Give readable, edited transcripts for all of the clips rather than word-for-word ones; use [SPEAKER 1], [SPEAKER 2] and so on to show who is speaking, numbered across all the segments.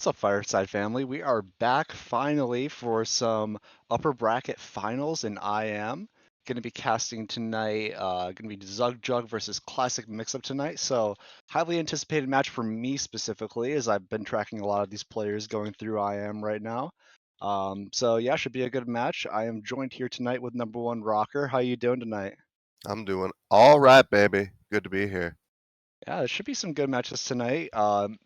[SPEAKER 1] What's up, Fireside family? We are back finally for some upper bracket finals in IM. Going to be casting tonight. Going to be Zugjug versus Classic Mixup tonight. So highly anticipated match for me specifically, as I've been tracking a lot of these players going through IM right now. So yeah, should be a good match. I am joined here tonight with number one Rocker. How you doing tonight?
[SPEAKER 2] I'm doing all right, baby. Good to be here.
[SPEAKER 1] Yeah, there should be some good matches tonight.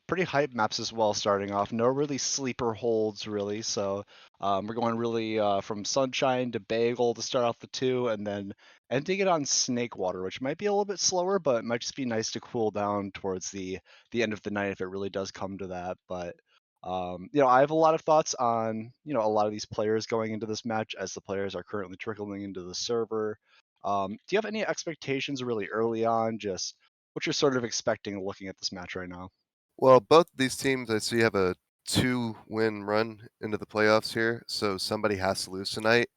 [SPEAKER 1] Pretty hype maps as well starting off. No really sleeper holds really. So we're going really from Sunshine to Bagel to start off the two, and then ending it on Snakewater, which might be a little bit slower, but it might just be nice to cool down towards the end of the night if it really does come to that. But I have a lot of thoughts on a lot of these players going into this match as the players are currently trickling into the server. Do you have any expectations really early on? Just what you're sort of expecting looking at this match right now.
[SPEAKER 2] Well, both these teams I see have a 2-win run into the playoffs here, so somebody has to lose tonight.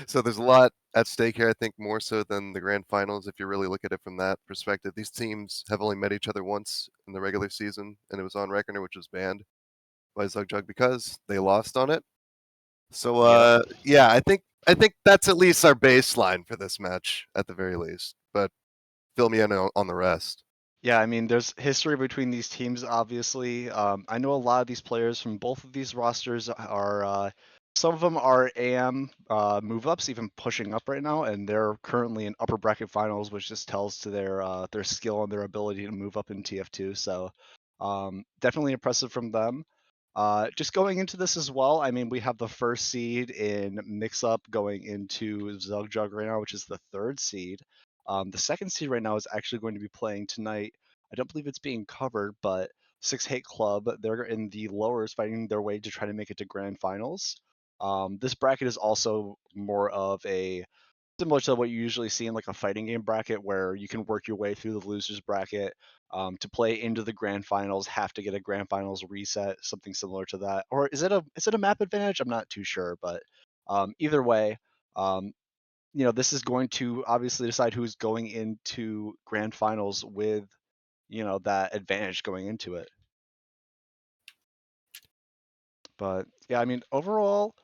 [SPEAKER 2] So there's a lot at stake here, I think more so than the grand finals if you really look at it from that perspective. These teams have only met each other once in the regular season, and it was on Reckoner, which was banned by Zugjug because they lost on it. So
[SPEAKER 1] Yep.
[SPEAKER 2] yeah, I think that's at least our baseline for this match at the very least. But fill me in on the rest.
[SPEAKER 1] Yeah, I mean, there's history between these teams, obviously. I know a lot of these players from both of these rosters are, some of them are AM move ups, even pushing up right now, and they're currently in upper bracket finals, which just tells to their skill and their ability to move up in TF2. So, definitely impressive from them. Just going into this as well, I mean, we have the first seed in Mix Up going into Zugjug right now, which is the third seed. The second seed right now is actually going to be playing tonight. I don't believe it's being covered, but Six Hate Club, they're in the lowers fighting their way to try to make it to grand finals. This bracket is also more of a similar to what you usually see in like a fighting game bracket where you can work your way through the losers bracket to play into the grand finals, have to get a grand finals reset, something similar to that. Or is it a map advantage? I'm not too sure, but either way, um, this is going to obviously decide who's going into grand finals with, that advantage going into it. But yeah, I mean, overall,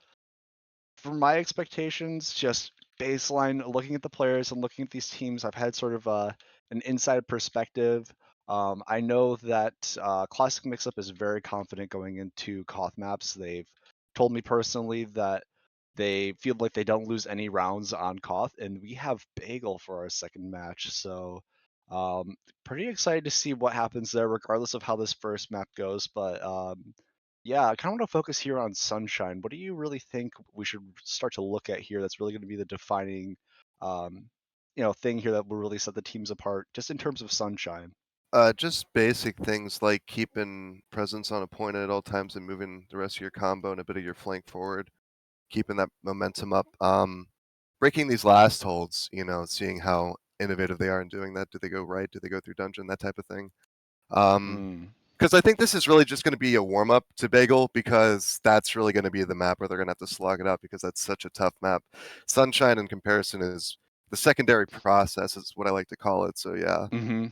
[SPEAKER 1] for my expectations, just baseline looking at the players and looking at these teams, I've had sort of an inside perspective. I know that Classic Mixup is very confident going into Koth maps. They've told me personally that they feel like they don't lose any rounds on Koth, and we have Bagel for our second match. So pretty excited to see what happens there, regardless of how this first map goes. But yeah, I kind of want to focus here on Sunshine. What do you really think we should start to look at here that's really going to be the defining, um, thing here that will really set the teams apart, just in terms of Sunshine?
[SPEAKER 2] Just basic things like keeping presence on a point at all times and moving the rest of your combo and a bit of your flank forward, keeping that momentum up. Breaking these last holds, seeing how innovative they are in doing that. Do they go right? Do they go through dungeon? That type of thing.
[SPEAKER 1] Mm.
[SPEAKER 2] Because I think this is really just going to be a warm up to Bagel because that's really going to be the map where they're going to have to slog it out because that's such a tough map. Sunshine in comparison is the secondary process is what I like to call it. So yeah.
[SPEAKER 1] Hmm.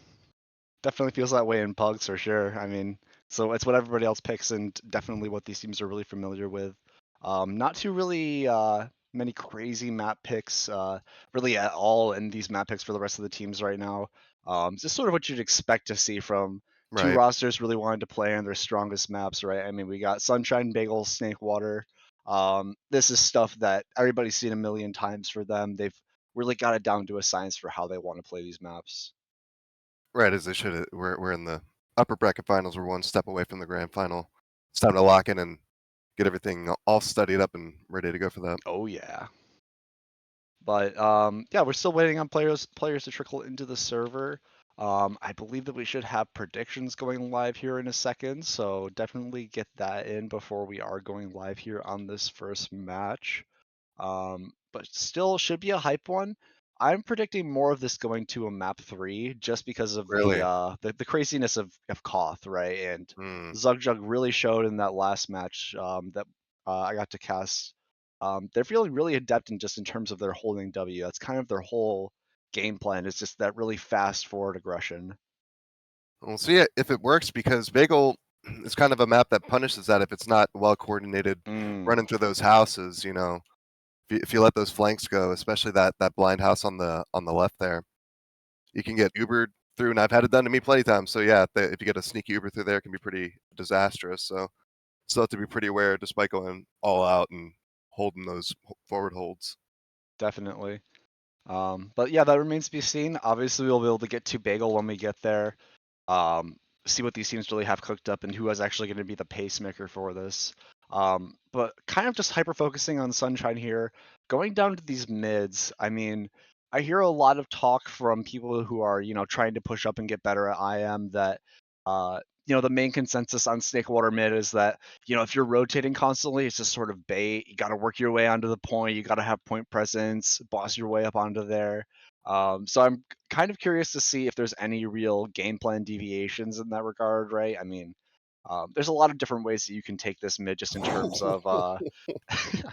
[SPEAKER 1] Definitely feels that way in Pugs for sure. I mean, so it's what everybody else picks, and definitely what these teams are really familiar with. Not too really many crazy map picks, really at all in these map picks for the rest of the teams right now. Just sort of what you'd expect to see from two
[SPEAKER 2] Right.
[SPEAKER 1] rosters really wanting to play on their strongest maps, right? I mean, we got Sunshine, Bagel, Snakewater. This is stuff that everybody's seen a million times for them. They've really got it down to a science for how they want to play these maps.
[SPEAKER 2] Right, as they should. We're in the upper bracket finals. We're one step away from the grand final. It's time to lock in and get everything all studied up and ready to go for that.
[SPEAKER 1] Oh yeah. But yeah, we're still waiting on players to trickle into the server. I believe that we should have predictions going live here in a second, so definitely get that in before we are going live here on this first match. But still should be a hype one. I'm predicting more of this going to a map 3 just because of
[SPEAKER 2] Really?
[SPEAKER 1] the craziness of Koth, right? And
[SPEAKER 2] Mm.
[SPEAKER 1] Zugjug really showed in that last match that I got to cast. They're feeling really adept in just in terms of their holding W. That's kind of their whole game plan. It's just that really fast forward aggression.
[SPEAKER 2] We'll see if it works because Bagel it's kind of a map that punishes that if it's not well coordinated
[SPEAKER 1] Mm,
[SPEAKER 2] running through those houses. If you let those flanks go, especially that blind house on the left there, you can get Ubered through, and I've had it done to me plenty of times. So yeah, if you get a sneaky Uber through there, it can be pretty disastrous. So still have to be pretty aware, despite going all out and holding those forward holds.
[SPEAKER 1] definitely. But yeah, that remains to be seen. Obviously, we'll be able to get to Bagel when we get there. um, See what these teams really have cooked up and who is actually going to be the pacemaker for this. But kind of just hyper focusing on Sunshine here, going down to these mids. I mean, I hear a lot of talk from people who are, trying to push up and get better at IM that, uh, the main consensus on Snakewater mid is that, if you're rotating constantly, it's just sort of bait. You got to work your way onto the point. You got to have point presence, boss your way up onto there. So I'm kind of curious to see if there's any real game plan deviations in that regard, right? I mean, there's a lot of different ways that you can take this mid just in terms of I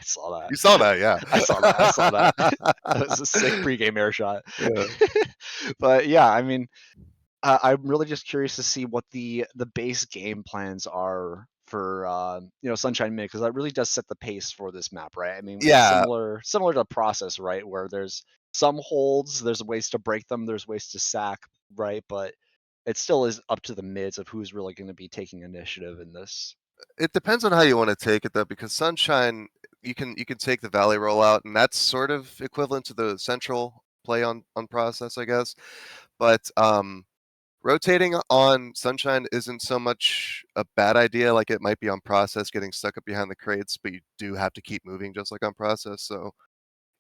[SPEAKER 1] saw that.
[SPEAKER 2] You saw that, yeah.
[SPEAKER 1] I saw that. I saw that. That was a sick pregame air shot.
[SPEAKER 2] Yeah.
[SPEAKER 1] But yeah, I mean, I'm really just curious to see what the base game plans are for Sunshine Mid, because that really does set the pace for this map, right? I mean, it's
[SPEAKER 2] Yeah,
[SPEAKER 1] similar to Process, right, where there's some holds, there's ways to break them, there's ways to sack, right? But it still is up to the mids of who's really going to be taking initiative in this.
[SPEAKER 2] it depends on how you want to take it though, because Sunshine, you can take the Valley rollout, and that's sort of equivalent to the central play on process, I guess. But rotating on Sunshine isn't so much a bad idea like it might be on process, getting stuck up behind the crates, but you do have to keep moving just like on process. So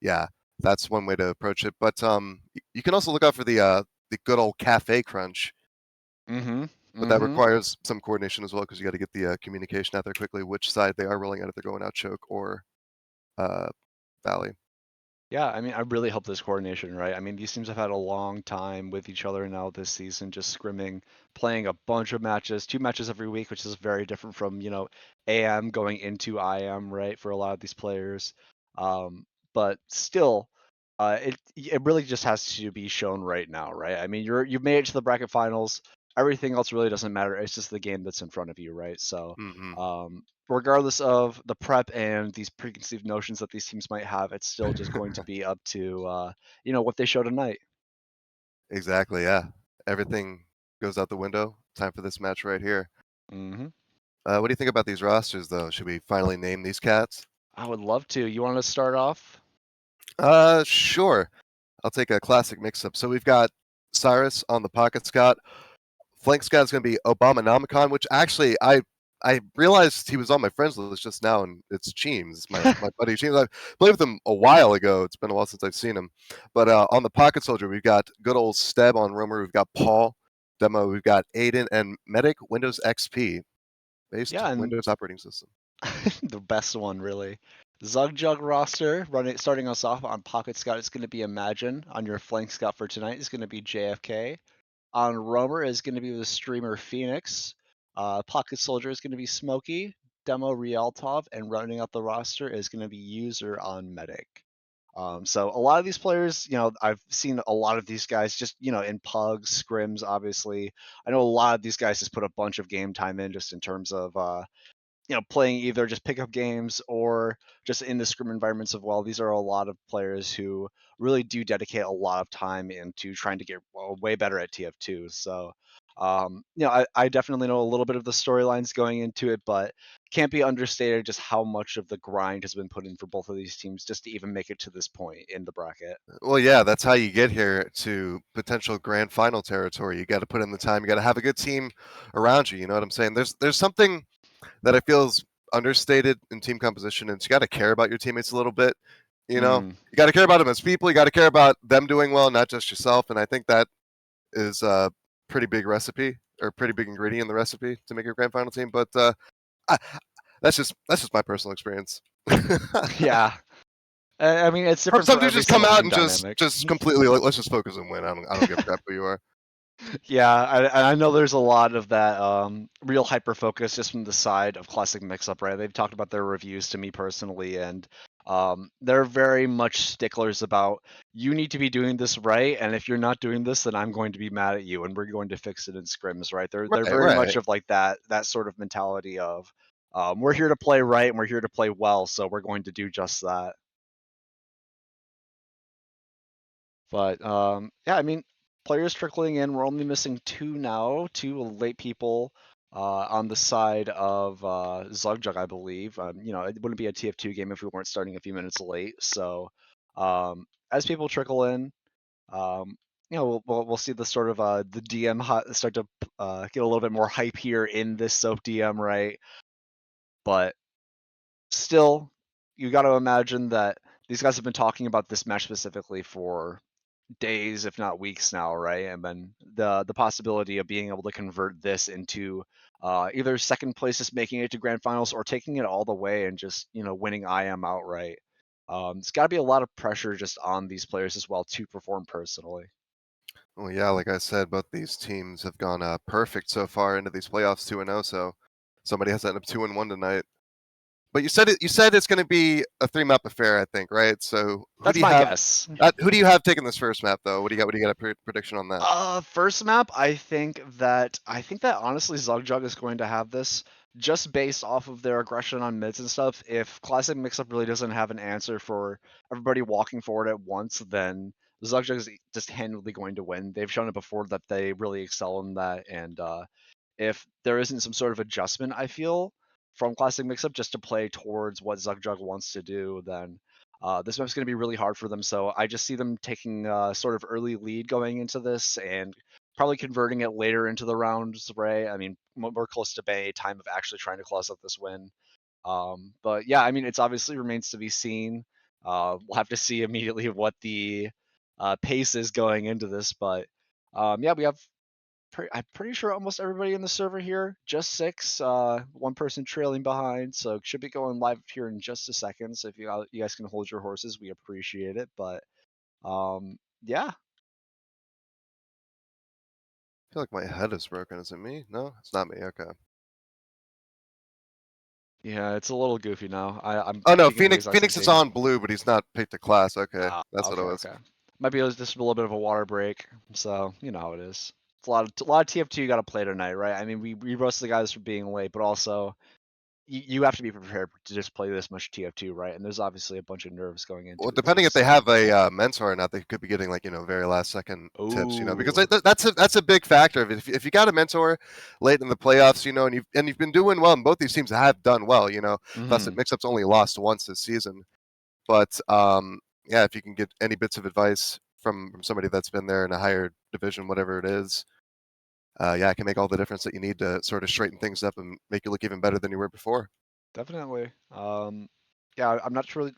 [SPEAKER 2] yeah, that's one way to approach it. But you can also look out for the good old cafe crunch,
[SPEAKER 1] Mm-hmm.
[SPEAKER 2] but that
[SPEAKER 1] Mm-hmm.
[SPEAKER 2] requires some coordination as well because you got to get the communication out there quickly, which side they are rolling out, if they're going out choke or uh, valley.
[SPEAKER 1] Yeah, I mean, I really hope this coordination, right? I mean, these teams have had a long time with each other now this season, just scrimming, playing a bunch of matches, 2 matches every week, which is very different from, AM going into IM, right, for a lot of these players. But still, it really just has to be shown right now, right? I mean, you've made it to the bracket finals. Everything else really doesn't matter. It's just the game that's in front of you, right? So,
[SPEAKER 2] Hmm.
[SPEAKER 1] regardless of the prep and these preconceived notions that these teams might have, it's still just going to be up to what they show tonight.
[SPEAKER 2] Exactly. Yeah. Everything goes out the window. Time for this match right here.
[SPEAKER 1] Hmm.
[SPEAKER 2] What do you think about these rosters, though? Should we finally name these cats?
[SPEAKER 1] I would love to. You want to start off?
[SPEAKER 2] Sure. I'll take a classic mix-up. So we've got Cyrus on the pocket Scott. Flank Scout's going to be Obama Nomicon, which actually I realized he was on my friends list just now, and it's Cheems. It's my buddy Cheems. I played with him a while ago. It's been a while since I've seen him. But on the pocket soldier, we've got good old Steb on Roamer. We've got Paul demo. We've got Aiden and Medic Windows XP based
[SPEAKER 1] Yeah, and
[SPEAKER 2] Windows operating system.
[SPEAKER 1] the best one really. Zugjug roster running starting us off on Pocket Scout is going to be Imagine. On your flank scout for tonight is going to be JFK. On Roamer is going to be the streamer Phoenix. Pocket Soldier is going to be Smokey. Demo Rialtov, and rounding out the roster is going to be User on Medic. So a lot of these players, I've seen a lot of these guys just, in pugs, scrims, obviously. I know a lot of these guys just put a bunch of game time in just in terms of playing either just pickup games or just in the scrim environments of well. These are a lot of players who really do dedicate a lot of time into trying to get way better at TF2. So, I definitely know a little bit of the storylines going into it, but can't be understated just how much of the grind has been put in for both of these teams just to even make it to this point in the bracket.
[SPEAKER 2] Well, yeah, that's how you get here to potential grand final territory. You got to put in the time. You got to have a good team around you. You know what I'm saying? There's something that I feel is understated in team composition, and you got to care about your teammates a little bit. You know,
[SPEAKER 1] Mm,
[SPEAKER 2] you got to care about them as people. You got to care about them doing well, not just yourself. And I think that is a pretty big recipe or pretty big ingredient in the recipe to make a grand final team. But I, that's just my personal experience.
[SPEAKER 1] yeah. I mean, it's different
[SPEAKER 2] Some
[SPEAKER 1] for
[SPEAKER 2] dudes
[SPEAKER 1] every
[SPEAKER 2] just come
[SPEAKER 1] single
[SPEAKER 2] out
[SPEAKER 1] team
[SPEAKER 2] and just
[SPEAKER 1] dynamic.
[SPEAKER 2] just completely like, let's just focus and win. I don't give a crap who you are.
[SPEAKER 1] Yeah, I know there's a lot of that real hyper focus just from the side of Classic Mixup, right? They've talked about their reviews to me personally, and They're very much sticklers about you need to be doing this right, and if you're not doing this, then I'm going to be mad at you, and we're going to fix it in scrims, right? They're
[SPEAKER 2] Right,
[SPEAKER 1] very much
[SPEAKER 2] right.
[SPEAKER 1] of like that sort of mentality of we're here to play right and we're here to play well, so we're going to do just that. But yeah, I mean, players trickling in. We're only missing two now, two late people on the side of Zugjug, I believe. It wouldn't be a TF2 game if we weren't starting a few minutes late. So as people trickle in, um, we'll see the sort of the DM start to get a little bit more hype here in this soap DM, right? But still, you got to imagine that these guys have been talking about this match specifically for days, if not weeks now, right? And then the possibility of being able to convert this into either second place, just making it to grand finals, or taking it all the way and just winning IM outright. It's got to be a lot of pressure just on these players as well to perform personally.
[SPEAKER 2] Well, yeah, like I said, both these teams have gone perfect so far into these playoffs, 2-0. So somebody has to end up 2-1 tonight. But you said it's going to be a 3-map affair, I think, right? So who do
[SPEAKER 1] That's
[SPEAKER 2] you
[SPEAKER 1] my
[SPEAKER 2] have?
[SPEAKER 1] guess.
[SPEAKER 2] Who do you have taking this first map, though? What do you got? What do you got a prediction on that?
[SPEAKER 1] First map, I think that honestly Zugjug is going to have this just based off of their aggression on mids and stuff. If Classic Mixup really doesn't have an answer for everybody walking forward at once, then Zugjug is just handily going to win. They've shown it before that they really excel in that, and if there isn't some sort of adjustment, I feel, from Classic Mixup just to play towards what Zugjug wants to do, then this map's going to be really hard for them. So I just see them taking sort of early lead going into this and probably converting it later into the rounds, right? I mean, more close to Bay, time of actually trying to close up this win. But yeah, I mean, it's obviously remains to be seen. We'll have to see immediately what the pace is going into this. But yeah, we have I'm pretty sure almost everybody in the server here, just six, one person trailing behind, so should be going live here in just a second. So if you guys can hold your horses, we appreciate it. But yeah,
[SPEAKER 2] I feel like my head is broken. Is it me? No, it's not me. Okay.
[SPEAKER 1] yeah, it's a little goofy now. I'm
[SPEAKER 2] Oh no,
[SPEAKER 1] peeking into
[SPEAKER 2] Phoenix.
[SPEAKER 1] his
[SPEAKER 2] Phoenix is
[SPEAKER 1] ICT.
[SPEAKER 2] on blue, but he's not picked a class. Okay,
[SPEAKER 1] Ah,
[SPEAKER 2] that's what it
[SPEAKER 1] okay,
[SPEAKER 2] was.
[SPEAKER 1] okay. Might be just a little bit of a water break, so you know how it is. It's a lot of TF2 you got to play tonight, right? I mean, we roast the guys for being late, but also you have to be prepared to just play this much TF2, right? And there's obviously a bunch of nerves going into
[SPEAKER 2] Well,
[SPEAKER 1] it too.
[SPEAKER 2] depending if they
[SPEAKER 1] So,
[SPEAKER 2] have a mentor or not, they could be getting like very last second tips, because
[SPEAKER 1] oh,
[SPEAKER 2] that's a big factor. If you got a mentor late in the playoffs, and you've been doing well, and both these teams have done well, Classic
[SPEAKER 1] hmm
[SPEAKER 2] Mixup's only lost once this season, but yeah, if you can get any bits of advice from somebody that's been there in a higher division, whatever it is, yeah, it can make all the difference that you need to sort of straighten things up and make you look even better than you were before.
[SPEAKER 1] definitely. Yeah, I'm not really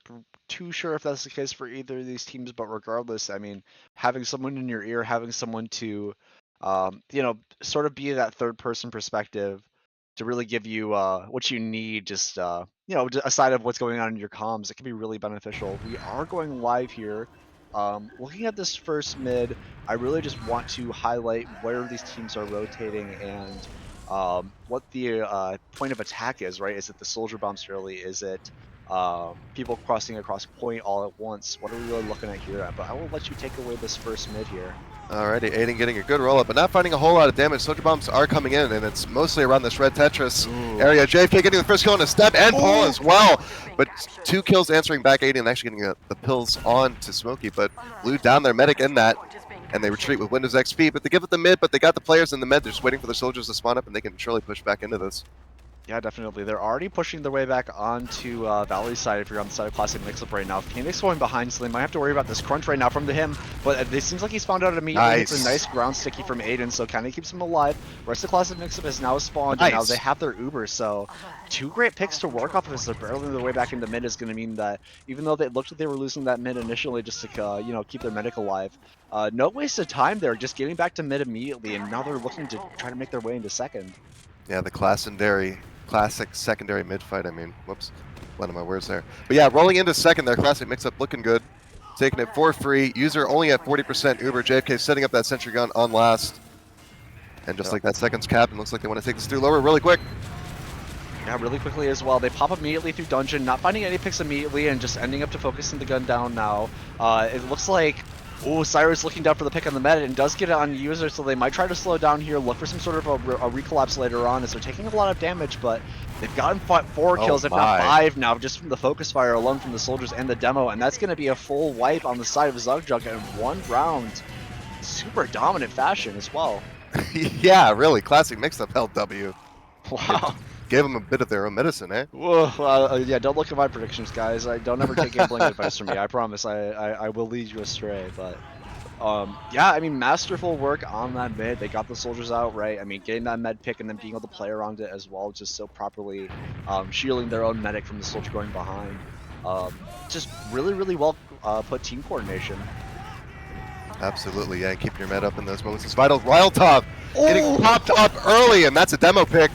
[SPEAKER 1] too sure if that's the case for either of these teams, but regardless, I mean, having someone in your ear, having someone to, sort of be that third person perspective to really give you what you need, just aside of what's going on in your comms, it can be really beneficial. We are going live here. Looking at this first mid, I really just want to highlight where these teams are rotating and what the point of attack is, right? Is it the soldier bombs early? Is it people crossing across point all at once? What are we really looking at here? But I will let you take away this first mid here.
[SPEAKER 2] Alrighty, Aiden getting a good roll up, but not finding a whole lot of damage. Soldier bombs are coming in, and it's mostly around this red Tetris
[SPEAKER 1] Ooh.
[SPEAKER 2] area. JFK getting the first kill on a step, and Paul as well. But 2 kills answering back. Aiden actually getting the pills on to Smokey, but Blue down their medic in that, and they retreat with Windows XP. But they give it the mid, but they got the players in the mid. They're just waiting for the soldiers to spawn up, and they can surely push back into this.
[SPEAKER 1] Yeah, definitely. They're already pushing their way back onto Valley's side if you're on the side of Classic Mixup right now. Phoenix going behind, so they might have to worry about this crunch right now from him, but it seems like he's found out immediately.
[SPEAKER 2] Nice.
[SPEAKER 1] It's a nice ground sticky from Aiden, so kind of keeps him alive. Rest of Classic Mixup has now spawned, and now they have their Uber, so 2 great picks to work off of as they're barreling their way back into mid is going to mean that even though they looked like they were losing that mid initially just to, keep their medic alive, no waste of time there, just getting back to mid immediately, and now they're looking to try to make their way into second.
[SPEAKER 2] Yeah, the classic secondary mid fight. I mean, whoops, one of my words there. But yeah, rolling into second there, Classic Mixup looking good. Taking it for free. User only at 40% Uber. JFK setting up that sentry gun on last. And just like that second's capped, it looks like they want to take this through lower really quick.
[SPEAKER 1] Yeah, really quickly as well. They pop immediately through dungeon, not finding any picks immediately, and just ending up to focusing the gun down now. It looks like, oh, Cyrus looking down for the pick on the meta and does get it on user, so they might try to slow down here, look for some sort of a recollapse later on, as they're taking a lot of damage, but they've gotten 4 kills, if not 5 now, just from the focus fire alone from the soldiers and the demo, and that's going to be a full wipe on the side of Zugjug in 1 round. Super dominant fashion as well.
[SPEAKER 2] Yeah, really. Classic Mixup held W.
[SPEAKER 1] Wow.
[SPEAKER 2] Gave them a bit of their own medicine, eh?
[SPEAKER 1] Whoa, yeah, don't look at my predictions, guys. Don't ever take gambling advice from me. I promise I will lead you astray. But yeah, I mean, masterful work on that mid. They got the soldiers out, right? I mean, getting that med pick and then being able to play around it as well, just so properly shielding their own medic from the soldier going behind. Just really, really well put team coordination.
[SPEAKER 2] Absolutely, yeah, and keeping your med up in those moments is vital. Wildtop getting popped up early, and that's a demo pick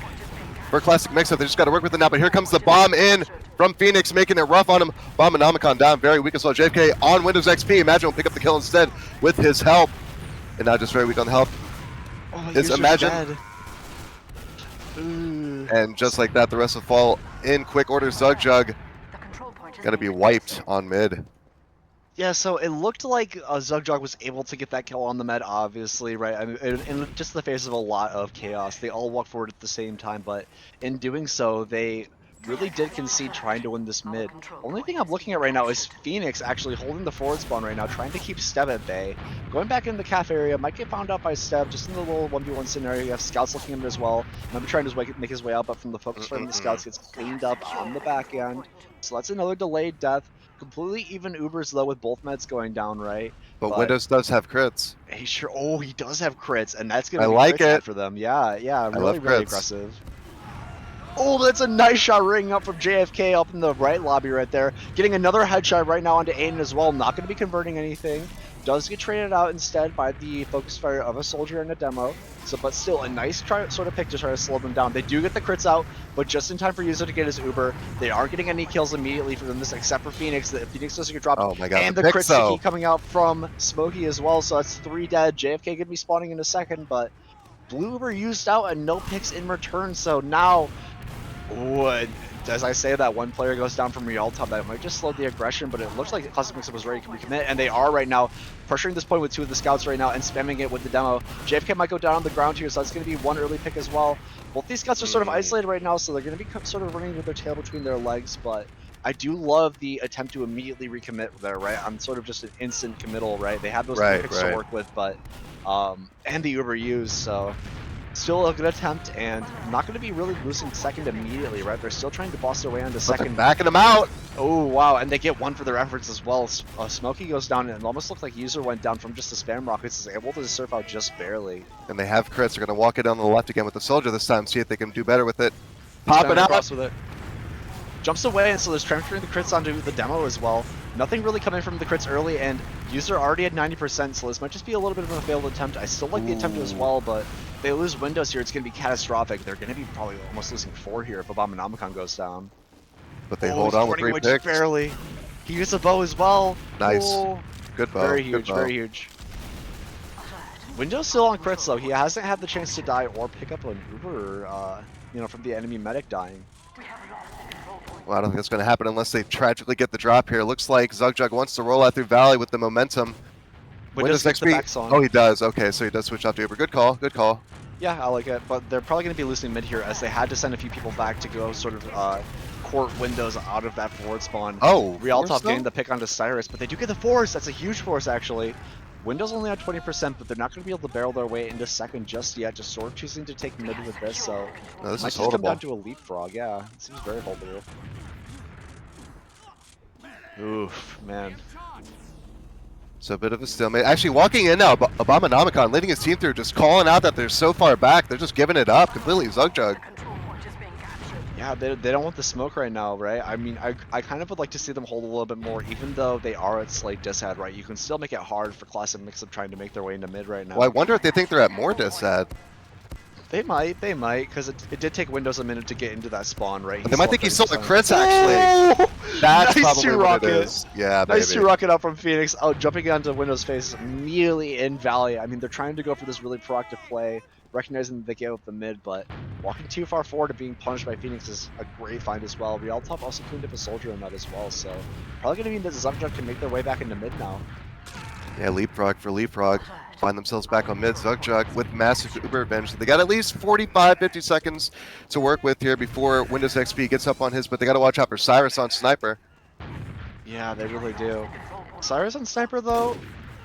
[SPEAKER 2] for Classic Mixup. They just got to work with it now, but here comes the bomb in from Phoenix, making it rough on him. Abominomicon down, very weak as well. JFK on Windows XP. Imagine will pick up the kill instead with his help, and now just very weak on the help.
[SPEAKER 1] Oh,
[SPEAKER 2] Is Imagine. And just like that, the rest will fall in quick order. Zugjug got to be wiped on mid.
[SPEAKER 1] Yeah, so it looked like Zugjug was able to get that kill on the med, obviously, right? I mean, in just the face of a lot of chaos. They all walked forward at the same time, but in doing so, they really did concede trying to win this mid. Only thing I'm looking at right now is Phoenix actually holding the forward spawn right now, trying to keep Steb at bay. Going back in the cafe area, might get found out by Steb, just in the little 1v1 scenario. You have scouts looking at him as well. Might be trying to make his way out, but from the focus from the scouts gets cleaned up on the back end. So that's another delayed death. Completely even Ubers though with both meds going down, right?
[SPEAKER 2] But Windows does have crits.
[SPEAKER 1] He sure. Oh, he does have crits, and that's gonna be
[SPEAKER 2] like it
[SPEAKER 1] for them. Yeah, yeah,
[SPEAKER 2] really
[SPEAKER 1] aggressive. Oh, that's a nice shot ringing up from JFK up in the right lobby right there. Getting another headshot right now onto Aiden as well. Not going to be converting anything. Does get traded out instead by the focus fire of a soldier in a demo. So, but still a nice sort of pick to try to slow them down. They do get the crits out, but just in time for User to get his Uber. They aren't getting any kills immediately from this, except for Phoenix. Phoenix doesn't get dropped.
[SPEAKER 2] Oh my god!
[SPEAKER 1] And the crit sticky coming out from Smokey as well. So that's 3 dead. JFK gonna be spawning in a second, but blue Uber used out and no picks in return. So now, as I say that, one player goes down from Rialto. That might just slow the aggression, but it looks like Classic Mixup was ready to recommit, and they are right now pressuring this point with 2 of the scouts right now and spamming it with the demo. JFK might go down on the ground here, so that's going to be 1 early pick as well. Both these scouts are sort of isolated right now, so they're going to be sort of running with their tail between their legs, but I do love the attempt to immediately recommit there, right? I'm sort of just an instant committal, right? They have those picks to work with, but and the Uber use, so still a good attempt, and not going to be really losing second immediately, right? They're still trying to boss their way onto second.
[SPEAKER 2] Backing them out.
[SPEAKER 1] Oh, wow, and they get 1 for their efforts as well. Smokey goes down, and it almost looked like User went down from just the spam rockets, is able to surf out just barely.
[SPEAKER 2] And they have crits. They're going to walk it down to the left again with the soldier this time, see if they can do better with it. Pop it out.
[SPEAKER 1] With it. Jumps away, and so there's transferring the crits onto the demo as well. Nothing really coming from the crits early, and User already at 90%, so this might just be a little bit of a failed attempt. I still like the attempt as well, but if they lose Windows here, it's going to be catastrophic. They're going to be probably almost losing 4 here if Abominomicon goes down.
[SPEAKER 2] But they hold on with 3 picks.
[SPEAKER 1] Barely. He used a bow as well.
[SPEAKER 2] Nice.
[SPEAKER 1] Oh,
[SPEAKER 2] good bow.
[SPEAKER 1] Very huge, very huge. Windows still on crits though. He hasn't had the chance to die or pick up an Uber, you know, from the enemy medic dying.
[SPEAKER 2] Well, I don't think that's going to happen unless they tragically get the drop here. Looks like Zugjug wants to roll out through Valley with the momentum.
[SPEAKER 1] Windows XP.
[SPEAKER 2] Oh, he does. Okay, so he does switch out to Uber. Good call. Good call.
[SPEAKER 1] Yeah, I like it. But they're probably going to be losing mid here as they had to send a few people back to go sort of court Windows out of that forward spawn.
[SPEAKER 2] Oh,
[SPEAKER 1] Rialto getting the pick onto Cyrus, but they do get the force. That's a huge force, actually. Windows only at 20%, but they're not going to be able to barrel their way into second just yet. Just sort of choosing to take mid with this, so
[SPEAKER 2] no, this
[SPEAKER 1] might
[SPEAKER 2] is
[SPEAKER 1] just come
[SPEAKER 2] holdable.
[SPEAKER 1] down to a leapfrog. Yeah, it seems very holdable. Oof, man.
[SPEAKER 2] So a bit of a stalemate. Actually, walking in now, Abominomicon leading his team through, just calling out that they're so far back. They're just giving it up completely. Zugjug.
[SPEAKER 1] Yeah, they don't want the smoke right now, right? I mean, I kind of would like to see them hold a little bit more, even though they are at slight disad, right? You can still make it hard for Classic Mixup trying to make their way into mid right now.
[SPEAKER 2] Well, I wonder if they think they're at more disad.
[SPEAKER 1] They might, because it did take Windows a minute to get into that spawn, right?
[SPEAKER 2] They might think he stole the crits, actually. That's
[SPEAKER 1] nice
[SPEAKER 2] probably what
[SPEAKER 1] rocket.
[SPEAKER 2] it is. Yeah, baby.
[SPEAKER 1] Nice 2 rocket up from Phoenix, jumping onto Windows' face immediately in Valley. I mean, they're trying to go for this really proactive play. recognizing that they gave up the mid, but walking too far forward and being punished by Phoenix is a great find as well. Realtop also cleaned up a soldier in that as well, so probably going to mean that Zugjug can make their way back into mid now.
[SPEAKER 2] Yeah, leapfrog for leapfrog. Find themselves back on mid. Zugjug with massive Uber advantage. They got at least 45, 50 seconds to work with here before Windows XP gets up on his, but they got to watch out for Cyrus on Sniper.
[SPEAKER 1] Yeah, they really do. Cyrus on Sniper, though,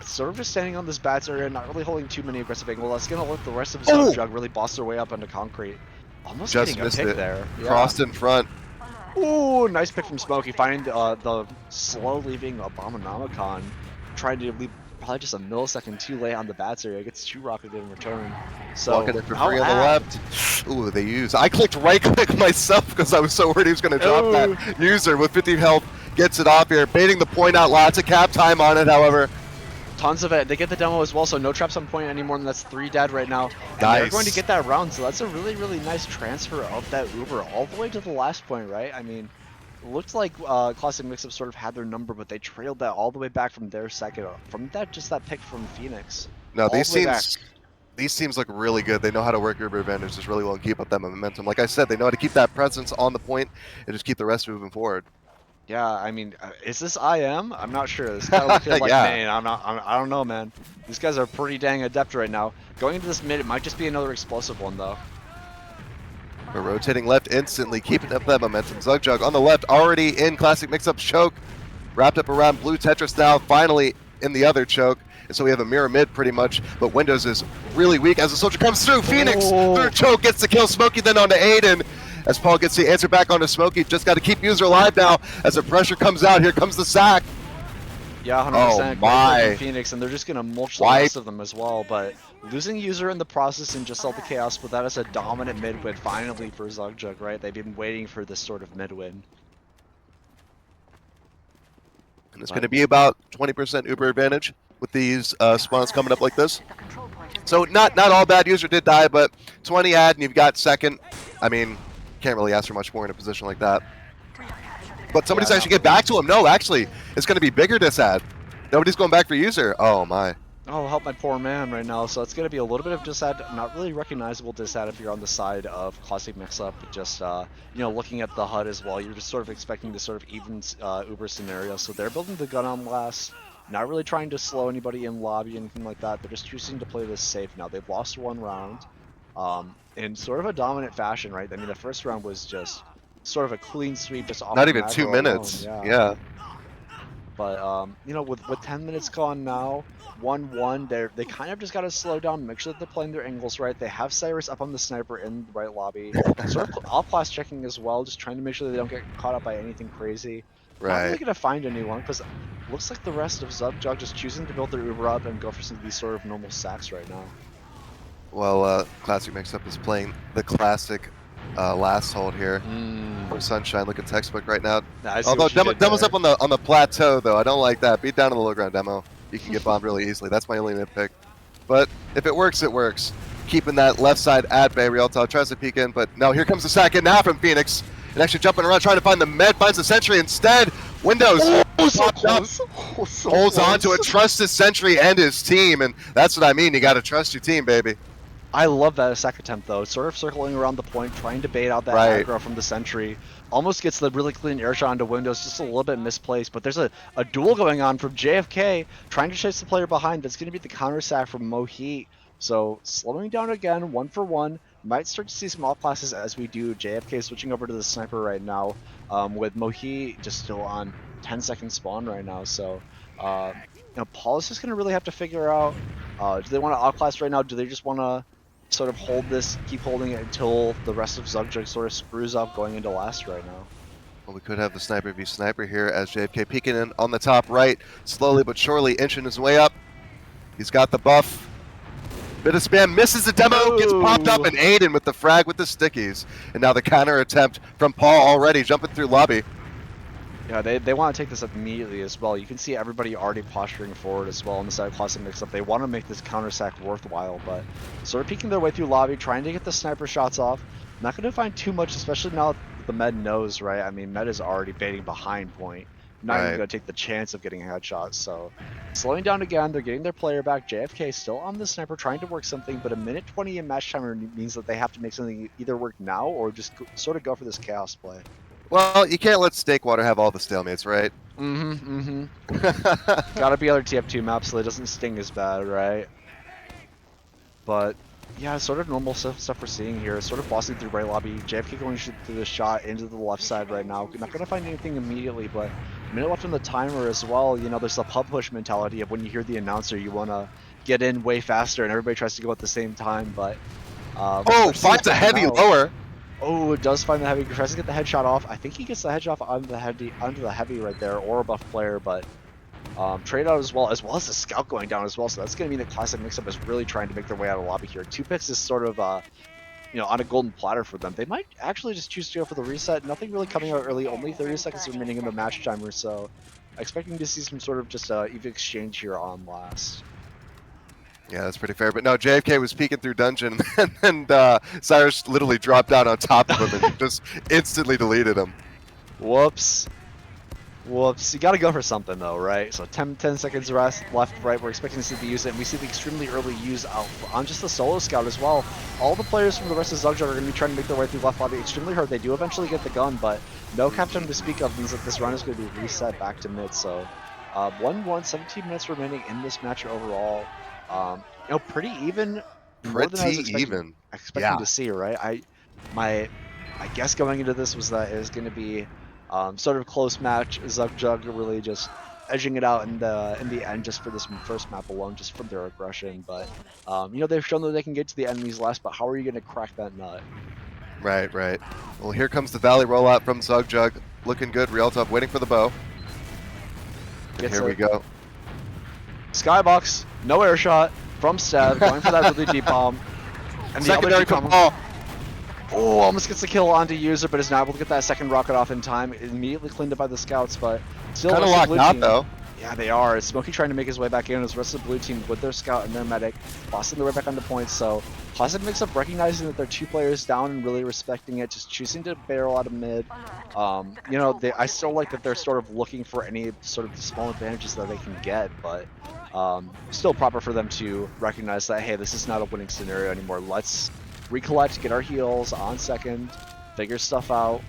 [SPEAKER 1] sort of just standing on this bats area, not really holding too many aggressive angles. That's going to let the rest of Zugjug really boss their way up into concrete. Almost
[SPEAKER 2] Just
[SPEAKER 1] getting a
[SPEAKER 2] missed
[SPEAKER 1] pick
[SPEAKER 2] it.
[SPEAKER 1] there. Yeah.
[SPEAKER 2] Crossed in front.
[SPEAKER 1] Ooh, nice pick from Smokey, finding the slow leaving Abominamicon, trying to leave probably just a millisecond too late on the bats area. Gets 2 rocketed in return. So
[SPEAKER 2] Walking it for free on the left. Ooh, they use. I clicked right click myself because I was so worried he was going to drop that user with 50 health. Gets it off here, baiting the point out. Lots of cap time on it, however.
[SPEAKER 1] Tons of it. They get the demo as well, so no traps on point anymore, and that's 3 dead right now. And they're going to get that round, so that's a really, really nice transfer of that Uber all the way to the last point, right? I mean, it looks like Classic Mixup sort of had their number, but they trailed that all the way back from their second, from that pick from Phoenix.
[SPEAKER 2] No, these teams look really good. They know how to work Uber advantages really well and keep up that momentum. Like I said, they know how to keep that presence on the point and just keep the rest moving forward.
[SPEAKER 1] Yeah, I mean, is this IM? I'm not sure. This kind of looking like main. I don't know, man. These guys are pretty dang adept right now. Going into this mid, it might just be another explosive one, though.
[SPEAKER 2] We're rotating left instantly, keeping up that momentum. Zugjug on the left, already in Classic Mixup's choke. Wrapped up around Blue Tetris now, finally in the other choke. And so we have a mirror mid pretty much, but Windows is really weak as the soldier comes through. Phoenix through choke, gets the kill. Smokey then onto Aiden. As Paul gets the answer back onto Smokey, just got to keep user alive now. As the pressure comes out, here comes the sack.
[SPEAKER 1] Yeah, 100%.
[SPEAKER 2] Oh my!
[SPEAKER 1] Phoenix, and they're just gonna mulch the rest of them as well. But losing user in the process and just all the chaos, but that is a dominant mid win finally for Zugjug, right? They've been waiting for this sort of mid win.
[SPEAKER 2] And it's going to be about 20% Uber advantage with these spawns coming up like this. So not all bad. User did die, but 20 ad and you've got second. I mean, can't really ask for much more in a position like that. But somebody's actually get back to him. No, actually, it's going to be bigger disad. Nobody's going back for user. Oh my.
[SPEAKER 1] Oh, help my poor man right now. So it's going to be a little bit of disad, not really recognizable disad if you're on the side of Classic Mixup. Just you know, looking at the HUD as well, you're just sort of expecting this sort of even Uber scenario. So they're building the gun on last, not really trying to slow anybody in lobby, anything like that. They're just choosing to play this safe now. They've lost 1 round in sort of a dominant fashion, right? I mean, the first round was just sort of a clean sweep, just off
[SPEAKER 2] not
[SPEAKER 1] the
[SPEAKER 2] even 2 minutes.
[SPEAKER 1] Alone.
[SPEAKER 2] Yeah.
[SPEAKER 1] But you know, with 10 minutes gone now, 1-1, they kind of just got to slow down, make sure that they're playing their angles right. They have Cyrus up on the sniper in the right lobby, sort of all class checking as well, just trying to make sure they don't get caught up by anything crazy.
[SPEAKER 2] Right.
[SPEAKER 1] Not really gonna find anyone because it looks like the rest of Zugjug just choosing to build their Uber up and go for some of these sort of normal sacks right now.
[SPEAKER 2] Well, Classic Mixup is playing the classic last hold here. For Sunshine, looking textbook right now. Although demo's up on the plateau though, I don't like that. Beat down on the low ground demo. You can get bombed really easily. That's my only nitpick. But if it works, it works. Keeping that left side at bay. Realtop tries to peek in, but no, here comes the sack in now from Phoenix. And actually jumping around trying to find the med, finds the sentry instead. Windows holds on to it, trusts his sentry and his team, and that's what I mean. You got to trust your team, baby.
[SPEAKER 1] I love that sack attempt though, sort of circling around the point, trying to bait out that aggro from the sentry. Almost gets the really clean air shot into Windows, just a little bit misplaced, but there's a duel going on from JFK, trying to chase the player behind. That's going to be the counter sack from Mohit. So slowing down again, 1 for 1. Might start to see some off classes as we do. JFK switching over to the sniper right now, with Mohit just still on 10-second spawn right now. So you know, Paul is just going to really have to figure out, do they want to outclass right now? Do they just want to sort of hold this, keep holding it until the rest of Zugjug sort of screws up going into last right now?
[SPEAKER 2] Well, we could have the sniper v sniper here as JFK peeking in on the top right, slowly but surely inching his way up. He's got the buff. Bit of spam, misses the demo, gets popped up, and Aiden with the frag with the stickies. And now the counter attempt from Paul already jumping through lobby.
[SPEAKER 1] Yeah, they want to take this up immediately as well. You can see everybody already posturing forward as well on the side of Classic Mixup. They want to make this counter sack worthwhile, but sort of peeking their way through lobby, trying to get the sniper shots off. Not going to find too much, especially now that the med knows, right? I mean, med is already baiting behind point. not even
[SPEAKER 2] Right.
[SPEAKER 1] going to take the chance of getting a headshot. So slowing down again, they're getting their player back. JFK still on the sniper, trying to work something, but a minute 20 in match timer means that they have to make something either work now or just sort of go for this chaos play.
[SPEAKER 2] Well, you can't let Snakewater have all the stalemates, right?
[SPEAKER 1] Gotta be other TF2 maps so it doesn't sting as bad, right? But yeah, sort of normal stuff we're seeing here. Sort of bossing through right lobby. JFK going through the shot into the left side right now. Not going to find anything immediately, but a minute left on the timer as well. You know, there's the pub push mentality of when you hear the announcer, you want to get in way faster, and everybody tries to go at the same time. But
[SPEAKER 2] oh, finds a heavy lower.
[SPEAKER 1] Oh, it does find the heavy. Tries to get the headshot off. I think he gets the headshot onto the heavy right there, or a buff player, but. Trade out as well as the scout going down as well, so that's going to mean the classic mix-up is really trying to make their way out of the lobby here. 2 picks is sort of, you know, on a golden platter for them. They might actually just choose to go for the reset. Nothing really coming out early, only 30 seconds remaining in the match timer, so expecting to see some sort of just even exchange here on last.
[SPEAKER 2] Yeah, that's pretty fair. But no, JFK was peeking through dungeon, and Cyrus literally dropped down on top of him and just instantly deleted him.
[SPEAKER 1] Whoops. Whoops. You gotta go for something though, right? So 10 seconds left, right? We're expecting to see the use it, and we see the extremely early use out on just the solo scout as well. All the players from the rest of Zugjug are going to be trying to make their way through left lobby extremely hard. They do eventually get the gun, but no captain to speak of means that this run is going to be reset back to mid. So 1-1, 17 minutes remaining in this match overall. You know, pretty even.
[SPEAKER 2] Pretty even.
[SPEAKER 1] Expecting to see, right? My guess going into this was that it was going to be sort of close match. Zugjug really just edging it out in the end just for this first map alone, just from their aggression. But you know, they've shown that they can get to the enemies last, but how are you going to crack that nut?
[SPEAKER 2] Right, right. Well, here comes the Valley rollout from Zugjug. Looking good. Realtop waiting for the bow. Here we go.
[SPEAKER 1] Skybox, no air shot from Stev, going for that really deep bomb. And the
[SPEAKER 2] secondary
[SPEAKER 1] other
[SPEAKER 2] ball.
[SPEAKER 1] Oh, almost gets the kill onto User, but is not able to get that second rocket off in time. Immediately cleaned up by the scouts, but still
[SPEAKER 2] kind of locked out though.
[SPEAKER 1] Yeah, they are. Smokey trying to make his way back in as the rest of the blue team with their scout and their medic, bossing their way back onto points. So Classic Mixup recognizing that they're 2 players down and really respecting it, just choosing to barrel out of mid. You know, I still like that they're sort of looking for any sort of small advantages that they can get, but still proper for them to recognize that, hey, this is not a winning scenario anymore. Let's recollect, get our heals on second, figure stuff out.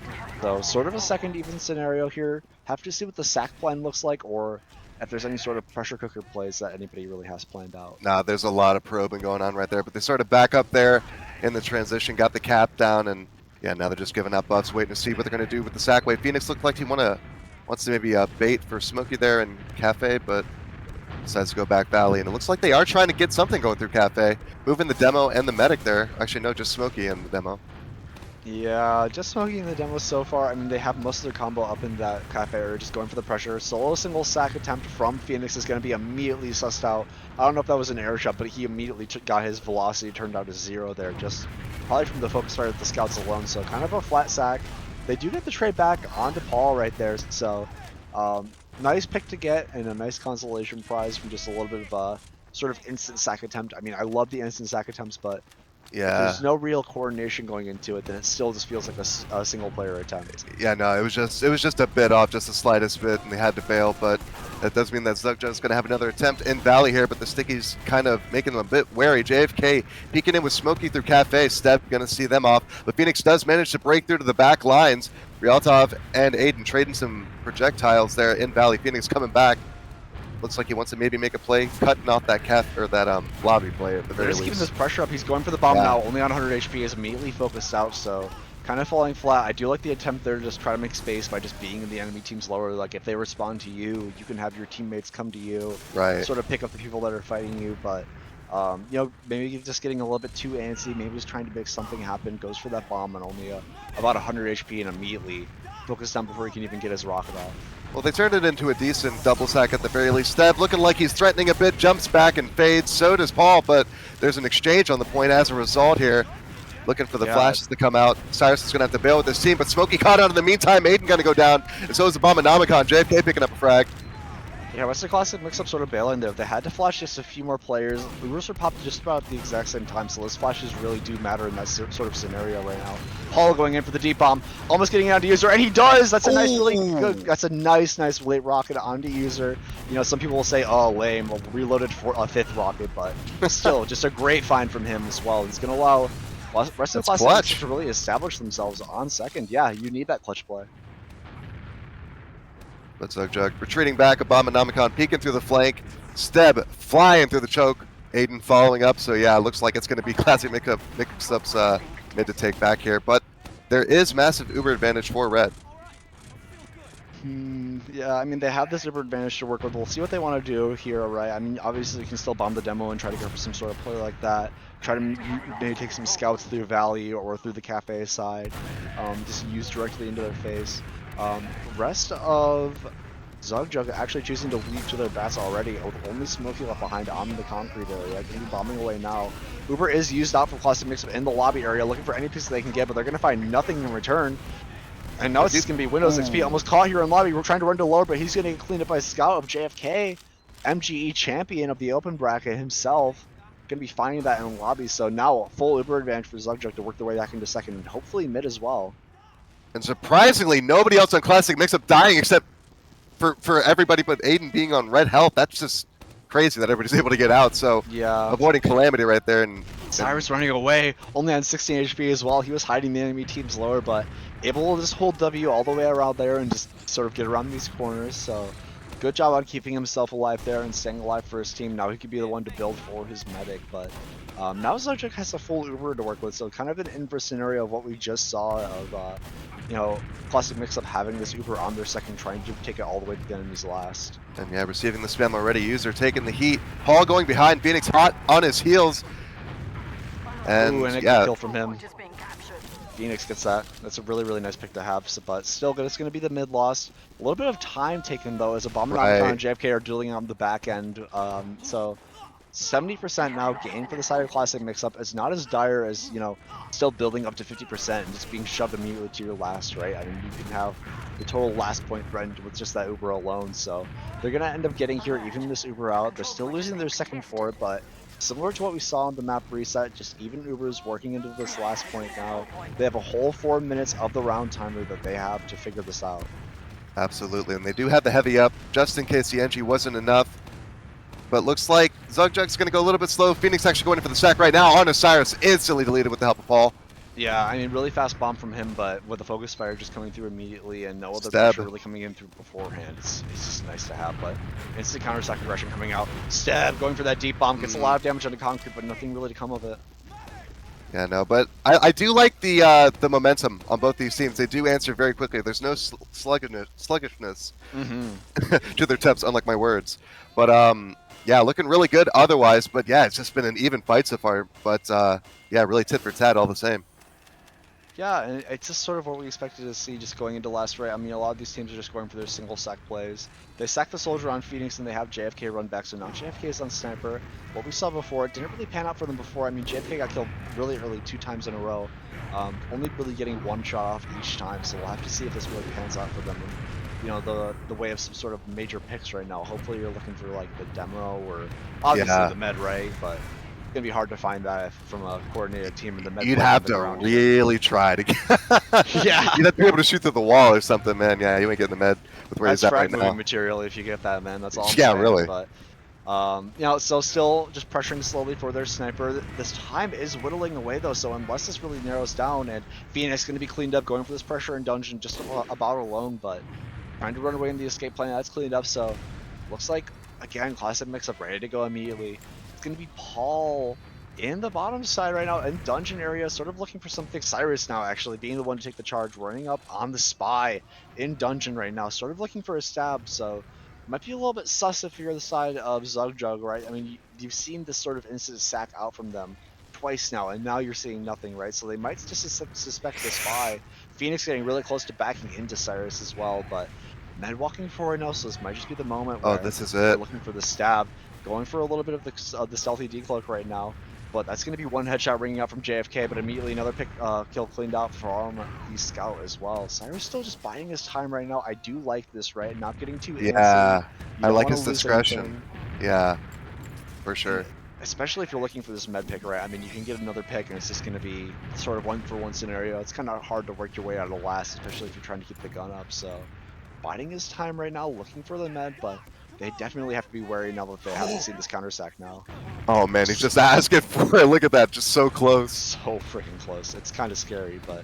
[SPEAKER 1] So sort of a second even scenario here. Have to see what the sack plan looks like, or if there's any sort of pressure cooker plays that anybody really has planned out.
[SPEAKER 2] Nah, there's a lot of probing going on right there, but they sort of back up there in the transition, got the cap down, and yeah, now they're just giving up buffs, waiting to see what they're going to do with the sack wave. Phoenix looked like he wants to maybe bait for Smokey there in Cafe, but decides to go back Valley, and it looks like they are trying to get something going through Cafe, moving the demo and the medic there. Actually, no, just Smokey and the demo.
[SPEAKER 1] Yeah, just smoking the demo so far. I mean, they have most of their combo up in that cafe area, just going for the pressure. Solo single sack attempt from Phoenix is going to be immediately sussed out. I don't know if that was an air shot, but he immediately got his velocity turned out to 0 there, just probably from the focus fire of the scouts alone. So kind of a flat sack. They do get the trade back onto Paul right there. So nice pick to get, and a nice consolation prize from just a little bit of a sort of instant sack attempt. I mean, I love the instant sack attempts, but
[SPEAKER 2] yeah,
[SPEAKER 1] there's no real coordination going into it, then it still just feels like a single player attempt.
[SPEAKER 2] Yeah, no, it was just a bit off, just the slightest bit, and they had to fail, but that does mean that Zugjug's going to have another attempt in Valley here, but the Stickies kind of making them a bit wary. JFK peeking in with Smokey through Cafe. Step going to see them off, but Phoenix does manage to break through to the back lines. Ryaltov and Aiden trading some projectiles there in Valley. Phoenix coming back. Looks like he wants to maybe make a play, cutting off that lobby play at the very least.
[SPEAKER 1] Just keeping this pressure up. He's going for the bomb now, only on 100 HP. Is immediately focused out, so kind of falling flat. I do like the attempt there to just try to make space by just being in the enemy team's lower. Like, if they respond to you, you can have your teammates come to you,
[SPEAKER 2] right?
[SPEAKER 1] Sort of pick up the people that are fighting you, but you know, maybe just getting a little bit too antsy, maybe just trying to make something happen, goes for that bomb and only about 100 HP and immediately focused down before he can even get his rocket off.
[SPEAKER 2] Well, they turned it into a decent double sack at the very least. Steb looking like he's threatening a bit, jumps back and fades. So does Paul, but there's an exchange on the point as a result here. Looking for the flashes to come out. Cyrus is going to have to bail with this team, but Smokey caught out in the meantime. Aiden going to go down, and so is the Bombonomicon. JFK picking up a frag.
[SPEAKER 1] Yeah, Western Classic Mixup sort of bailing there. They had to flash just a few more players. Ubers were popped just about at the exact same time, so those flashes really do matter in that sort of scenario right now. Paul going in for the deep bomb, almost getting it onto user, and he does! That's a nice, really good, that's a nice late rocket onto user. You know, some people will say, oh, lame, well, reloaded for a 5th rocket, but still, just a great find from him as well. He's going to allow Western Classic Mixup to really establish themselves on second. Yeah, you need that clutch play.
[SPEAKER 2] But Zugjug retreating back, Abominamicon peeking through the flank, Steb flying through the choke, Aiden following up, so yeah, it looks like it's going to be Classic Mixup's mid to take back here, but there is massive Uber advantage for Red.
[SPEAKER 1] Yeah, I mean, they have this Uber advantage to work with. We'll see what they want to do here, right? I mean, obviously, you can still bomb the demo and try to go for some sort of play like that. Try to maybe take some scouts through Valley or through the cafe side. Just use directly into their face. Rest of Zugjug actually choosing to leap to their bats already, with only Smokey left behind on the concrete area. Going to be bombing away now. Uber is used out for Classic Mixup in the lobby area, looking for any piece they can get, but they're going to find nothing in return. And now it's just going to be Windows XP, almost caught here in lobby. We're trying to run to lower, but he's going to get cleaned up by Scout of JFK, MGE champion of the open bracket himself. Going to be finding that in lobby, so now a full Uber advantage for Zugjug to work their way back into second, and hopefully mid as well.
[SPEAKER 2] And surprisingly, nobody else on Classic Mixup dying except for everybody but Aiden being on red health. That's just crazy that everybody's able to get out, so
[SPEAKER 1] yeah,
[SPEAKER 2] avoiding Calamity right there. And
[SPEAKER 1] Cyrus running away, only on 16 HP as well. He was hiding the enemy team's lower, but able to just hold W all the way around there and just sort of get around these corners. So good job on keeping himself alive there and staying alive for his team. Now he could be the one to build for his medic, but now Zugjug has a full Uber to work with, so kind of an inverse scenario of what we just saw of, you know, Classic Mixup having this Uber on their second, trying to take it all the way to the enemy's last.
[SPEAKER 2] And yeah, receiving the spam already. User taking the heat. Paul going behind. Phoenix hot on his heels. And,
[SPEAKER 1] ooh, and a good kill from him. Phoenix gets that. That's a really, really nice pick to have, but still good. It's going to be the mid loss. A little bit of time taken, though, as Abominamicon and JFK are dueling on the back end. So 70% now gain for the side of Classic Mixup. It's not as dire as, you know, still building up to 50% and just being shoved immediately to your last, right? I mean, you can have the total last point threatened with just that Uber alone, so they're going to end up getting here, even this Uber out. They're still losing their second for it, but similar to what we saw on the map reset, just even Ubers working into this last point now. They have a whole 4 minutes of the round timer that they have to figure this out.
[SPEAKER 2] Absolutely, and they do have the heavy up, just in case the NG wasn't enough. But looks like Zugjug's going to go a little bit slow. Phoenix actually going in for the sack right now on Osiris, instantly deleted with the help of Paul.
[SPEAKER 1] Yeah, I mean, really fast bomb from him, but with the focus fire just coming through immediately and no other pressure really coming in through beforehand, it's just nice to have. But instant counter sack aggression coming out. Stab going for that deep bomb, gets a lot of damage on the concrete, but nothing really to come of it.
[SPEAKER 2] Yeah, no, but I do like the momentum on both these teams. They do answer very quickly. There's no sluggishness to their temps, unlike my words. But yeah, looking really good otherwise. But yeah, it's just been an even fight so far. But yeah, really tit for tat all the same.
[SPEAKER 1] Yeah, and it's just sort of what we expected to see just going into last right. I mean, a lot of these teams are just going for their single sack plays. They sack the soldier on Phoenix and they have JFK run back, so now JFK is on sniper. What we saw before, it didn't really pan out for them before. I mean, JFK got killed really early 2 times in a row, only really getting 1 shot off each time, so we'll have to see if this really pans out for them. And, you know, the way of some sort of major picks right now. Hopefully you're looking for like the demo or obviously the med, right? But it's gonna be hard to find that from a coordinated team in the med.
[SPEAKER 2] You'd have to really try to get
[SPEAKER 1] yeah.
[SPEAKER 2] You'd have to be able to shoot through the wall or something, man. Yeah, you ain't getting the med with where he's at right now.
[SPEAKER 1] That's frag moving material if you get that, man. That's all I'm
[SPEAKER 2] yeah,
[SPEAKER 1] saying.
[SPEAKER 2] really.
[SPEAKER 1] But you know, so still just pressuring slowly for their sniper. This time is whittling away though, so unless this really narrows down, and Phoenix going to be cleaned up, going for this pressure in dungeon just about alone, but trying to run away in the escape plan, that's cleaned up, so looks like, again, Classic Mixup ready to go immediately. It's going to be Paul in the bottom side right now, in dungeon area, sort of looking for something. Cyrus now actually being the one to take the charge, running up on the spy in dungeon right now, sort of looking for a stab, so might be a little bit sus if you're the side of Zugjug, right? I mean, you've seen this sort of instant sack out from them twice now, and now you're seeing nothing, right? So they might just suspect the spy. Phoenix getting really close to backing into Cyrus as well, but Med walking forward now, so this might just be the moment where
[SPEAKER 2] this is it.
[SPEAKER 1] they're looking for the stab, going for a little bit of the stealthy decloak right now. But that's going to be one headshot ringing out from JFK, but immediately another kill cleaned out from the scout as well. Cyrus still just biding his time right now. I do like this, right? Not getting too antsy.
[SPEAKER 2] Yeah,
[SPEAKER 1] You
[SPEAKER 2] I
[SPEAKER 1] don't
[SPEAKER 2] like
[SPEAKER 1] want
[SPEAKER 2] his
[SPEAKER 1] to lose
[SPEAKER 2] discretion.
[SPEAKER 1] anything.
[SPEAKER 2] Yeah, for sure.
[SPEAKER 1] And especially if you're looking for this med pick, right? I mean, you can get another pick, and it's just going to be sort of one-for-one scenario. It's kind of hard to work your way out of the last, especially if you're trying to keep the gun up. So, biding his time right now, looking for the med, but they definitely have to be wary now that they haven't seen this counter sack now.
[SPEAKER 2] Oh man, he's just asking for it. Look at that, just so close.
[SPEAKER 1] So freaking close. It's kind of scary, but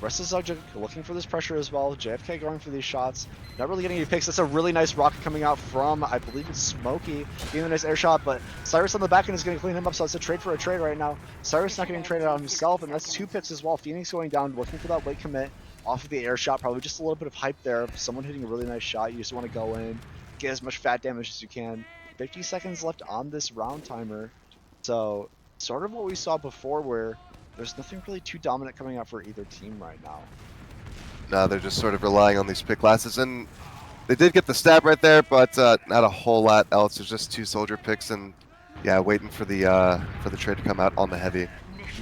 [SPEAKER 1] rest of Zugjug looking for this pressure as well. JFK going for these shots. Not really getting any picks. That's a really nice rocket coming out from, I believe it's Smokey, getting a nice air shot, but Cyrus on the back end is going to clean him up, so it's a trade for a trade right now. Cyrus not getting traded on himself, and that's 2 picks as well. Phoenix going down, looking for that late commit off of the air shot. Probably just a little bit of hype there. Someone hitting a really nice shot. You just want to go in, get as much fat damage as you can. 50 seconds left on this round timer. So, sort of what we saw before where there's nothing really too dominant coming out for either team right now.
[SPEAKER 2] No, they're just sort of relying on these pick classes, and they did get the stab right there, but not a whole lot else. There's just 2 soldier picks, and yeah, waiting for the trade to come out on the heavy.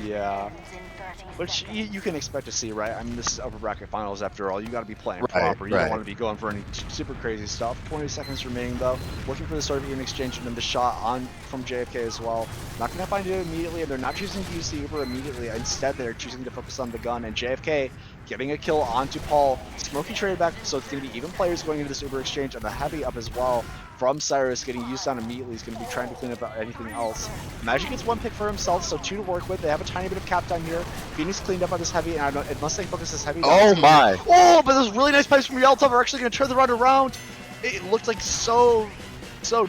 [SPEAKER 1] Yeah. Which you can expect to see, right? I mean, this is upper bracket finals after all. You got to be playing
[SPEAKER 2] Right,
[SPEAKER 1] proper. You
[SPEAKER 2] right.
[SPEAKER 1] don't want to be going for any super crazy stuff. 20 seconds remaining, though. Looking for the start of an exchange and then the shot on from JFK as well. Not going to find it immediately, and they're not choosing to use the Uber immediately. Instead, they're choosing to focus on the gun, and JFK getting a kill onto Paul. Smokey traded back, so it's going to be even players going into this Uber exchange, and the heavy up as well from Cyrus getting used on immediately. He's going to be trying to clean up anything else. Magic gets 1 pick for himself, so 2 to work with. They have a tiny bit of cap time here. Phoenix cleaned up on this heavy, and I don't, unless they focus this heavy.
[SPEAKER 2] Oh my!
[SPEAKER 1] Oh, but those really nice pipes from Ryaltov are actually going to turn the round around. It looked like so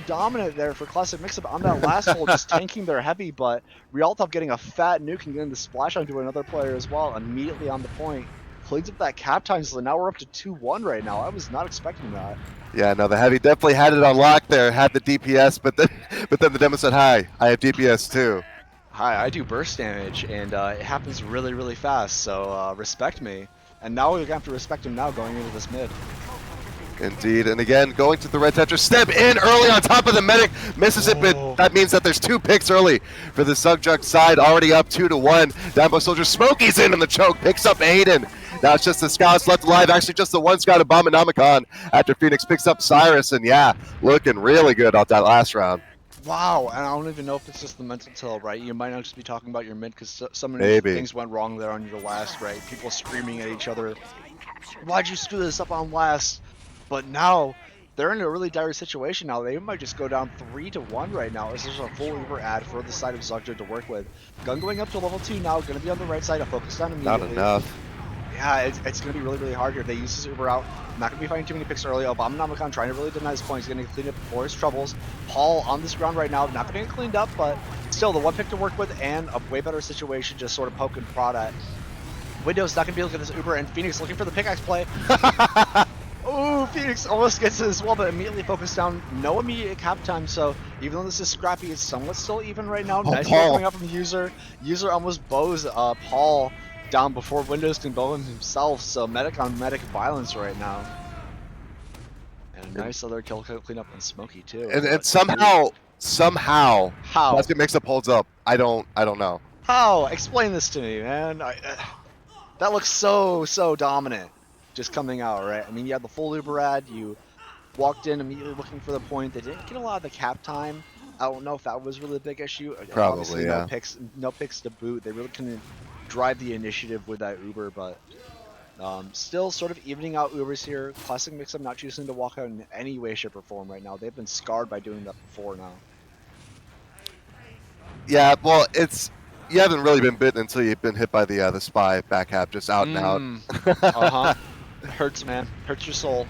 [SPEAKER 1] dominant there for Classic Mixup on that last hole, just tanking their heavy, but Ryaltov getting a fat nuke and getting the splash onto another player as well, immediately on the point. Cleans up that cap time, so now we're up to 2-1 right now. I was not expecting that.
[SPEAKER 2] Yeah, no, the heavy definitely had it on lock there, had the DPS, but then the demo said, "Hi, I have DPS too."
[SPEAKER 1] Hi, I do burst damage, and it happens really, really fast, so respect me. And now we're going to have to respect him now going into this mid.
[SPEAKER 2] Indeed, and again, going to the red Tetra, step in early on top of the medic, misses it, but that means that there's 2 picks early for the Zugjug side, already up 2-1. Down by Soldier, Smokey's in on the choke, picks up Aiden. Now it's just the scouts left alive, actually just the 1 scout of Abominomicon after Phoenix picks up Cyrus, and yeah, looking really good off that last round.
[SPEAKER 1] Wow, and I don't even know if it's just the mental tilt, right? You might not just be talking about your mid because so many
[SPEAKER 2] Maybe.
[SPEAKER 1] things went wrong there on your last, right? People screaming at each other, why'd you screw this up on last? But now, they're in a really dire situation now. They might just go down 3-1 right now. This is a full Uber ad for the side of Zugjug to work with. Gun going up to level 2 now, going to be on the right side. I'll focus on immediately.
[SPEAKER 2] Not enough.
[SPEAKER 1] Yeah, it's going to be really, really hard here. They use this Uber out. Not going to be finding too many picks early. Abominomicon trying to really deny his points. He's going to clean up for his troubles. Paul on this ground right now. Not going to get cleaned up, but still the 1 pick to work with and a way better situation just sort of poke and prod at. Windows not going to be able to get this Uber, and Phoenix looking for the pickaxe play. Ooh, Phoenix almost gets it as well, but immediately focused down. No immediate cap time, so even though this is scrappy, it's somewhat still even right now. Nice work coming up from User. User almost bows Paul down before Windows can bow him himself, so medic on medic violence right now. And a nice other kill cleanup on Smokey too.
[SPEAKER 2] And somehow,
[SPEAKER 1] how?
[SPEAKER 2] Classic Mixup holds up. I don't know.
[SPEAKER 1] How? Explain this to me, man. That looks so dominant. Just coming out, right? I mean, you had the full Uber ad, you walked in immediately looking for the point. They didn't get a lot of the cap time. I don't know if that was really a big issue.
[SPEAKER 2] Probably,
[SPEAKER 1] obviously,
[SPEAKER 2] yeah.
[SPEAKER 1] No picks to boot. They really couldn't drive the initiative with that Uber, but still sort of evening out Ubers here. Classic Mixup not choosing to walk out in any way, shape, or form right now. They've been scarred by doing that before now.
[SPEAKER 2] Yeah, well, you haven't really been bitten until you've been hit by the spy back half, just out and out.
[SPEAKER 1] It hurts, man. Hurts your soul.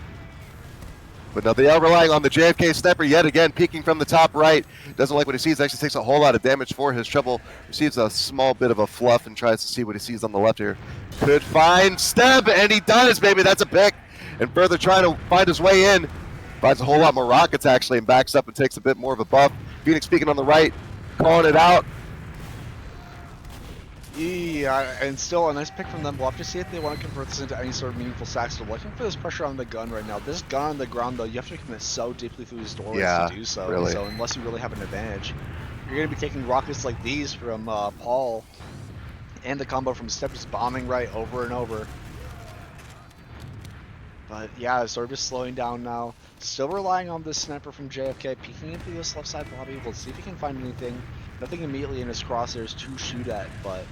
[SPEAKER 2] But no, they are relying on the JFK sniper yet again, peeking from the top right. Doesn't like what he sees, actually takes a whole lot of damage for his trouble. Receives a small bit of a fluff and tries to see what he sees on the left here. Could find Steb, and he does, baby. That's a pick. And further trying to find his way in. Finds a whole lot more rockets, actually, and backs up and takes a bit more of a buff. Phoenix peeking on the right, calling it out.
[SPEAKER 1] Yeah, and still a nice pick from them. We'll have to see if they want to convert this into any sort of meaningful sacks. They're looking for this pressure on the gun right now. This gun on the ground, though, you have to commit so deeply through these doorways to do so.
[SPEAKER 2] Really.
[SPEAKER 1] So unless you really have an advantage. you're going to be taking rockets like these from Paul, and the combo from Step just bombing right over and over. But yeah, sort of just slowing down now. Still relying on this sniper from JFK, peeking into this left side lobby. We'll see if he can find anything. Nothing immediately in his crosshairs to shoot at, but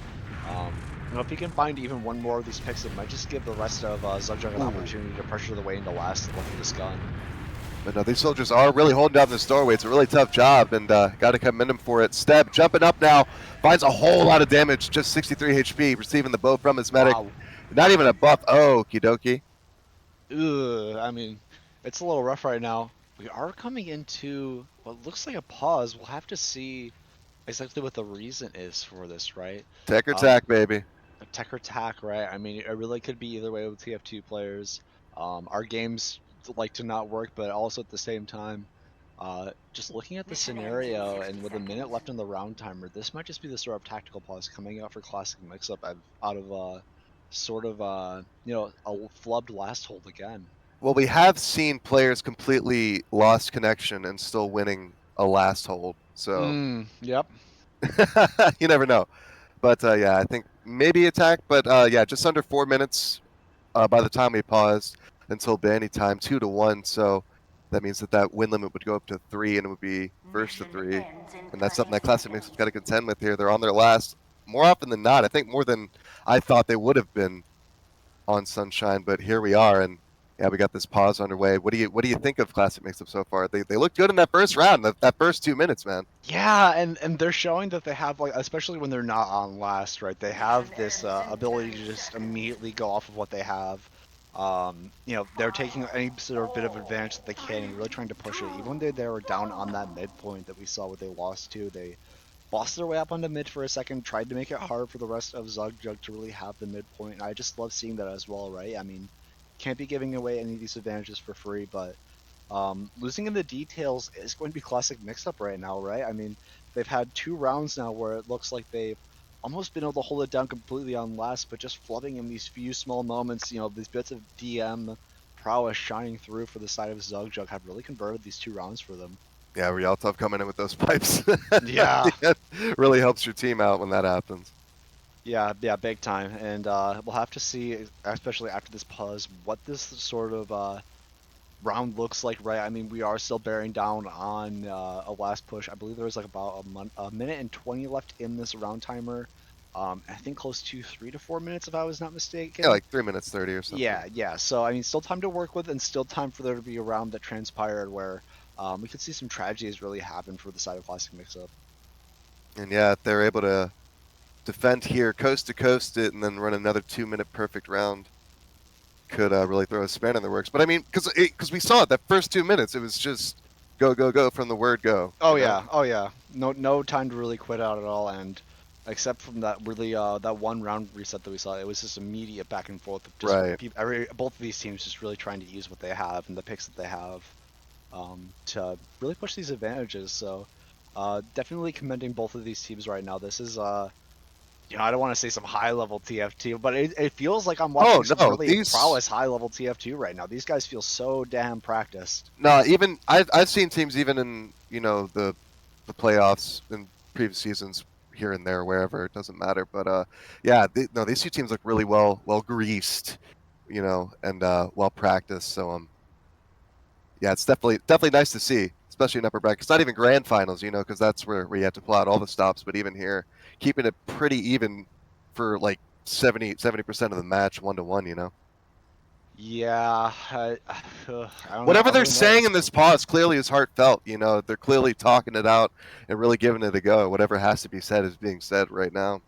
[SPEAKER 1] if he can find even one more of these picks, it might just give the rest of Zugjug an opportunity to pressure the way into last and look for this gun.
[SPEAKER 2] But no, these soldiers are really holding down this doorway. It's a really tough job, and got to commend him for it. Steb jumping up now, finds a whole lot of damage, just 63 HP, receiving the bow from his medic.
[SPEAKER 1] Wow.
[SPEAKER 2] Not even a buff. Oh, okie dokie.
[SPEAKER 1] Ugh, I mean, it's a little rough right now. We are coming into what looks like a pause. We'll have to see exactly what the reason is for this, right?
[SPEAKER 2] Tech or tack, baby.
[SPEAKER 1] A tech or tack, right? I mean, it really could be either way with TF2 players. Our games like to not work, but also at the same time, just looking at the scenario and with a minute left in the round timer, this might just be the sort of tactical pause coming out for Classic Mixup out of sort of a flubbed last hold again.
[SPEAKER 2] Well, we have seen players completely lost connection and still winning a last hold. So
[SPEAKER 1] Yep.
[SPEAKER 2] you never know. But yeah, I think maybe attack. But yeah, just under 4 minutes by the time we paused until banning time, 2-1. So that means that win limit would go up to 3, and it would be first to 3. And that's something that Classic Mixup's got to contend with here. They're on their last more often than not. I think more than I thought they would have been on Sunshine, but here we are, and yeah, we got this pause underway. What do you think of Classic Mixup so far? They looked good in that first round, that first 2 minutes, man.
[SPEAKER 1] Yeah, and they're showing that they have, like, especially when they're not on last, right? They have this ability to just immediately go off of what they have. They're taking any sort of bit of advantage that they can and really trying to push it. Even when they were down on that midpoint that we saw what they lost to, they bossed their way up onto mid for a second, tried to make it hard for the rest of Zugjug to really have the midpoint. And I just love seeing that as well, right? I mean, can't be giving away any of these advantages for free, but losing in the details is going to be Classic Mixup right now, right? I mean, they've had 2 rounds now where it looks like they've almost been able to hold it down completely on last, but just flooding in these few small moments, these bits of DM prowess shining through for the side of Zugjug have really converted these 2 rounds for them.
[SPEAKER 2] Yeah, Rialtov coming in with those pipes.
[SPEAKER 1] Yeah.
[SPEAKER 2] Really helps your team out when that happens.
[SPEAKER 1] Yeah, big time. And we'll have to see, especially after this pause, what this sort of round looks like, right? I mean, we are still bearing down on a last push. I believe there was like about a minute and 20 left in this round timer. I think close to 3 to 4 minutes, if I was not mistaken.
[SPEAKER 2] Yeah, like 3 minutes 30 or something.
[SPEAKER 1] Yeah. So, I mean, still time to work with and still time for there to be a round that transpired where we could see some tragedies really happen for the side of Classic Mixup.
[SPEAKER 2] And yeah, if they're able to defend here, coast to coast it, and then run another 2-minute perfect round, could really throw a span in the works. But I mean, because we saw it, that first 2 minutes, it was just go, go, go from the word go.
[SPEAKER 1] Oh yeah. No time to really quit out at all, and except from that really that one round reset that we saw, it was just immediate back and forth. Just
[SPEAKER 2] right.
[SPEAKER 1] Both of these teams just really trying to use what they have and the picks that they have to really push these advantages. So definitely commending both of these teams right now. This is I don't want to say some high-level TF2, but it feels like I'm watching some really prowess high-level TF2 right now. These guys feel so damn practiced.
[SPEAKER 2] No, even I've seen teams even in the playoffs in previous seasons here and there, wherever, it doesn't matter. But yeah, these 2 teams look really well greased, and well practiced. So yeah, it's definitely nice to see, especially in upper bracket. It's not even grand finals, because that's where you have to pull out all the stops. But even here, keeping it pretty even for like 70% of the match, 1-1.
[SPEAKER 1] Yeah, I don't
[SPEAKER 2] Whatever
[SPEAKER 1] know.
[SPEAKER 2] they're saying in this pause clearly is heartfelt. They're clearly talking it out and really giving it a go. Whatever has to be said is being said right now.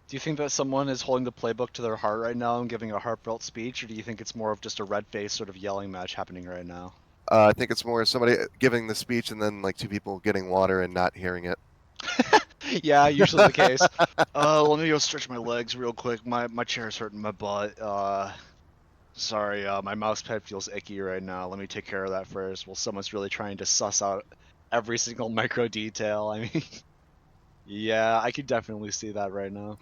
[SPEAKER 1] Do you think that someone is holding the playbook to their heart right now and giving a heartfelt speech, or do you think it's more of just a red-faced sort of yelling match happening right now?
[SPEAKER 2] I think it's more somebody giving the speech and then like 2 people getting water and not hearing it.
[SPEAKER 1] Yeah, usually the case. Let me go stretch my legs real quick. My chair's hurting my butt. Sorry, my mouse pad feels icky right now. Let me take care of that first. Well, someone's really trying to suss out every single micro detail. I mean, yeah, I could definitely see that right now.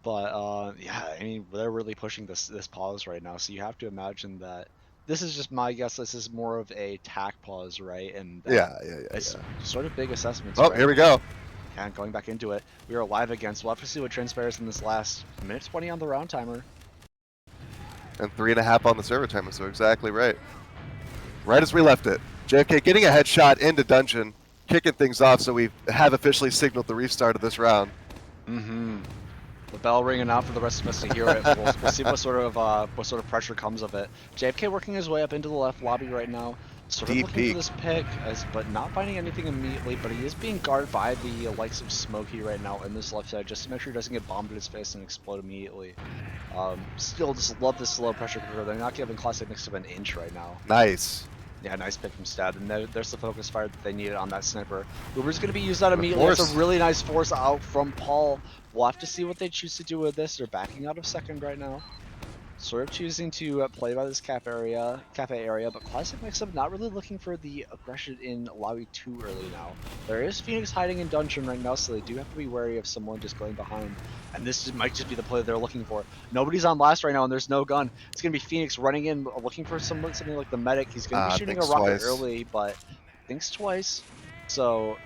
[SPEAKER 1] But yeah, I mean, they're really pushing this pause right now. So you have to imagine that this is just my guess. This is more of a tack pause, right? And that
[SPEAKER 2] Yeah.
[SPEAKER 1] it's sort of big assessments,
[SPEAKER 2] Oh,
[SPEAKER 1] right?
[SPEAKER 2] here we go.
[SPEAKER 1] And going back into it, we are live again, so we'll have to see what transpires in this last minute 20 on the round timer.
[SPEAKER 2] And 3.5 on the server timer, so exactly right. Right as we left it. JFK getting a headshot into dungeon, kicking things off, so we have officially signaled the restart of this round.
[SPEAKER 1] Mm-hmm. The bell ringing out for the rest of us to hear it. We'll see what sort of pressure comes of it. JFK working his way up into the left lobby right now, sort of
[SPEAKER 2] Deep
[SPEAKER 1] looking for
[SPEAKER 2] peek.
[SPEAKER 1] this pick, but not finding anything immediately. But he is being guarded by the likes of Smokey right now in this left side, just to make sure he doesn't get bombed in his face and explode immediately. Still just love this low pressure control. They're not giving Classic Mixup an inch right now.
[SPEAKER 2] Nice.
[SPEAKER 1] Yeah, nice pick from Stab, and there's the focus fire that they needed on that sniper. Uber's going to be used out immediately. That's a really nice force out from Paul. We'll have to see what they choose to do with this. They're backing out of second right now. Sort of choosing to play by this cafe area, but Classic Mixup not really looking for the aggression in lobby too early now. There is Phoenix hiding in dungeon right now, so they do have to be wary of someone just going behind. And this might just be the play they're looking for. Nobody's on last right now, and there's no gun. It's gonna be Phoenix running in, looking for something like the medic. He's gonna be shooting a
[SPEAKER 2] Thinks
[SPEAKER 1] rocket
[SPEAKER 2] twice.
[SPEAKER 1] early, but thinks twice. So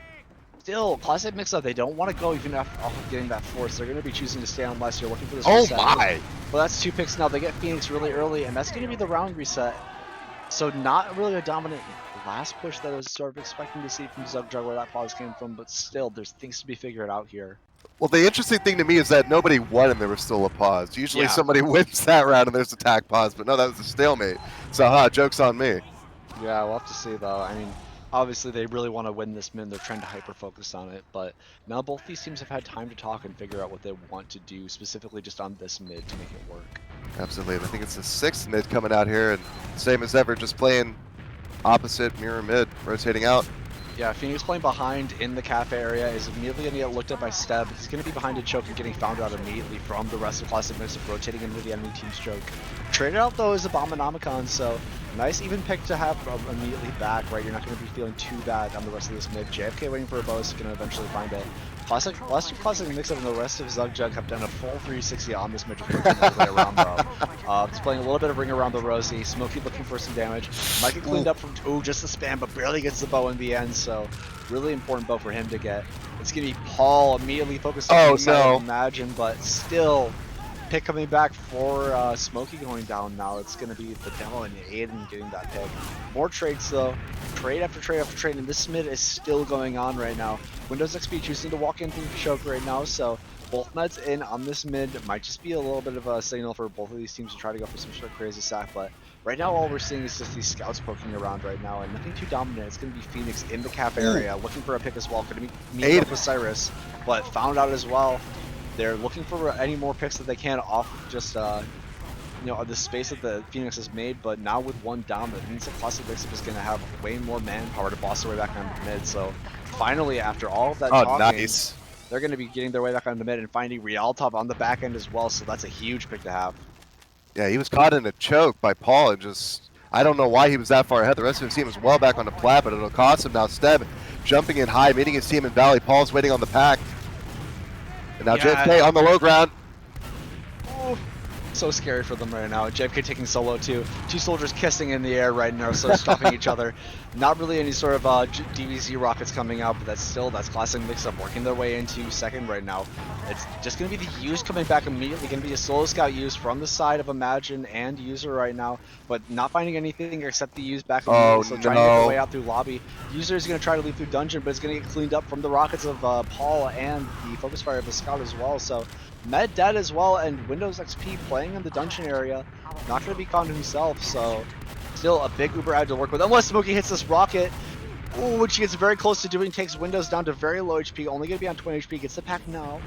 [SPEAKER 1] still, Classic Mixup, they don't want to go even after getting that force. They're going to be choosing to stay on last. You're looking for this reset.
[SPEAKER 2] My!
[SPEAKER 1] Well, that's 2 picks now. They get Phoenix really early, and that's going to be the round reset. So not really a dominant last push that I was sort of expecting to see from Zugjug where that pause came from, but still, there's things to be figured out here.
[SPEAKER 2] Well, the interesting thing to me is that nobody won and there was still a pause. Usually somebody wins that round and there's a tack pause, but no, that was a stalemate. So, joke's on me.
[SPEAKER 1] Yeah, we'll have to see, though. I mean, obviously they really want to win this mid. They're trying to hyper-focus on it, but now both these teams have had time to talk and figure out what they want to do, specifically just on this mid to make it work.
[SPEAKER 2] Absolutely. I think it's the 6th mid coming out here, and same as ever, just playing opposite mirror mid, rotating out.
[SPEAKER 1] Yeah, Phoenix playing behind in the cafe area is immediately going to get looked at by Steb. He's going to be behind a choke and getting found out immediately from the rest of Classic Mixup, rotating into the enemy team's choke. Traded out, though, is Abominomicon, so nice even pick to have immediately back, right? You're not going to be feeling too bad on the rest of this mid. JFK waiting for a bow is going to eventually find it. Classic Mixup and the rest of Zugjug have done a full 360 on this mid, just working their way around, bro. Just playing a little bit of Ring Around the Rosie. Smokey looking for some damage. Might get cleaned up from, just the spam, but barely gets the bow in the end, so really important bow for him to get. It's going to be Paul immediately focused on Imagine, but still, pick coming back for Smokey going down now. It's going to be Fidel and Aiden getting that pick. More trades though. Trade after trade after trade, and this mid is still going on right now. Windows XP choosing to walk in through the choke right now, so both meds in on this mid. It might just be a little bit of a signal for both of these teams to try to go for some sort of crazy sack, but right now all we're seeing is just these scouts poking around right now, and nothing too dominant. It's going to be Phoenix in the cap area, looking for a pick as well. Going to be meeting up with Cyrus, but found out as well. They're looking for any more picks that they can off just the space that the Phoenix has made, but now with one down, that means that Classic Mixup is going to have way more manpower to boss their way back on the mid. So finally, after all of that talking, they're going to be getting their way back on the mid and finding Rialtov on the back end as well. So that's a huge pick to have.
[SPEAKER 2] Yeah, he was caught in a choke by Paul and just, I don't know why he was that far ahead. The rest of his team was well back on the plat, but it'll cost him now. Steb jumping in high, meeting his team in Valley. Paul's waiting on the pack. And now JFK on the low ground.
[SPEAKER 1] Ooh, so scary for them right now. JFK taking solo too. Two soldiers kissing in the air right now, so stopping each other. Not really any sort of DBZ rockets coming out, but that's Classic Mixup working their way into second right now. It's just going to be the use coming back immediately. Going to be a solo scout use from the side of Imagine and User right now, but not finding anything except the use back immediately. So trying to get their way out through lobby. User is going to try to leave through dungeon, but it's going to get cleaned up from the rockets of Paul and the focus fire of the scout as well. So Med dead as well, and Windows XP playing in the dungeon area. Not going to be caught himself, so still a big Uber ad to work with. Unless Smokey hits this rocket, which he gets very close to doing, takes Windows down to very low HP, only going to be on 20 HP, gets the pack now.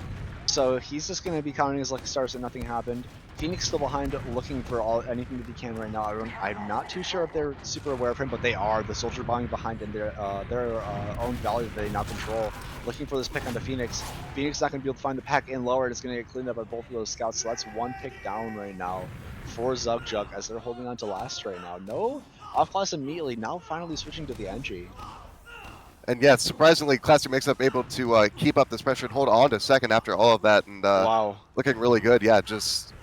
[SPEAKER 1] So he's just going to be counting his lucky stars that nothing happened. Phoenix still behind, looking for anything that he can right now. I'm not too sure if they're super aware of him, but they are. The soldier buying behind in their own valley that they now control, looking for this pick onto Phoenix. Phoenix not going to be able to find the pack in lower. It's going to get cleaned up by both of those scouts. So that's one pick down right now for Zugjug as they're holding on to last right now. No off class immediately. Now finally switching to the NG.
[SPEAKER 2] And yeah, surprisingly, Classic Mixup able to keep up this pressure and hold on to second after all of that, and
[SPEAKER 1] wow,
[SPEAKER 2] looking really good. Yeah, just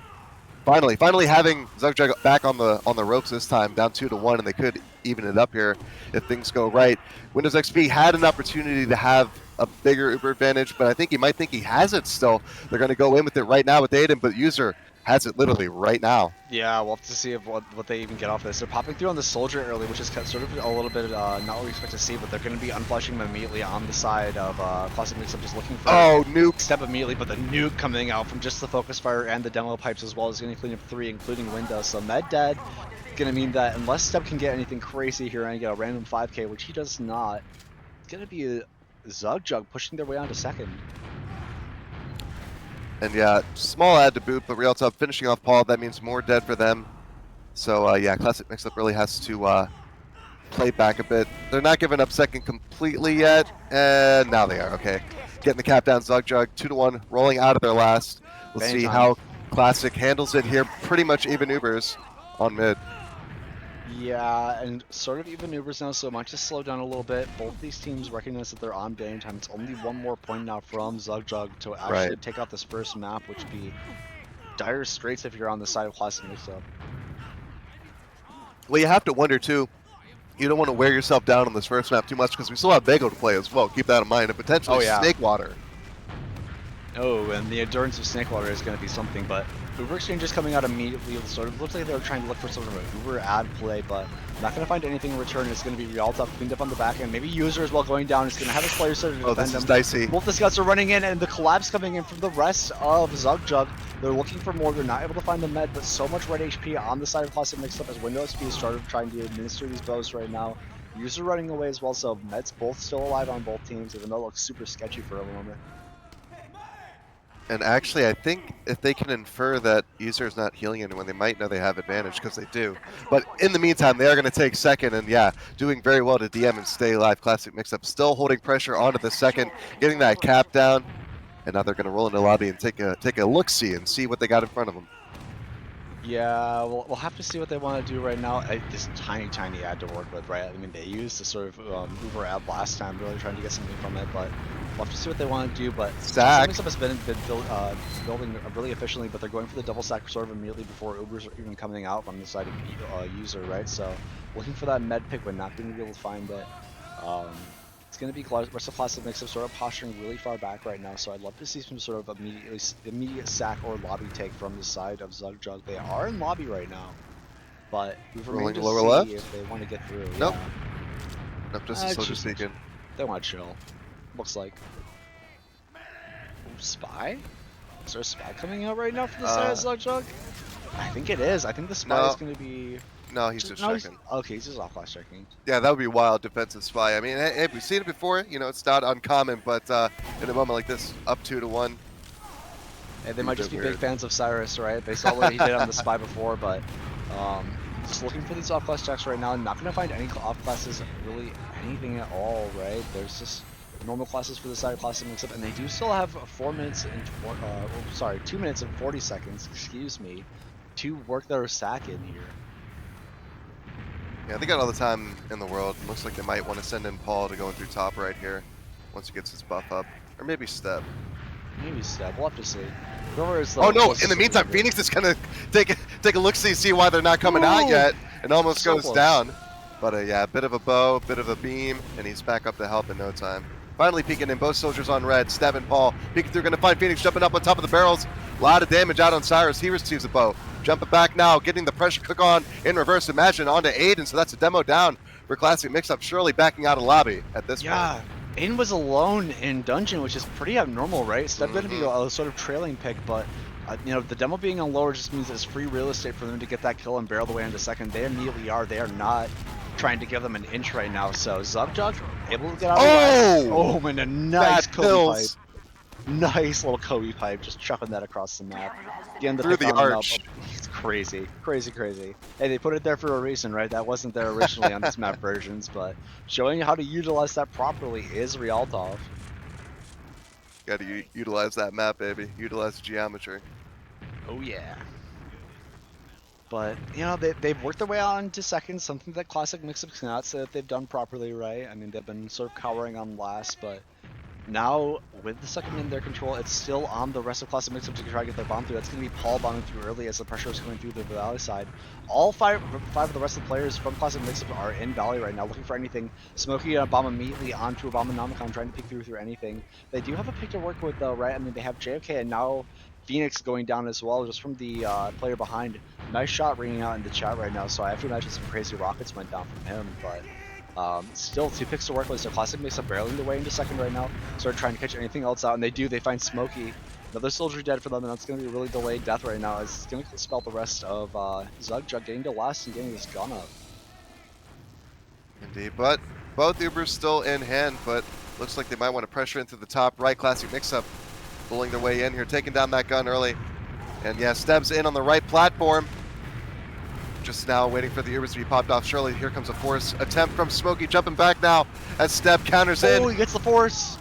[SPEAKER 2] Finally having Zugjug back on the ropes this time, down 2-1, and they could even it up here if things go right. Windows XP had an opportunity to have a bigger Uber advantage, but I think he might think he has it still. They're going to go in with it right now with Aiden, but User has it literally right now.
[SPEAKER 1] Yeah, we'll have to see what they even get off this. They're popping through on the soldier early, which is sort of a little bit not what we expect to see, but they're going to be unflushing him immediately on the side of Classic Mixup, just looking for
[SPEAKER 2] nuke
[SPEAKER 1] step immediately, but the nuke coming out from just the focus fire and the demo pipes as well is going to clean up 3, including Windows. So Med dead, going to mean that unless Step can get anything crazy here and get a random 5k, which he does not, it's going to be Zugjug pushing their way on to second.
[SPEAKER 2] And yeah, small add to boot, but Real Top finishing off Paul. That means more dead for them. So yeah, Classic Mixup really has to play back a bit. They're not giving up second completely yet, and now they are. Okay, getting the cap down. Zugjug 2-1, rolling out of their last. We'll see how Classic handles it here. Pretty much even Ubers on mid.
[SPEAKER 1] Yeah, and sort of even Ubers now, so it might just slow down a little bit. Both these teams recognize that they're on banning time. It's only one more point now from Zugjug to actually take out this first map, which would be dire straits if you're on the side of Classic Mixup.
[SPEAKER 2] Well, you have to wonder too. You don't want to wear yourself down on this first map too much because we still have Bagel to play as well. Keep that in mind, and potentially Snakewater.
[SPEAKER 1] Oh, and the endurance of Snakewater is going to be something, but Uber Exchange is coming out immediately. Sort of looks like they're trying to look for sort of an Uber ad play, but not going to find anything in return. It's going to be Rialto cleaned up on the back end. Maybe User as well going down. It's going to have his players sort of defend
[SPEAKER 2] this
[SPEAKER 1] him.
[SPEAKER 2] is dicey.
[SPEAKER 1] Both the scouts are running in, and the collapse coming in from the rest of Zugjug. They're looking for more. They're not able to find the med, but so much red HP on the side of Classic Mixup as Windows XP started trying to administer these bows right now. User running away as well, so Med's both still alive on both teams, even though it looks super sketchy for a moment.
[SPEAKER 2] And actually, I think if they can infer that User is not healing anyone, they might know they have advantage, because they do. But in the meantime, they are going to take second, and yeah, doing very well to DM and stay alive. Classic Mixup still holding pressure onto the second, getting that cap down, and now they're going to roll into the lobby and take a look-see and see what they got in front of them.
[SPEAKER 1] Yeah, we'll have to see what they want to do right now. This tiny ad to work with, right? I mean, they used the sort of Uber ad last time, really trying to get something from it, but we'll have to see what they want to do. But
[SPEAKER 2] Stack
[SPEAKER 1] Mixup has been building really efficiently, but they're going for the double stack sort of immediately before Ubers are even coming out on the side of User, right? So looking for that med pick, but not being able to find it. It's going to be rest of Classic Mixup sort of posturing really far back right now, so I'd love to see some sort of immediate sack or lobby take from the side of Zugjug. They are in lobby right now, but we've remained to
[SPEAKER 2] lower
[SPEAKER 1] see
[SPEAKER 2] left
[SPEAKER 1] if they want to get through.
[SPEAKER 2] Nope.
[SPEAKER 1] Yeah.
[SPEAKER 2] Nope, just a soldier speaking.
[SPEAKER 1] They want to chill. Looks like. Ooh, spy? Is there a spy coming out right now from the side of Zugjug? I think it is. I think the spy is going to be...
[SPEAKER 2] No, he's just checking.
[SPEAKER 1] Okay, he's just off-class checking.
[SPEAKER 2] Yeah, that would be wild defensive spy. I mean, hey, we've seen it before. You know, it's not uncommon, but in a moment like this, up 2-1.
[SPEAKER 1] Hey, they might just be big fans of Cyrus, right? They saw what he did on the spy before, but just looking for these off-class checks right now. I'm not going to find any off-classes, really anything at all, right? There's just normal classes for the side of Classic Mixup, and they do still have 2 minutes and 40 seconds, excuse me, to work their sack in here.
[SPEAKER 2] Yeah, they got all the time in the world. Looks like they might want to send in Paul to go in through top right here once he gets his buff up. Or maybe Step.
[SPEAKER 1] Maybe Step. We'll have to see. Oh
[SPEAKER 2] no, in the meantime, Phoenix is going to take a look-see, see why they're not coming out yet, and almost goes down. But yeah, a bit of a bow, bit of a beam, and he's back up to help in no time. Finally peeking in, both soldiers on red. Step and Paul peeking through, going to find Phoenix jumping up on top of the barrels. A lot of damage out on Cyrus. He receives a bow. Jumping back now, getting the pressure cook on in reverse. Imagine onto Aiden, so that's a demo down for Classic Mixup. Surely backing out of lobby at this point.
[SPEAKER 1] Yeah, Aiden was alone in dungeon, which is pretty abnormal, right? Step going to be a sort of trailing pick, but you know, the demo being on lower just means it's free real estate for them to get that kill and barrel the way into second. They immediately are. They are not trying to give them an inch right now. So Zugjug able to get out of the way. Oh, and a nice Kobe pipe. Nice little Kobe pipe, just chucking that across the map. Again,
[SPEAKER 2] through the arch.
[SPEAKER 1] It's crazy, crazy, crazy. Hey, they put it there for a reason, right? That wasn't there originally on these map versions, but showing you how to utilize that properly is Rialtov.
[SPEAKER 2] Got to utilize that map, baby. Utilize the geometry.
[SPEAKER 1] Oh yeah. But, you know, they've worked their way on to second, something that Classic Mixup cannot say that they've done properly, right? I mean, they've been sort of cowering on last, but Now, with the second in their control, it's still on the rest of Classic Mixup to try to get their bomb through. That's going to be Paul bombing through early as the pressure is coming through the Valley side. All five of the rest of the players from Classic Mixup are in Valley right now, looking for anything. Smokey a bomb immediately onto Abominomicon, trying to peek through anything. They do have a pick to work with, though, right? I mean, they have JFK and now Phoenix going down as well, just from the player behind. Nice shot ringing out in the chat right now, so I have to imagine some crazy rockets went down from him, but... still 2 picks to work with, so Classic makes up barreling the way into second right now. Start trying to catch anything else out, and they do. They find Smokey. Another soldier dead for them, and that's going to be a really delayed death right now. It's going to spell the rest of Zugjug getting to last and getting his gun up.
[SPEAKER 2] Indeed, but both Ubers still in hand, but looks like they might want to pressure into the top right. Classic Mixup pulling their way in here, taking down that gun early. And yeah, Steb's in on the right platform. Just now waiting for the Ubers to be popped off. Surely here comes a force attempt from Smokey, jumping back now as Steb counters in.
[SPEAKER 1] Oh, he gets the force!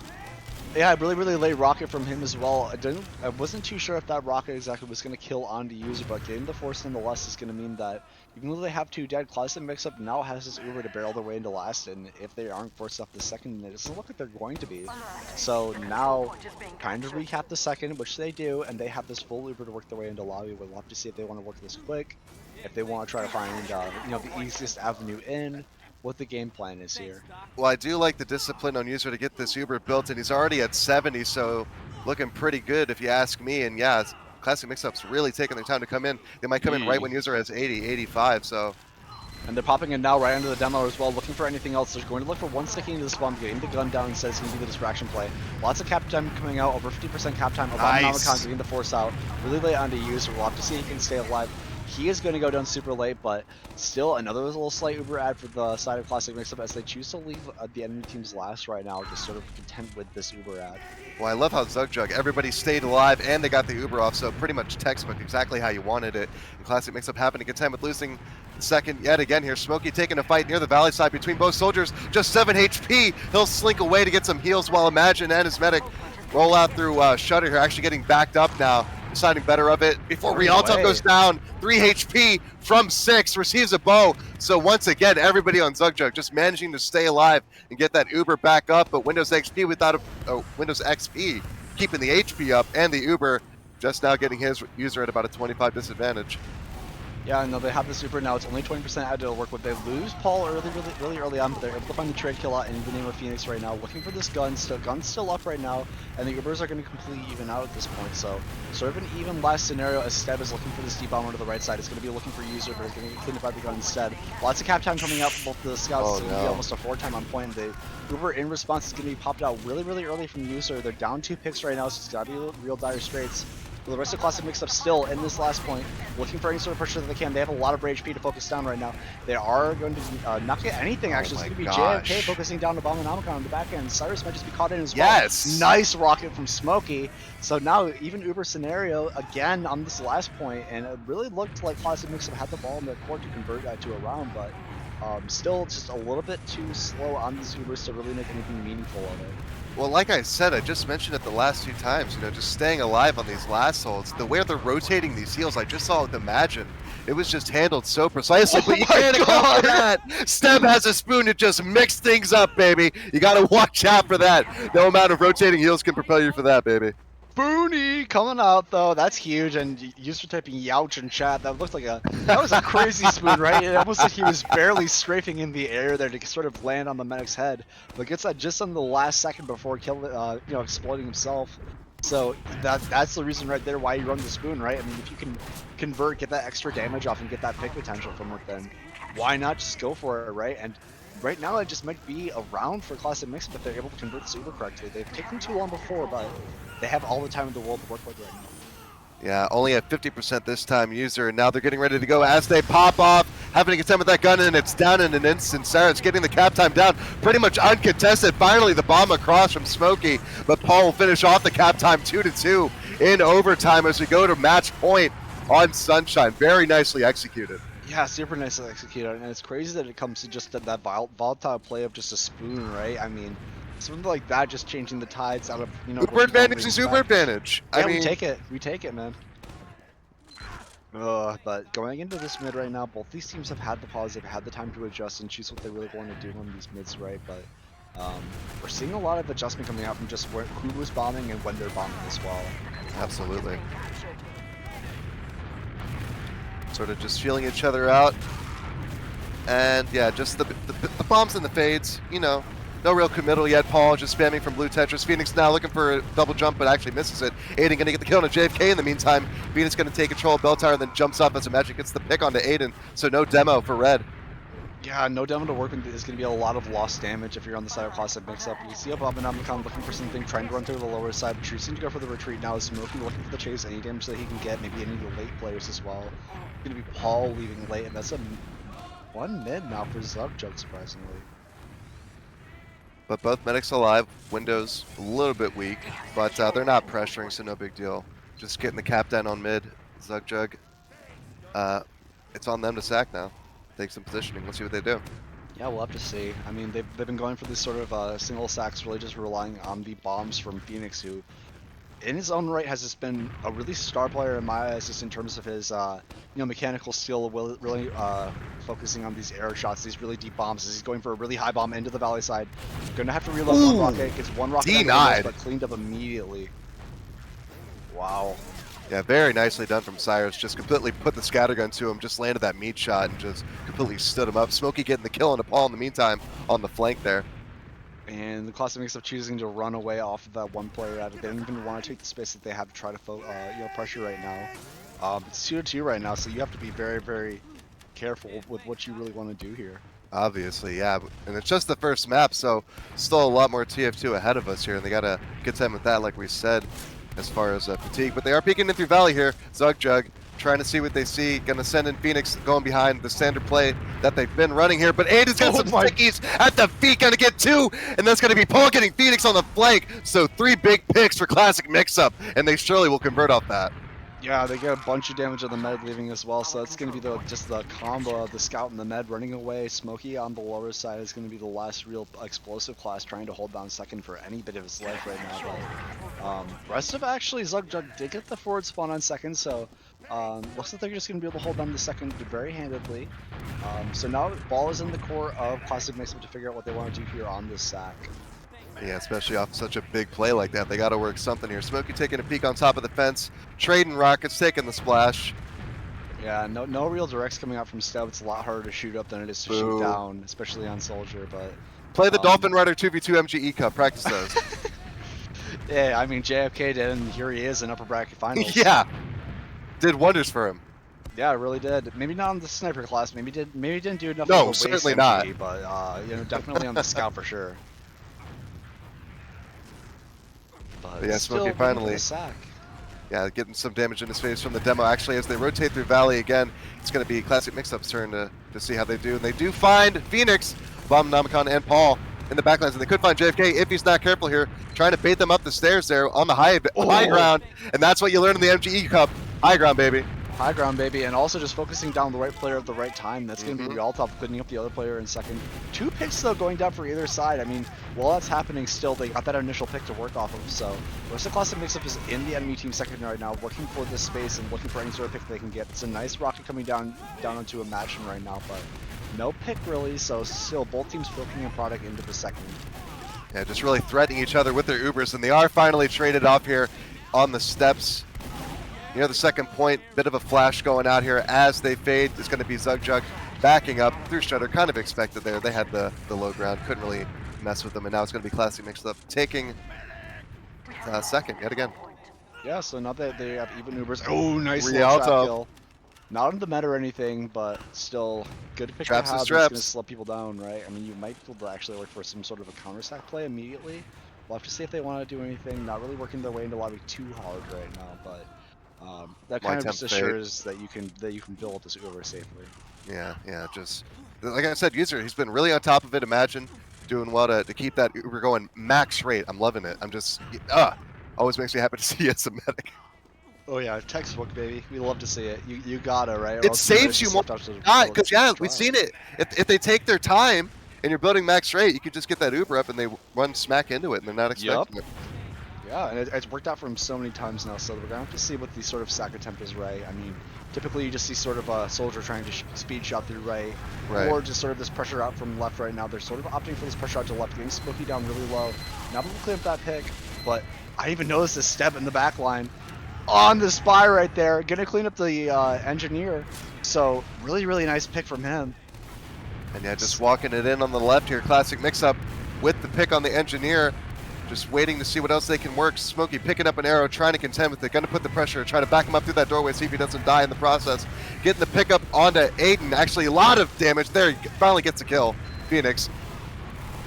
[SPEAKER 1] Yeah, really late rocket from him as well. I wasn't too sure if that rocket exactly was going to kill on the user, but getting the force nonetheless is going to mean that even though they have 2 dead, Classic Mixup now has this Uber to barrel their way into last, and if they aren't forced off the second, it doesn't look like they're going to be. So now, kind of recap the second, which they do, and they have this full Uber to work their way into lobby. We'll have to see if they want to work this quick, if they want to try to find the easiest avenue in, what the game plan is here.
[SPEAKER 2] Well, I do like the discipline on user to get this Uber built, and he's already at 70, so looking pretty good if you ask me. And yeah, Classic Mixup's really taking their time to come in. They might come in right when user has 80, 85, so.
[SPEAKER 1] And they're popping in now right under the demo as well, looking for anything else. They're going to look for one sticking into the spawn, getting the gun down instead. It's going to be the distraction play. Lots of cap time coming out, over 50% cap time. Abominomicon getting the force out. Really late onto user. We'll have to see if he can stay alive. He is going to go down super late, but still another little slight Uber ad for the side of Classic Mixup as they choose to leave the enemy teams last right now, just sort of content with this Uber ad.
[SPEAKER 2] Well, I love how Zugjug, everybody stayed alive and they got the Uber off, so pretty much textbook, exactly how you wanted it. And Classic Mixup having a good time with losing the second yet again here. Smokey taking a fight near the valley side between both soldiers, just 7 HP. He'll slink away to get some heals while Imagine and his medic roll out through Shutter here, actually getting backed up now. Deciding better of it before Rialto goes down. 3 HP from 6, receives a bow. So once again, everybody on Zugjug just managing to stay alive and get that Uber back up. But Windows XP without Windows XP keeping the HP up, and the Uber just now getting his user at about a 25 disadvantage.
[SPEAKER 1] Yeah, no, they have the super now. It's only 20% added to work with. They lose Paul really early on, but they're able to find the trade kill out in the name of Phoenix right now. Looking for this gun. Gun's still up right now, and the Ubers are going to completely even out at this point. So, sort of an even last scenario as Steb is looking for this D-bomber to the right side. It's going to be looking for user, but it's going to get cleaned up by the gun instead. Lots of cap time coming out for both the scouts. It's going to be almost a 4 time on point. The Uber in response is going to be popped out really early from user. They're down 2 picks right now, so it's got to be real dire straits. The rest of Classic Mixup still in this last point, looking for any sort of pressure that they can. They have a lot of HP to focus down right now. They are going to not get anything, actually. It's going to be JFK focusing down Abominomicon on the back end. Cyrus might just be caught in as well.
[SPEAKER 2] Yes!
[SPEAKER 1] Nice rocket from Smokey. So now, even Uber scenario again on this last point, and it really looked like Classic Mixup had the ball in their court to convert that to a round, but still just a little bit too slow on these Ubers to really make anything meaningful of it.
[SPEAKER 2] Well, like I said, I just mentioned it the last 2 times, just staying alive on these last holds. The way they're rotating these heals, I just saw with Imagine. It was just handled so precisely, but you can't ignore that. Steb has a spoon to just mix things up, baby. You got to watch out for that. No amount of rotating heals can propel you for that, baby.
[SPEAKER 1] Booney coming out though, that's huge, and user typing youch in chat. That looked like that was a crazy spoon, right? It almost like he was barely strafing in the air there to sort of land on the medic's head, but gets that just on the last second before exploding himself. So that's the reason right there why you run the spoon, right? I mean, if you can convert, get that extra damage off, and get that pick potential from it, then why not just go for it, right? And right now, it just might be a round for Classic Mixup if they're able to convert the super correctly. They've taken too long before, but they have all the time in the world to work with right now.
[SPEAKER 2] Yeah, only at 50% this time, user, and now they're getting ready to go as they pop off, having a good time with that gun, and it's down in an instant. Sarah's getting the cap time down, pretty much uncontested. Finally, the bomb across from Smokey, but Paul will finish off the cap time 2-2 in overtime as we go to match point on Sunshine. Very nicely executed.
[SPEAKER 1] Yeah, super nicely executed, and it's crazy that it comes to just that volatile play of just a spoon, right? I mean, something like that, just changing the tides out of,
[SPEAKER 2] Uber advantage is Uber advantage.
[SPEAKER 1] Yeah,
[SPEAKER 2] I mean,
[SPEAKER 1] we take it, man. But going into this mid right now, both these teams have had the pause, they've had the time to adjust and choose what they really want to do on these mids, right? But We're seeing a lot of adjustment coming out from just who was bombing and when they're bombing as well.
[SPEAKER 2] Absolutely. Sort of just feeling each other out. And yeah, just the bombs and the fades, you know. No real committal yet. Paul just spamming from blue Tetris. Phoenix now looking for a double jump, but actually misses it. Aiden going to get the kill on a JFK in the meantime. Phoenix going to take control of Bell Tower, then jumps up as a Magic gets the pick onto Aiden. So no demo for Red.
[SPEAKER 1] Yeah, no demo to work with is going to be a lot of lost damage if you're on the side of Classic Mixup. You see Abominamicon looking for something, trying to run through the lower side, choosing to go for the retreat now. Smokey looking for the chase, any damage that he can get, maybe any of the late players as well. It's going to be Paul leaving late, and that's a 1 mid now for Zugjug, surprisingly.
[SPEAKER 2] But both medics alive. Windows a little bit weak, but they're not pressuring, so no big deal. Just getting the cap down on mid. Zugjug. It's on them to sack now. Take some positioning. Let's see what they do.
[SPEAKER 1] Yeah, we'll have to see. I mean, they've been going for this sort of single sacks, really just relying on the bombs from Phoenix, who, in his own right, has just been a really star player in my eyes, just in terms of his, mechanical skill, really focusing on these air shots, these really deep bombs. As he's going for a really high bomb into the valley side. Gonna have to reload one rocket. Gets one rocket,
[SPEAKER 2] denied,
[SPEAKER 1] but cleaned up immediately. Wow.
[SPEAKER 2] Yeah, very nicely done from Cyrus. Just completely put the scattergun to him, just landed that meat shot and just completely stood him up. Smokey getting the kill on Paul in the meantime on the flank there.
[SPEAKER 1] And the Classic Mixup choosing to run away off of that one player out of it. They don't even want to take the space that they have to try to pressure right now. It's 2-2 right now, so you have to be very, very careful with what you really want to do here.
[SPEAKER 2] Obviously, yeah, and it's just the first map, so still a lot more TF2 ahead of us here, and they got a good time with that, like we said, as far as fatigue. But they are peeking in through Valley here. Zugjug trying to see what they see. Going to send in Phoenix, going behind the standard play that they've been running here. But Aiden's got some stickies at the feet, going to get 2, and that's going to be Paul getting Phoenix on the flank. So 3 big picks for Classic Mixup, and they surely will convert off that.
[SPEAKER 1] Yeah, they get a bunch of damage on the med leaving as well, so it's going to be just the combo of the scout and the med running away. Smokey on the lower side is going to be the last real explosive class trying to hold down second for any bit of his life right now. But rest of actually, Zugjug did get the forward spawn on second, so looks like they're just going to be able to hold down the second very handedly. So now ball is in the core of Classic Mixup to figure out what they want to do here on this sack.
[SPEAKER 2] Yeah, especially off such a big play like that. They got to work something here. Smokey taking a peek on top of the fence. Trading rockets, taking the splash.
[SPEAKER 1] Yeah, no real directs coming out from Stub. It's a lot harder to shoot up than it is to shoot down, especially on Soldier. But
[SPEAKER 2] play the Dolphin Rider 2v2 MGE Cup. Practice those.
[SPEAKER 1] Yeah, I mean, JFK did, and here he is in upper bracket finals.
[SPEAKER 2] Yeah, did wonders for him.
[SPEAKER 1] Yeah, it really did. Maybe not on the sniper class. Maybe didn't do enough.
[SPEAKER 2] No, certainly not.
[SPEAKER 1] But definitely on the scout for sure. But
[SPEAKER 2] yeah, Smokey finally. Yeah, getting some damage in his face from the demo. Actually, as they rotate through Valley again, it's going to be Classic Mixup's turn to see how they do. And they do find Phoenix, Abominamicon, and Paul in the backlines. And they could find JFK if he's not careful here, trying to bait them up the stairs there on the high ground. And that's what you learn in the MGE Cup. High ground, baby.
[SPEAKER 1] High ground, baby, and also just focusing down the right player at the right time. That's going to be Rialtop putting up the other player in second. 2 picks, though, going down for either side. I mean, while that's happening still, they got that initial pick to work off of. So, Rosa Classic Mixup is in the enemy team second right now, looking for this space and looking for any sort of pick they can get. It's a nice rocket coming down onto a Imagine right now, but no pick really, so still both teams working a product into the second.
[SPEAKER 2] Yeah, just really threatening each other with their Ubers, and they are finally traded off here on the steps. Near the second point, bit of a flash going out here as they fade. It's going to be Zugjug backing up through Shudder. Kind of expected there. They had the low ground, couldn't really mess with them, and now it's going to be Classic Mixup taking second yet again.
[SPEAKER 1] Yeah, so now that they have even Ubers. Oh, nice
[SPEAKER 2] Rialto
[SPEAKER 1] kill. Not on the meta or anything, but still good pick to have. It's going to slow people down, right? I mean, you might be able to actually look for some sort of a counter sack play immediately. We'll have to see if they want to do anything. Not really working their way into lobby too hard right now, but that kind of just assures that you can build this Uber safely.
[SPEAKER 2] Yeah, just like I said, User, he's been really on top of it. Imagine doing well to keep that Uber going max rate. I'm loving it. I'm just always makes me happy to see you as a medic.
[SPEAKER 1] Oh yeah, textbook, baby. We love to see it. You gotta, right?
[SPEAKER 2] It saves you more. Because yeah, we've seen it. If they take their time and you're building max rate, you can just get that Uber up and they run smack into it and they're not expecting it.
[SPEAKER 1] Yeah, and it's worked out for him so many times now. So we're gonna have to see what the sort of sack attempt is, right? I mean, typically you just see sort of a soldier trying to speed shot through right,
[SPEAKER 2] Right.
[SPEAKER 1] or just sort of this pressure out from left right now. They're sort of opting for this pressure out to left, getting Smokey down really low. Not able to clean up that pick, but I even noticed this step in the back line on the spy right there. Gonna clean up the engineer. So really nice pick from him.
[SPEAKER 2] And yeah, just walking it in on the left here, classic mix-up with the pick on the engineer. Just waiting to see what else they can work. Smokey picking up an arrow, trying to contend with it. Going to put the pressure, try to back him up through that doorway, see if he doesn't die in the process. Getting the pickup onto Aiden. Actually, a lot of damage there. He finally gets a kill. Phoenix.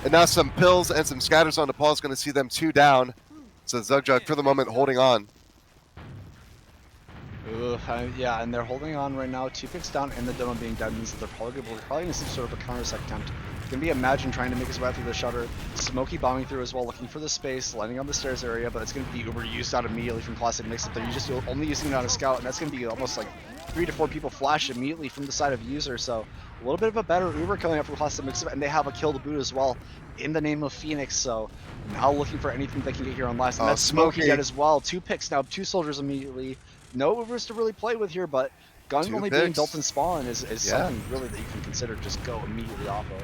[SPEAKER 2] And now some pills and some scatters onto Paul's going to see them 2 down. So Zugjug for the moment holding on.
[SPEAKER 1] Yeah, and they're holding on right now. 2 picks down and the demo being dead means that we're probably going to see sort of a counter-sec attempt. It's going to be Imagine trying to make his way through the shutter. Smokey bombing through as well, looking for the space, landing on the stairs area, but it's going to be overused out immediately from Classic Mixup. They're just only using it on a scout, and that's going to be almost like 3 to 4 people flash immediately from the side of user. So a little bit of a better Uber coming up from Classic Mixup, and they have a kill to boot as well in the name of Phoenix. So now looking for anything they can get here on last. And
[SPEAKER 2] Oh,
[SPEAKER 1] that's Smokey
[SPEAKER 2] Smokey.
[SPEAKER 1] dead as well. 2 picks now, 2 soldiers immediately. No Ubers to really play with here, but gun
[SPEAKER 2] 2
[SPEAKER 1] only being built
[SPEAKER 2] picks.
[SPEAKER 1] in spawn is
[SPEAKER 2] Yeah.
[SPEAKER 1] something really that you can consider just go immediately off of.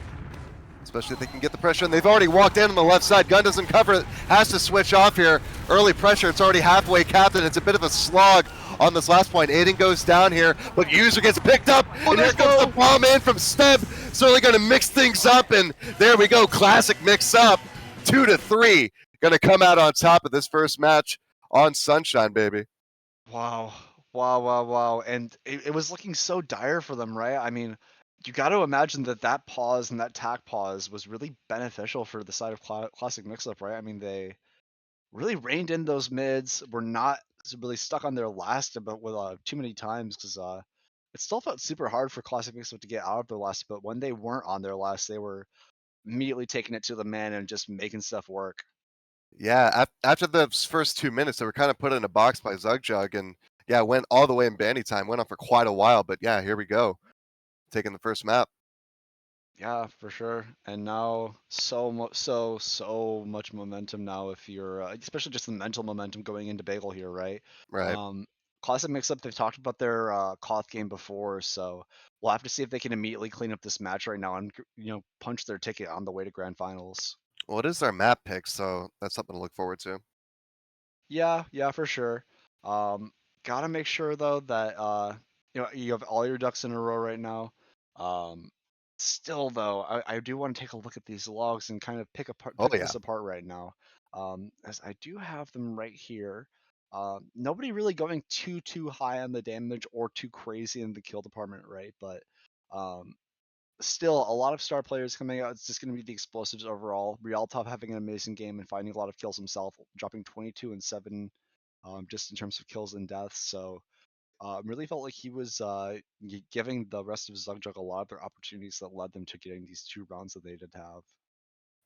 [SPEAKER 2] Especially if they can get the pressure. And they've already walked in on the left side. Gun doesn't cover it. Has to switch off here. Early pressure. It's already halfway capped, and it's a bit of a slog on this last point. Aiden goes down here, but User gets picked up. And here comes the bomb in from Steb. Certainly going to mix things up. And there we go. Classic mix up. 2 to 3. Going to come out on top of this first match on Sunshine, baby.
[SPEAKER 1] Wow. And it was looking so dire for them, right? I mean, you got to imagine that pause and that tack pause was really beneficial for the side of Classic Mixup, right? I mean, they really reined in those mids, were not really stuck on their last but with too many times because it still felt super hard for Classic Mixup to get out of their last, but when they weren't on their last, they were immediately taking it to the man and just making stuff work.
[SPEAKER 2] Yeah, after the first 2 minutes, they were kind of put in a box by Zugjug, and yeah, went all the way in bandy time. Went on for quite a while, but yeah, here we go, taking the first map.
[SPEAKER 1] Yeah, for sure. And now so much momentum now if you're especially just the mental momentum going into Bagel here, right?
[SPEAKER 2] Right.
[SPEAKER 1] Um Classic Mix-Up, they've talked about their Koth game before, so we'll have to see if they can immediately clean up this match right now and punch their ticket on the way to grand finals.
[SPEAKER 2] Well, it is our map pick, so that's something to look forward to.
[SPEAKER 1] Yeah, for sure. Um, Gotta make sure though that you have all your ducks in a row right now. Um, Still though, I do want to take a look at these logs and kind of
[SPEAKER 2] Oh
[SPEAKER 1] pick
[SPEAKER 2] yeah.
[SPEAKER 1] this apart right now. As I do have them right here. Nobody really going too high on the damage or too crazy in the kill department, right? But um, still a lot of star players coming out. It's just going to be the explosives overall. Rialtov having an amazing game and finding a lot of kills himself, dropping 22 and 7 just in terms of kills and deaths. So really felt like he was giving the rest of Zugjug a lot of their opportunities that led them to getting these 2 rounds that they did have.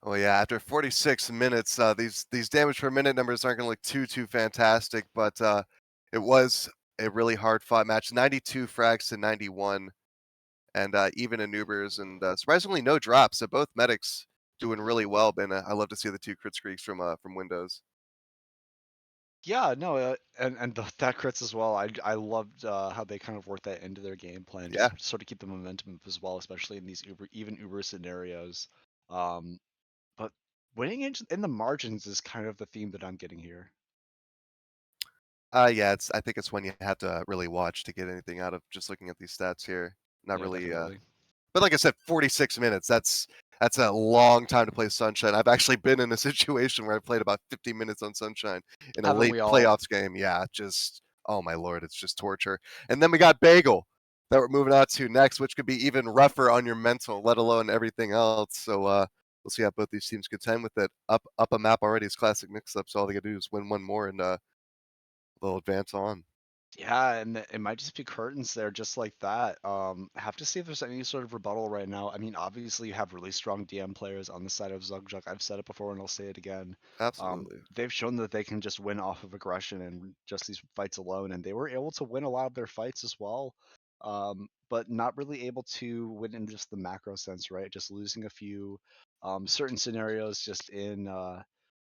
[SPEAKER 2] Oh yeah. After 46 minutes, these damage per minute numbers aren't going to look too fantastic, but it was a really hard fought match. 92 frags to 91, and even in Ubers, and surprisingly no drops. So both medics doing really well. And I love to see the 2 crit streaks from Windows.
[SPEAKER 1] Yeah, no, that crits as well. I loved how they kind of worked that into their game plan,
[SPEAKER 2] Yeah.
[SPEAKER 1] just sort of keep the momentum up as well, especially in these Uber scenarios. Um, But winning in the margins is kind of the theme that I'm getting here.
[SPEAKER 2] Yeah, I think it's when you have to really watch to get anything out of just looking at these stats here. Not
[SPEAKER 1] Yeah,
[SPEAKER 2] really,
[SPEAKER 1] definitely.
[SPEAKER 2] but like I said, 46 minutes. That's a long time to play Sunshine. I've actually been in a situation where I played about 50 minutes on Sunshine in a
[SPEAKER 1] Haven't
[SPEAKER 2] late
[SPEAKER 1] we all?
[SPEAKER 2] playoffs game. Yeah, just oh my lord, it's just torture. And then we got Bagel that we're moving on to next, which could be even rougher on your mental, let alone everything else. So we'll see how both these teams contend with it. Up a map already is classic mix-up, so all they gotta do is win one more and they'll advance on.
[SPEAKER 1] Yeah, and it might just be curtains there, just like that. Have to see if there's any sort of rebuttal right now. I mean, obviously you have really strong DM players on the side of Zugjug. I've said it before and I'll say it again.
[SPEAKER 2] Absolutely.
[SPEAKER 1] They've shown that they can just win off of aggression and just these fights alone, and they were able to win a lot of their fights as well. But not really able to win in just the macro sense, right? Just losing a few certain scenarios just in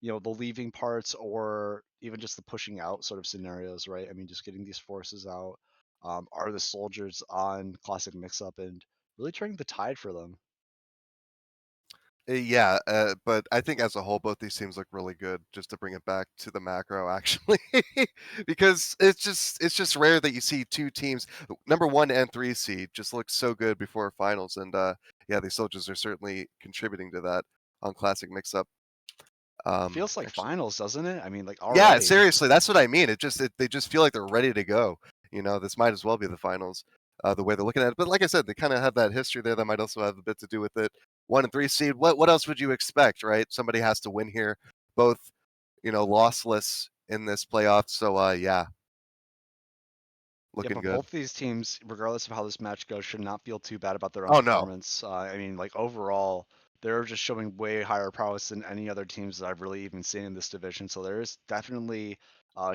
[SPEAKER 1] the leaving parts or even just the pushing out sort of scenarios, right? I mean, just getting these forces out. Are the soldiers on classic mix-up and really turning the tide for them?
[SPEAKER 2] Yeah, but I think as a whole, both these teams look really good. Just to bring it back to the macro, actually, because it's just rare that you see two teams, number 1 and 3 seed, just look so good before finals. And yeah, these soldiers are certainly contributing to that on classic mix-up.
[SPEAKER 1] Feels like
[SPEAKER 2] Actually,
[SPEAKER 1] finals, doesn't it? I mean, like
[SPEAKER 2] yeah,
[SPEAKER 1] already.
[SPEAKER 2] seriously, that's what I mean. They just feel like they're ready to go. This might as well be the finals, the way they're looking at it. But like I said, they kind of have that history there that might also have a bit to do with it. 1 and 3 seed. What else would you expect, right? Somebody has to win here. Both, lossless in this playoff. So yeah,
[SPEAKER 1] Yeah,
[SPEAKER 2] looking
[SPEAKER 1] but
[SPEAKER 2] good.
[SPEAKER 1] both these teams, regardless of how this match goes, should not feel too bad about their own
[SPEAKER 2] Oh no.
[SPEAKER 1] performance. I mean, like overall, they're just showing way higher prowess than any other teams that I've really even seen in this division. So there is definitely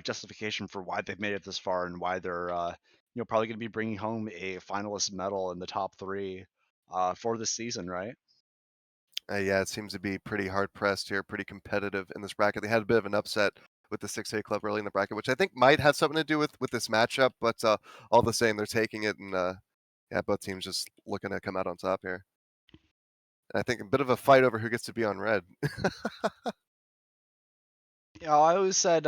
[SPEAKER 1] justification for why they've made it this far and why they're, probably going to be bringing home a finalist medal in the top three for this season, right?
[SPEAKER 2] Yeah, it seems to be pretty hard pressed here, pretty competitive in this bracket. They had a bit of an upset with the 6A club early in the bracket, which I think might have something to do with this matchup. But all the same, they're taking it, and yeah, both teams just looking to come out on top here. And I think a bit of a fight over who gets to be on red.
[SPEAKER 1] Yeah, I always said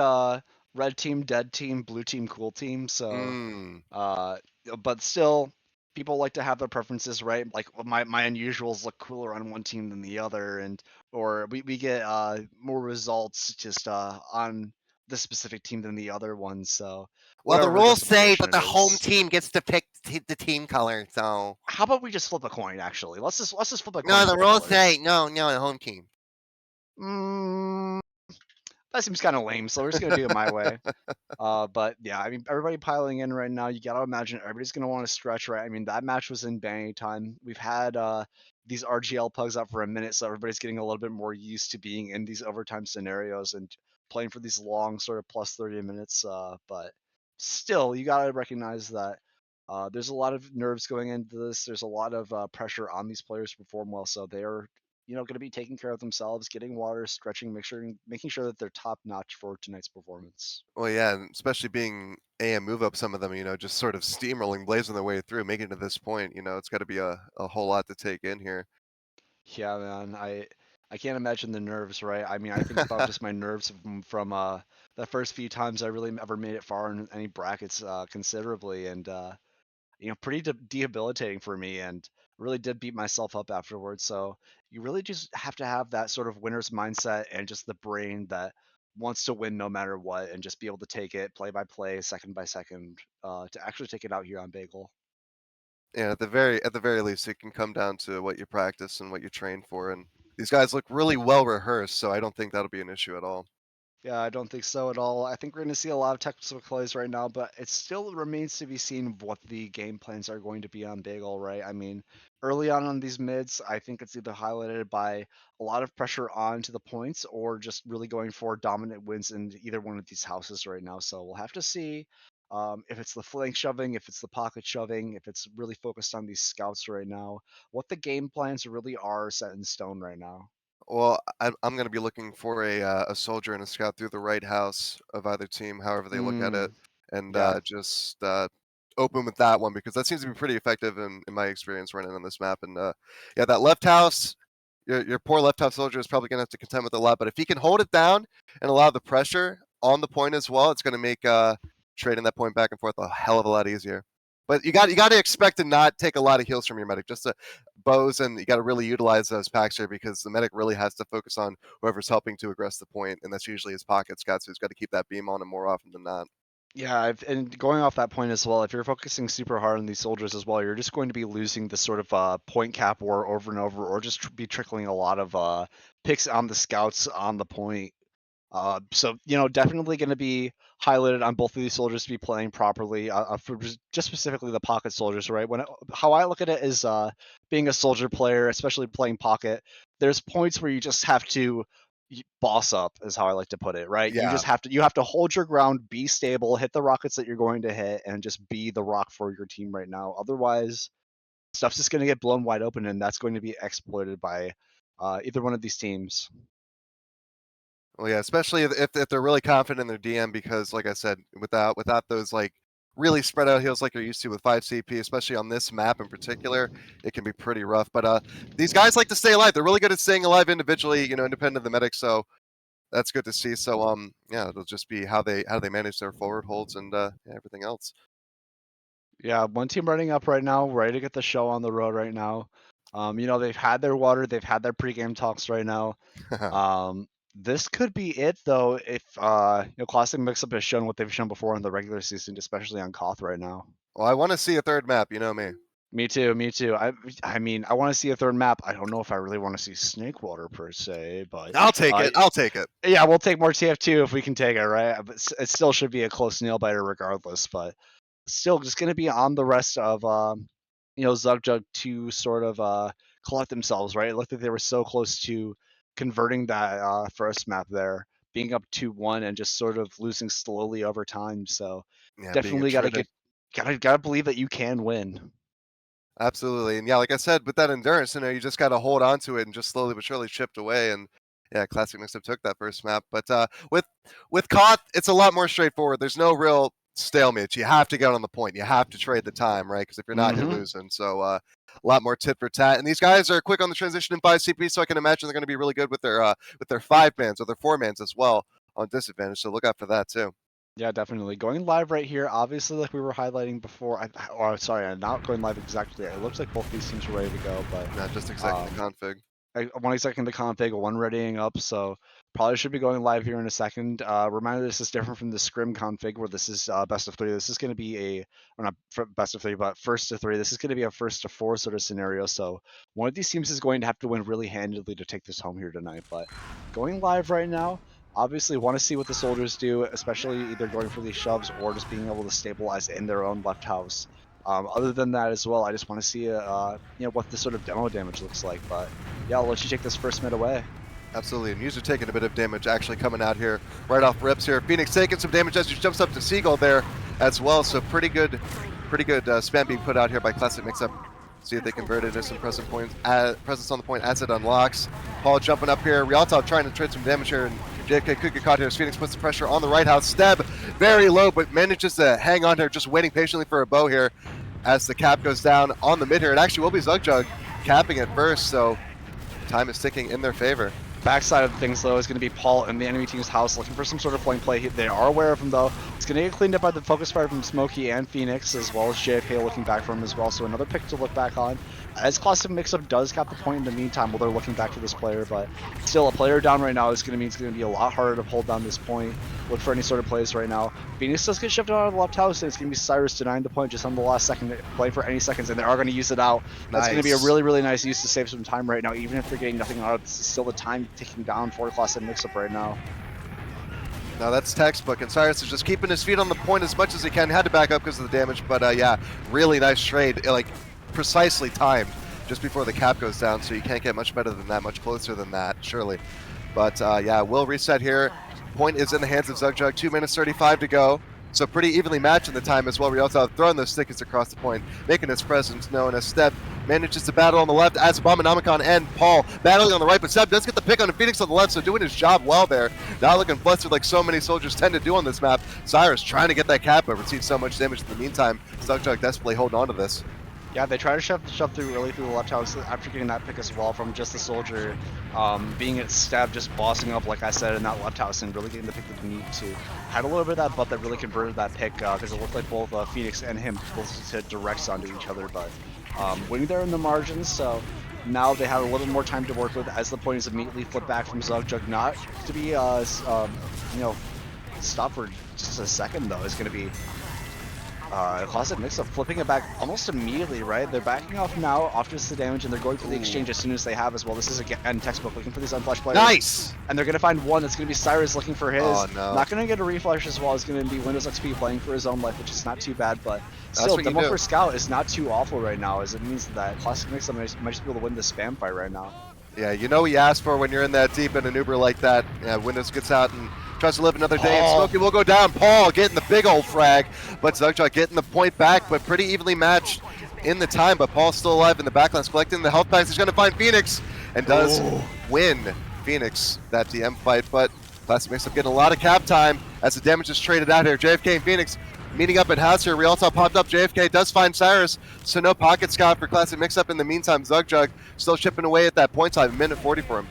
[SPEAKER 1] red team, dead team, blue team, cool team. So
[SPEAKER 2] Mm.
[SPEAKER 1] Uh, but still, people like to have their preferences, right? Like my unusuals look cooler on one team than the other, and or we get more results just on this specific team than the other one. So
[SPEAKER 3] Well, the
[SPEAKER 1] whatever
[SPEAKER 3] rules say that
[SPEAKER 1] justification it
[SPEAKER 3] the home
[SPEAKER 1] is.
[SPEAKER 3] team gets to pick the team color. So
[SPEAKER 1] How about we just flip a coin? Actually, let's just flip a coin
[SPEAKER 3] no,
[SPEAKER 1] for
[SPEAKER 3] the
[SPEAKER 1] the
[SPEAKER 3] rules say
[SPEAKER 1] colors.
[SPEAKER 3] no, the home team.
[SPEAKER 1] Mm, that seems kind of lame, so we're just gonna do it my way. But yeah, I mean, everybody piling in right now. You gotta imagine everybody's gonna want to stretch, right? I mean, that match was in bang time. We've had these RGL pugs out for a minute, so everybody's getting a little bit more used to being in these overtime scenarios and playing for these long sort of plus 30 minutes. But still, you gotta recognize that there's a lot of nerves going into this. There's a lot of pressure on these players to perform well, so they are. Going to be taking care of themselves, getting water, stretching, making sure that they're top notch for tonight's performance.
[SPEAKER 2] Well, yeah, and especially being AM move up some of them, just sort of steamrolling, blazing their way through, making it to this point, it's got to be a whole lot to take in here.
[SPEAKER 1] Yeah, man. I can't imagine the nerves, right? I mean, I think about just my nerves from the first few times I really ever made it far in any brackets considerably, and pretty debilitating for me, and really did beat myself up afterwards. So you really just have to have that sort of winner's mindset and just the brain that wants to win no matter what, and just be able to take it play by play, second by second, to actually take it out here on Bagel.
[SPEAKER 2] Yeah, at the very least, it can come down to what you practice and what you train for. And these guys look really well rehearsed, so I don't think that'll be an issue at all.
[SPEAKER 1] Yeah, I don't think so at all. I think we're going to see a lot of technical plays right now, but it still remains to be seen what the game plans are going to be on Bagel, right? I mean, early on these mids, I think it's either highlighted by a lot of pressure on to the points or just really going for dominant wins in either one of these houses right now. So we'll have to see if it's the flank shoving, if it's the pocket shoving, if it's really focused on these scouts right now, what the game plans really are set in stone right now.
[SPEAKER 2] Well, I'm going to be looking for a soldier and a scout through the right house of either team, however they look at it,
[SPEAKER 1] Mm,
[SPEAKER 2] and
[SPEAKER 1] yeah.
[SPEAKER 2] just open with that one because that seems to be pretty effective in my experience running on this map. And yeah, that left house, your poor left house soldier is probably going to have to contend with a lot. But if he can hold it down and allow the pressure on the point as well, it's going to make trading that point back and forth a hell of a lot easier. But you got to expect to not take a lot of heals from your medic. Just bows, and you got to really utilize those packs here because the medic really has to focus on whoever's helping to aggress the point, and that's usually his pocket scouts who's got to keep that beam on him more often than not.
[SPEAKER 1] Yeah, and going off that point as well, if you're focusing super hard on these soldiers as well, you're just going to be losing this sort of point cap war over and over, or just be trickling a lot of picks on the scouts on the point. So definitely going to be highlighted on both of these soldiers to be playing properly. For just specifically the pocket soldiers, right? How I look at it is being a soldier player, especially playing pocket. There's points where you just have to boss up, is how I like to put it, right? You
[SPEAKER 2] Yeah.
[SPEAKER 1] just have to hold your ground, be stable, hit the rockets that you're going to hit, and just be the rock for your team right now. Otherwise, stuff's just going to get blown wide open, and that's going to be exploited by either one of these teams.
[SPEAKER 2] Well, yeah, especially if they're really confident in their DM, because like I said, without those like really spread out heals like you're used to with 5 CP, especially on this map in particular, it can be pretty rough. But these guys like to stay alive. They're really good at staying alive individually, independent of the medic. So that's good to see. So yeah, it'll just be how they manage their forward holds and everything else.
[SPEAKER 1] Yeah, one team running up right now, ready to get the show on the road right now. They've had their water, they've had their pregame talks right now. This could be it though, if Classic Mixup has shown what they've shown before in the regular season, especially on Koth right now.
[SPEAKER 2] Well, I want to see a third map. You know me.
[SPEAKER 1] Me too. I mean, I want to see a third map. I don't know if I really want to see Snakewater per se, but
[SPEAKER 2] I'll take it. I'll take it.
[SPEAKER 1] Yeah, we'll take more TF2 if we can take it, right? But it still should be a close nail biter regardless. But still, just going to be on the rest of Zugjug to sort of collect themselves, right? It looked like they were so close to converting that first map there, being up 2-1 and just sort of losing slowly over time. So
[SPEAKER 2] Yeah,
[SPEAKER 1] definitely gotta believe that you can win.
[SPEAKER 2] Absolutely. And yeah, like I said, with that endurance, you just got to hold on to it and just slowly but surely chipped away. And yeah, Classic Mixup took that first map. But with Koth, it's a lot more straightforward. There's no real stalemate. You have to get on the point. You have to trade the time, right? Because if you're not, you're losing. So a lot more tit for tat. And these guys are quick on the transition in 5 CP, so I can imagine they're going to be really good with their 5-mans or their 4-mans as well on disadvantage. So look out for that too.
[SPEAKER 1] Yeah, definitely. Going live right here, obviously, like we were highlighting before. I'm not going live exactly. It looks like both these teams are ready to go, but
[SPEAKER 2] Not just exactly the config.
[SPEAKER 1] one execing the config, one readying up, so probably should be going live here in a second. Reminder, this is different from the scrim config where this is best of 3. This is going to be not best of 3, but first to 3. This is going to be a first to 4 sort of scenario, so one of these teams is going to have to win really handedly to take this home here tonight. But going live right now, obviously want to see what the soldiers do, especially either going for these shoves or just being able to stabilize in their own left house. Other than that as well, I just want to see what the sort of demo damage looks like. But yeah, I'll let you take this first mid away.
[SPEAKER 2] Absolutely, and User taking a bit of damage actually coming out here right off rips here. Phoenix taking some damage as he jumps up to Seagull there as well. So pretty good spam being put out here by Classic Mixup. See if they convert it into some presence on the point as it unlocks. Paul jumping up here. Rialto trying to trade some damage here, and JFK could get caught here as Phoenix puts the pressure on the right house. Steb very low, but manages to hang on here, just waiting patiently for a bow here as the cap goes down on the mid here. It actually will be Zugjug capping it first, so time is ticking in their favor.
[SPEAKER 1] Backside of things, though, is going to be Paul in the enemy team's house looking for some sort of flank play. They are aware of him, though. It's going to get cleaned up by the focus fire from Smokey and Phoenix, as well as JFK looking back for him as well. So another pick to look back on. As Classic Mixup does cap the point in the meantime while they're looking back for this player, but still a player down right now is going to mean it's going to be a lot harder to hold down this point. Look for any sort of plays right now. Phoenix does get shifted out of the left house, and it's going to be Cyrus denying the point just on the last second, playing for any seconds, and they are going to use it out. That's going to be a really, really nice use to save some time right now, even if they're getting nothing out of it. This is still the time ticking down for Classic Mixup right now.
[SPEAKER 2] Now that's textbook, and Cyrus is just keeping his feet on the point as much as he can. Had to back up because of the damage, but yeah, really nice trade, like precisely timed just before the cap goes down, so you can't get much better than that, much closer than that, surely. But yeah, we'll reset here. Point is in the hands of Zugjug, 2 minutes 35 to go. So pretty evenly matched in the time as well. Rialto throwing those stickers across the point, making his presence known as Steb manages to battle on the left as Abominamicon and Paul battling on the right, but Steb does get the pick on Phoenix on the left, so doing his job well there. Not looking flustered like so many soldiers tend to do on this map. Cyrus trying to get that cap over, received so much damage in the meantime. Zugjug desperately holding on to this.
[SPEAKER 1] Yeah, they try to shove through really through the left house after getting that pick as well from just the soldier being at Stab, just bossing up, like I said, in that left house and really getting the pick that they need to. Had a little bit of that butt that really converted that pick because it looked like both Phoenix and him both hit directs onto each other, but winning there in the margins, so now they have a little bit more time to work with as the point is immediately flipped back from Zugjug, not to be stopped for just a second though. It's going to be Classic Mixup flipping it back almost immediately, right? They're backing off now off just the damage, and they're going for the exchange as soon as they have as well. This is again textbook looking for these unflashed players.
[SPEAKER 2] Nice!
[SPEAKER 1] And they're going to find one. That's going to be Cyrus looking for his.
[SPEAKER 2] Oh, no.
[SPEAKER 1] Not going to get a reflash as well. It's going to be Windows XP playing for his own life, which is not too bad, but still, demo for Scout is not too awful right now, as it means that Classic Mixup might just be able to win this spam fight right now.
[SPEAKER 2] Yeah, you know what you ask for when you're in that deep in an Uber like that. Yeah, Windows gets out and tries to live another day, and Smokey will go down. Paul getting the big old frag, but Zugjug getting the point back, but pretty evenly matched in the time. But Paul's still alive in the backlines, collecting the health packs. He's going to find Phoenix and does win Phoenix that DM fight. But Classic Mixup getting a lot of cap time as the damage is traded out here. JFK and Phoenix meeting up at house here. Rialto popped up. JFK does find Cyrus, so no pocket scout for Classic Mixup. In the meantime, Zugjug still chipping away at that point time. 1:40 for him.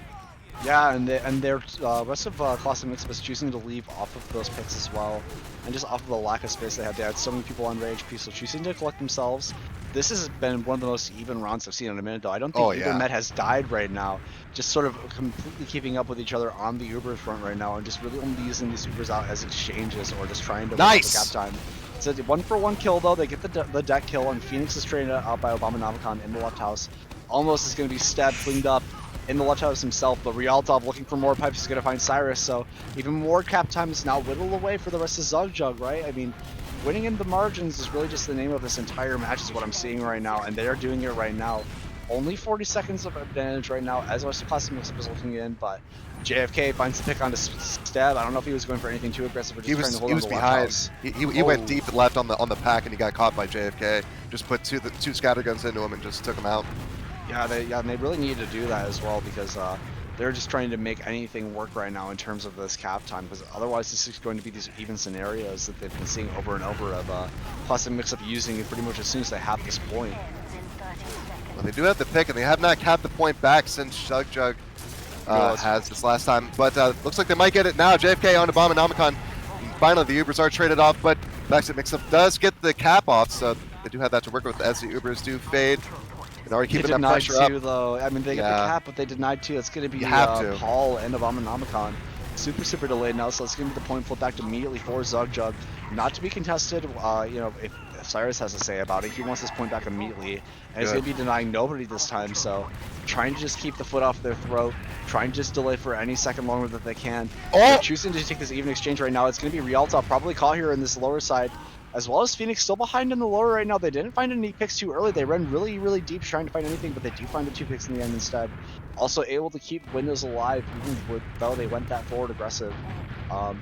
[SPEAKER 1] Yeah, and their rest of Classic Mixup is choosing to leave off of those picks as well, and just off of the lack of space they had. They had so many people on HP, so choosing to collect themselves. This has been one of the most even rounds I've seen in a minute, though. I don't think either Met has died right now. Just sort of completely keeping up with each other on the Uber front right now, and just really only using these Ubers out as exchanges or just trying to win the gap time. It's a 1-for-1 kill, though. They get the deck kill, and Phoenix is traded out by Abominamicon in the left house. Almost is going to be stabbed, cleaned up in the left house himself, but Rialtov looking for more pipes is going to find Cyrus, so even more cap time is now whittled away for the rest of Zugjug, right? I mean, winning in the margins is really just the name of this entire match is what I'm seeing right now, and they are doing it right now. Only 40 seconds of advantage right now as Western Classic Mixup is looking in, but JFK finds the pick on the stab. I don't know if he was going for anything too aggressive or just trying to hold on to the left house.
[SPEAKER 2] He went deep and left on the pack, and he got caught by JFK. Just put two scatterguns into him and just took him out.
[SPEAKER 1] Yeah, they really needed to do that as well because they're just trying to make anything work right now in terms of this cap time, because otherwise this is going to be these even scenarios that they've been seeing over and over of Classic Mixup using it pretty much as soon as they have this point.
[SPEAKER 2] Well, they do have the pick, and they have not capped the point back since Zugjug has this last time, but looks like they might get it now. JFK on to Abominamicon. Finally, the Ubers are traded off, but Classic Mixup does get the cap off, so they do have that to work with as the Ubers do fade. And already keeping that pressure up.
[SPEAKER 1] Though. I mean, they get the cap, but they denied two. It's going to be Paul and Abominamicon. Super delayed now, so it's going to be the point flip back immediately for Zugjug. Not to be contested, you know, if Cyrus has to say about it, he wants this point back immediately. And he's going to be denying nobody this time, so trying to just keep the foot off their throat, trying to just delay for any second longer that they can. They're choosing to take this even exchange right now. It's going to be Rialto probably caught here in this lower side, as well as Phoenix still behind in the lower right now. They didn't find any picks too early. They ran really deep trying to find anything, but they do find the 2 picks in the end instead. Also able to keep Windows alive even though they went that forward aggressive.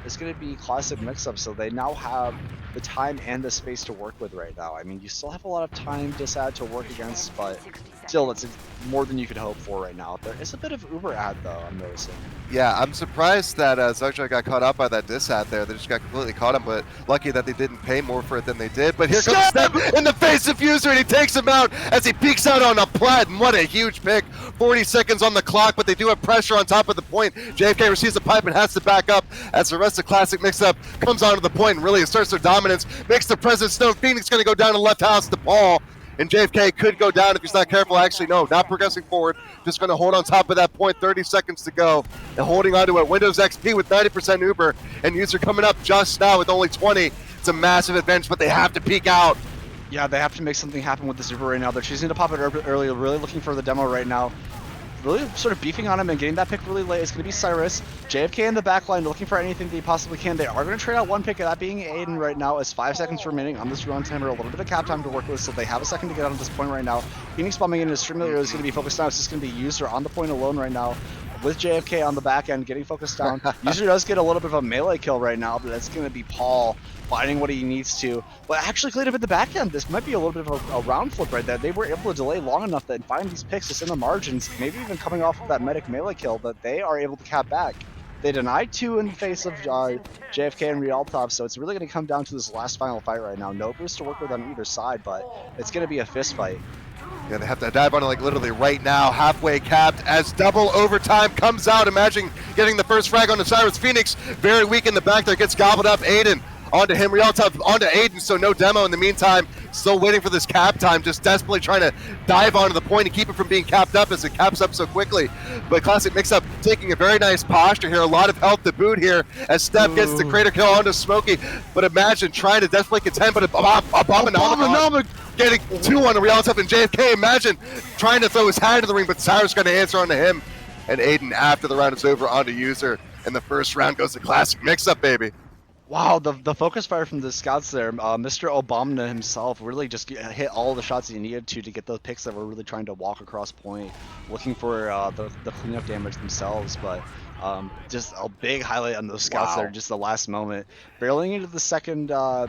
[SPEAKER 1] It's going to be Classic Mixup, so they now have the time and the space to work with right now. I mean, you still have a lot of time disad to work against, but still, it's more than you could hope for right now. There is a bit of Uber ad, though, I'm noticing.
[SPEAKER 2] Yeah, I'm surprised that Zugjug got caught up by that disad there. They just got completely caught him, but lucky that they didn't pay more for it than they did. But here comes Step in the face of Fuser, and he takes him out as he peeks out on a plat, and what a huge pick. 40 seconds on the clock, but they do have pressure on top of the point. JFK receives a pipe and has to back up as the rest of Classic Mixup comes onto the point and really asserts their dominance. Makes the present Stone. Phoenix going to go down to left house to Paul. And JFK could go down if he's not careful. Actually, no, not progressing forward. Just going to hold on top of that point. 30 seconds to go. And holding on to it. Windows XP with 90% Uber. And User coming up just now with only 20. It's a massive advantage, but they have to peek out.
[SPEAKER 1] Yeah, they have to make something happen with this Uber right now. They're choosing to pop it early, really looking for the demo right now. Really sort of beefing on him and getting that pick really late. It's going to be Cyrus. JFK in the back line looking for anything they possibly can. They are going to trade out one pick, that being Aiden right now, as 5 seconds remaining on this run timer. A little bit of cap time to work with, so they have a second to get on this point right now. Phoenix bombing in his Streamulator is going to be focused now. It's just going to be User on the point alone right now, with JFK on the back end getting focused down. User does get a little bit of a melee kill right now, but that's going to be Paul finding what he needs to. But actually cleaned up at the back end. This might be a little bit of a round flip right there. They were able to delay long enough that find these picks just in the margins, maybe even coming off of that medic melee kill, but they are able to cap back. They denied 2 in the face of JFK and Rialto, so it's really going to come down to this last final fight right now. No boost to work with on either side, but it's going to be a fist fight.
[SPEAKER 2] Yeah, they have to dive on it like literally right now, halfway capped as double overtime comes out. Imagine getting the first frag on the Cyrus. Phoenix very weak in the back there, gets gobbled up. Aiden onto him, Rialto onto Aiden, so no demo in the meantime. Still waiting for this cap time, just desperately trying to dive onto the point and keep it from being capped up as it caps up so quickly. But Classic Mixup taking a very nice posture here, a lot of health to boot here as Steph gets the crater kill onto Smokey. But imagine trying to desperately contend, but Abominamicon getting 2 on the Rialto and JFK. Imagine trying to throw his hand in the ring, but Cyrus going to answer onto him. And Aiden, after the round is over, onto User. And the first round goes to Classic Mixup, baby.
[SPEAKER 1] Wow, the focus fire from the scouts there. Mr. Obama himself really just hit all the shots he needed to get those picks that were really trying to walk across point, looking for the cleanup damage themselves. But just a big highlight on those scouts there, just the last moment. Barreling into the second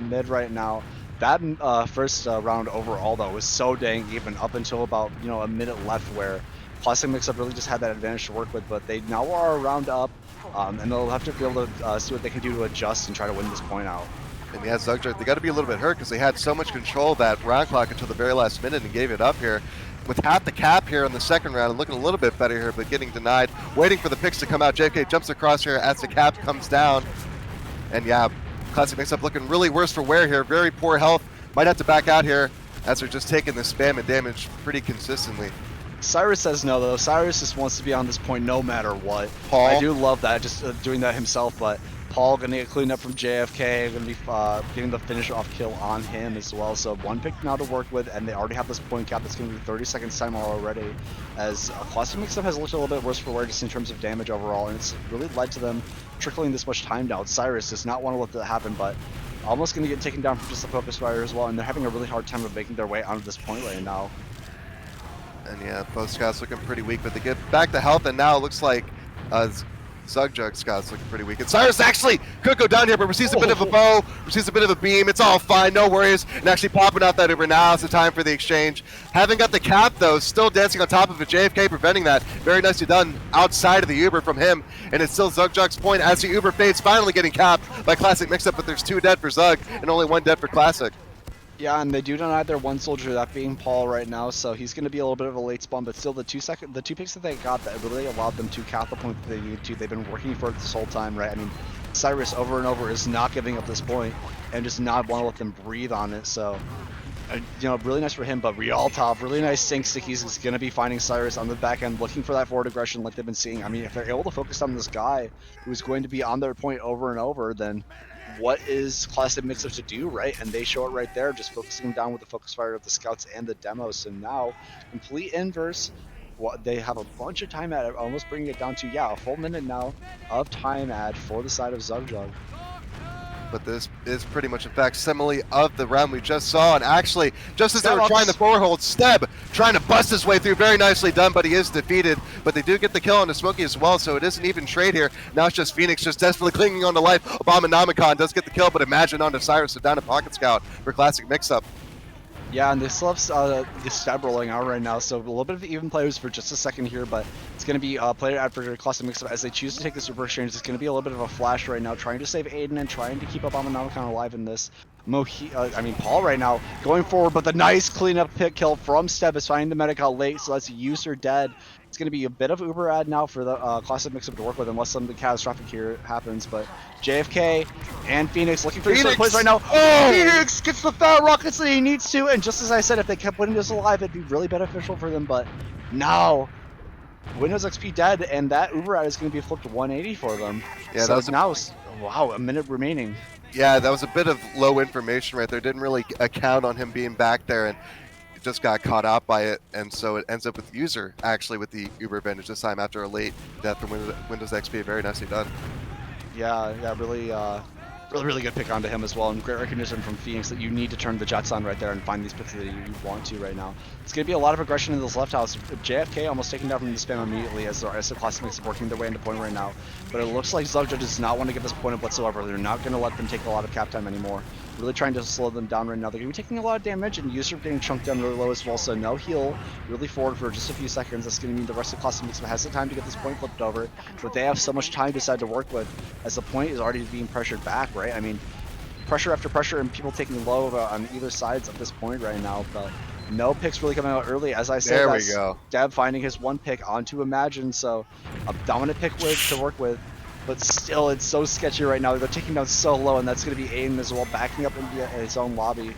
[SPEAKER 1] mid right now. That first round overall, though, was so dang even up until about, a minute left where Classic Mixup really just had that advantage to work with, but they now are a round up, and they'll have to be able to see what they can do to adjust and try to win this point out.
[SPEAKER 2] And yeah, Zugjug, they got to be a little bit hurt because they had so much control of that round clock until the very last minute and gave it up here. With half the cap here in the second round and looking a little bit better here, but getting denied. Waiting for the picks to come out. JFK jumps across here as the cap comes down. And yeah, Classic Mixup looking really worse for wear here. Very poor health. Might have to back out here as they're just taking the spam and damage pretty consistently.
[SPEAKER 1] Cyrus says no, though. Cyrus just wants to be on this point no matter what.
[SPEAKER 2] Paul?
[SPEAKER 1] I do love that, just doing that himself, but Paul going to get cleaned up from JFK, going to be getting the finish off kill on him as well. So one pick now to work with, and they already have this point cap that's going to be 30 seconds time already, as Classic Mixup has looked a little bit worse for wear just in terms of damage overall, and it's really led to them trickling this much time down. Cyrus does not want to let that happen, but almost going to get taken down from just the focus fire as well, and they're having a really hard time of making their way onto this point right now.
[SPEAKER 2] And yeah, both scouts looking pretty weak, but they get back to health, and now it looks like Zugjug scouts looking pretty weak. And Cyrus actually could go down here, but receives a bit of a bow, receives a bit of a beam. It's all fine, no worries. And actually popping out that Uber now is the time for the exchange. Having got the cap, though, still dancing on top of it. JFK preventing that. Very nicely done outside of the Uber from him. And it's still Zugjug's point as the Uber fades, finally getting capped by Classic Mixup, but there's 2 dead for Zug and only 1 dead for Classic.
[SPEAKER 1] Yeah, and they do deny their one soldier, that being Paul right now, so he's going to be a little bit of a late spawn, but still the two picks that they got that really allowed them to cap the point that they needed to. They've been working for it this whole time, right? I mean, Cyrus over and over is not giving up this point and just not want to let them breathe on it, so you know, really nice for him. But Rialtov, really nice sync stick. He's going to be finding Cyrus on the back end, looking for that forward aggression like they've been seeing. I mean, if they're able to focus on this guy who's going to be on their point over and over, then what is Classic Mixup to do, right? And they show it right there, just focusing down with the focus fire of the scouts and the demos. So now, complete inverse. They have a bunch of time add, almost bringing it down to, yeah, a full minute now of time add for the side of Zugjug.
[SPEAKER 2] But this is pretty much a facsimile of the round we just saw. And actually, just as they were
[SPEAKER 1] Steb
[SPEAKER 2] trying to forward hold, Steb trying to bust his way through. Very nicely done, but he is defeated. But they do get the kill on the Smokey as well, so it is an even trade here. Now it's just Phoenix just desperately clinging on to life. Abominamicon does get the kill, but Imagine onto Cyrus, so down to Pocket Scout for Classic Mixup.
[SPEAKER 1] Yeah, and they still have the Steb rolling out right now, so a little bit of even players for just a second here, but it's going to be player ad for Classic Mixup as they choose to take the super exchange. It's going to be a little bit of a flash right now, trying to save Aiden and trying to keep Abominamicon alive in this. Paul right now going forward, but the nice cleanup pick kill from Steb is finding the medic out late, so that's user dead. It's going to be a bit of Uber ad now for the Classic Mixup to work with, unless something catastrophic here happens. But JFK and Phoenix looking for these plays right now. Oh! Phoenix gets the fat rockets that he needs to, and just as I said, if they kept putting this alive, it'd be really beneficial for them. But now, Windows XP dead, and that Uber ad is going to be flipped to 180 for them.
[SPEAKER 2] Yeah,
[SPEAKER 1] so
[SPEAKER 2] that was
[SPEAKER 1] now, wow, a minute remaining.
[SPEAKER 2] Yeah, that was a bit of low information right there. Didn't really account on him being back there, and just got caught out by it, and so it ends up with user actually with the Uber advantage this time after a late death from Windows XP. Very nicely done.
[SPEAKER 1] Yeah, really good pick onto him as well, and great recognition from Phoenix that you need to turn the Jets on right there and find these picks that you want to right now. It's going to be a lot of aggression in this left house. JFK almost taken down from the spam immediately as the Classic Mix is working their way into point right now, but it looks like Zugjug does not want to get this point up whatsoever. They're not going to let them take a lot of cap time anymore. Really trying to slow them down right now. They're going to be taking a lot of damage, and User getting chunked down really low as well, so no heal really forward for just a few seconds. That's going to mean the rest of Classic Mix has the time to get this point flipped over, but they have so much time to decide to work with as the point is already being pressured back, right? I mean, pressure after pressure and people taking low on either sides at this point right now, but no picks really coming out early. As I said,
[SPEAKER 2] there we go.
[SPEAKER 1] Deb finding his one pick onto Imagine, so a dominant pick to work with. But still, it's so sketchy right now. They're taking down so low, and that's going to be Aiden as well, backing up into his own lobby.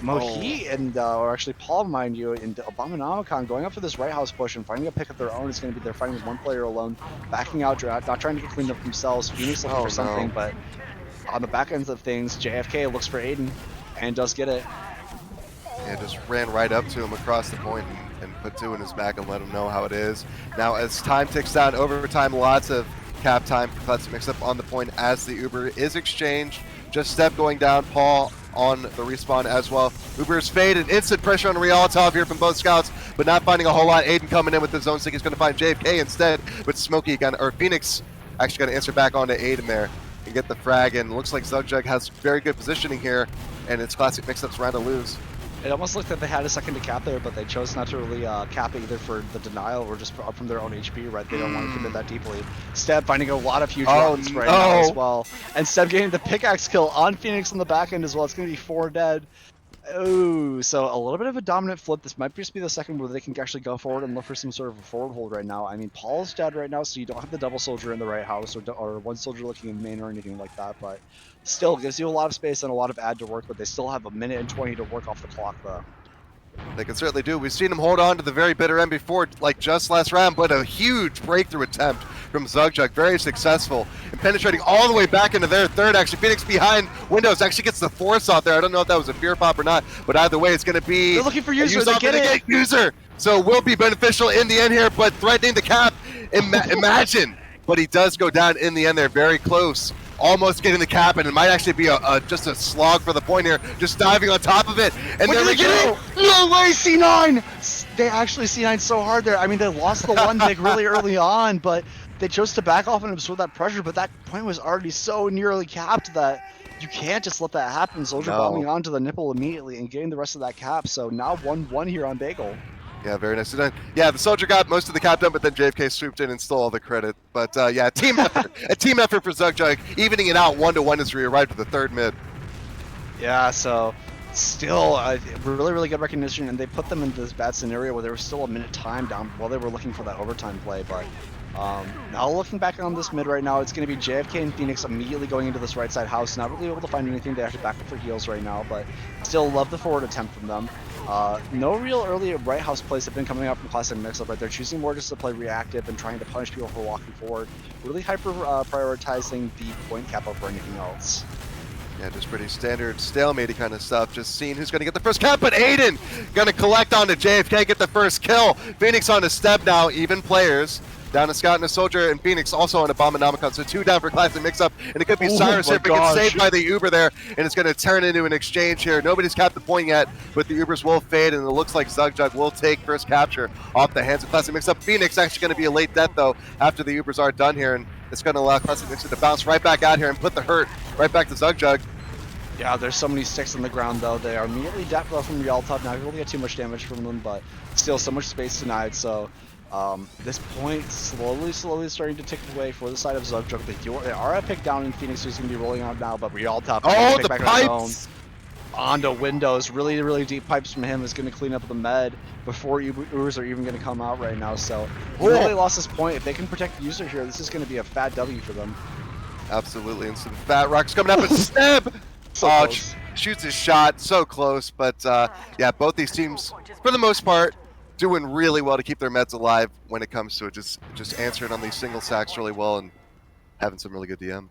[SPEAKER 1] Mohi and, or actually Paul, mind you, and Abominamicon going up for this right house push and finding a pick of their own. Is going to be they're fighting with one player alone, backing out, not trying to get cleaned up themselves. Phoenix looking for something, but on the back ends of things, JFK looks for Aiden and does get it.
[SPEAKER 2] Yeah, just ran right up to him across the point and put 2 in his back and let him know how it is. Now, as time ticks down, overtime, lots of cap time for Classic Mixup on the point as the Uber is exchanged. Just Step going down, Paul on the respawn as well. Uber's fade and instant pressure on Rialtov here from both scouts, but not finding a whole lot. Aiden coming in with his own stick. He's going to find JFK instead, but Phoenix actually going to answer back onto Aiden there and get the frag. And looks like Zugjug has very good positioning here, and it's Classic Mixup's round to lose.
[SPEAKER 1] It almost looked like they had a second to cap there, but they chose not to really cap it either for the denial or just up from their own HP, right? They don't want to commit that deeply. Steb finding a lot of huge rockets right now as well. And Steb getting the pickaxe kill on Phoenix on the back end as well. It's going to be 4 dead. Oh, so a little bit of a dominant flip. This might just be the second where they can actually go forward and look for some sort of a forward hold right now. I mean, Paul's dead right now, so you don't have the double soldier in the right house or one soldier looking in main or anything like that, but still gives you a lot of space and a lot of ad to work with. They still have 1:20 to work off the clock, though.
[SPEAKER 2] They can certainly do. We've seen them hold on to the very bitter end before, like just last round, but a huge breakthrough attempt from Zugjug, very successful, and penetrating all the way back into their third. Actually, Phoenix behind windows actually gets the force off there. I don't know if that was a fear pop or not, but either way, it's going to be.
[SPEAKER 1] They're looking for user. They get it.
[SPEAKER 2] User, so it will be beneficial in the end here, but threatening the cap. Imagine, but he does go down in the end there, very close. Almost getting the cap, and it might actually be just a slog for the point here, just diving on top of it, and there we go!
[SPEAKER 1] No way, C9! They actually C9 so hard there. I mean, they lost the one big really early on, but they chose to back off and absorb that pressure, but that point was already so nearly capped that you can't just let that happen. Soldier bombing onto the nipple immediately and getting the rest of that cap, so now 1-1 here on Bagel.
[SPEAKER 2] Yeah, very nice. Yeah, the soldier got most of the cap done, but then JFK swooped in and stole all the credit. But yeah, team effort. A team effort for Zugjug, evening it out 1-1 as we arrived at the third mid.
[SPEAKER 1] Yeah, so still really, really good recognition, and they put them into this bad scenario where there was still a minute time down while they were looking for that overtime play. But now looking back on this mid right now, it's going to be JFK and Phoenix immediately going into this right side house. Not really able to find anything. They have to back up for heals right now, but still love the forward attempt from them. No real early right house plays have been coming out from Classic Mixup, right? They're choosing more just to play reactive and trying to punish people for walking forward. Really hyper prioritizing the point cap over anything else.
[SPEAKER 2] Yeah, just pretty standard stalemate kind of stuff. Just seeing who's going to get the first cap, but Aiden going to collect onto JFK, get the first kill. Phoenix on a step now, even players. Down to Scout and a Soldier, and Phoenix also on a Abominomicon. So 2 down for Classic Mix-Up, and it could be Cyrus here, but gets saved by the Uber there, and it's going to turn into an exchange here. Nobody's capped the point yet, but the Ubers will fade, and it looks like Zugjug will take first capture off the hands of Classic Mix-Up. Phoenix actually going to be a late death, though, after the Ubers are done here, and it's going to allow Classic Mix-Up to bounce right back out here and put the hurt right back to Zugjug.
[SPEAKER 1] Yeah, there's so many sticks on the ground, though. They are immediately decked well from RGL top. Not able to get too much damage from them, but still so much space denied, so this point slowly starting to tick away for the side of Zugjug. They are a pick down in Phoenix, who's going to be rolling out now, but RGL top.
[SPEAKER 2] Oh, the pipes!
[SPEAKER 1] Onto windows. Really, really deep pipes from him is going to clean up the med before Ubers are even going to come out right now, so really lost this point. If they can protect the user here, this is going to be a fat W for them.
[SPEAKER 2] Absolutely, and some fat rocks coming up and stab! So shoots his shot, so close, but yeah, both these teams, for the most part, doing really well to keep their meds alive when it comes to it. Just answering on these single sacks really well and having some really good DM.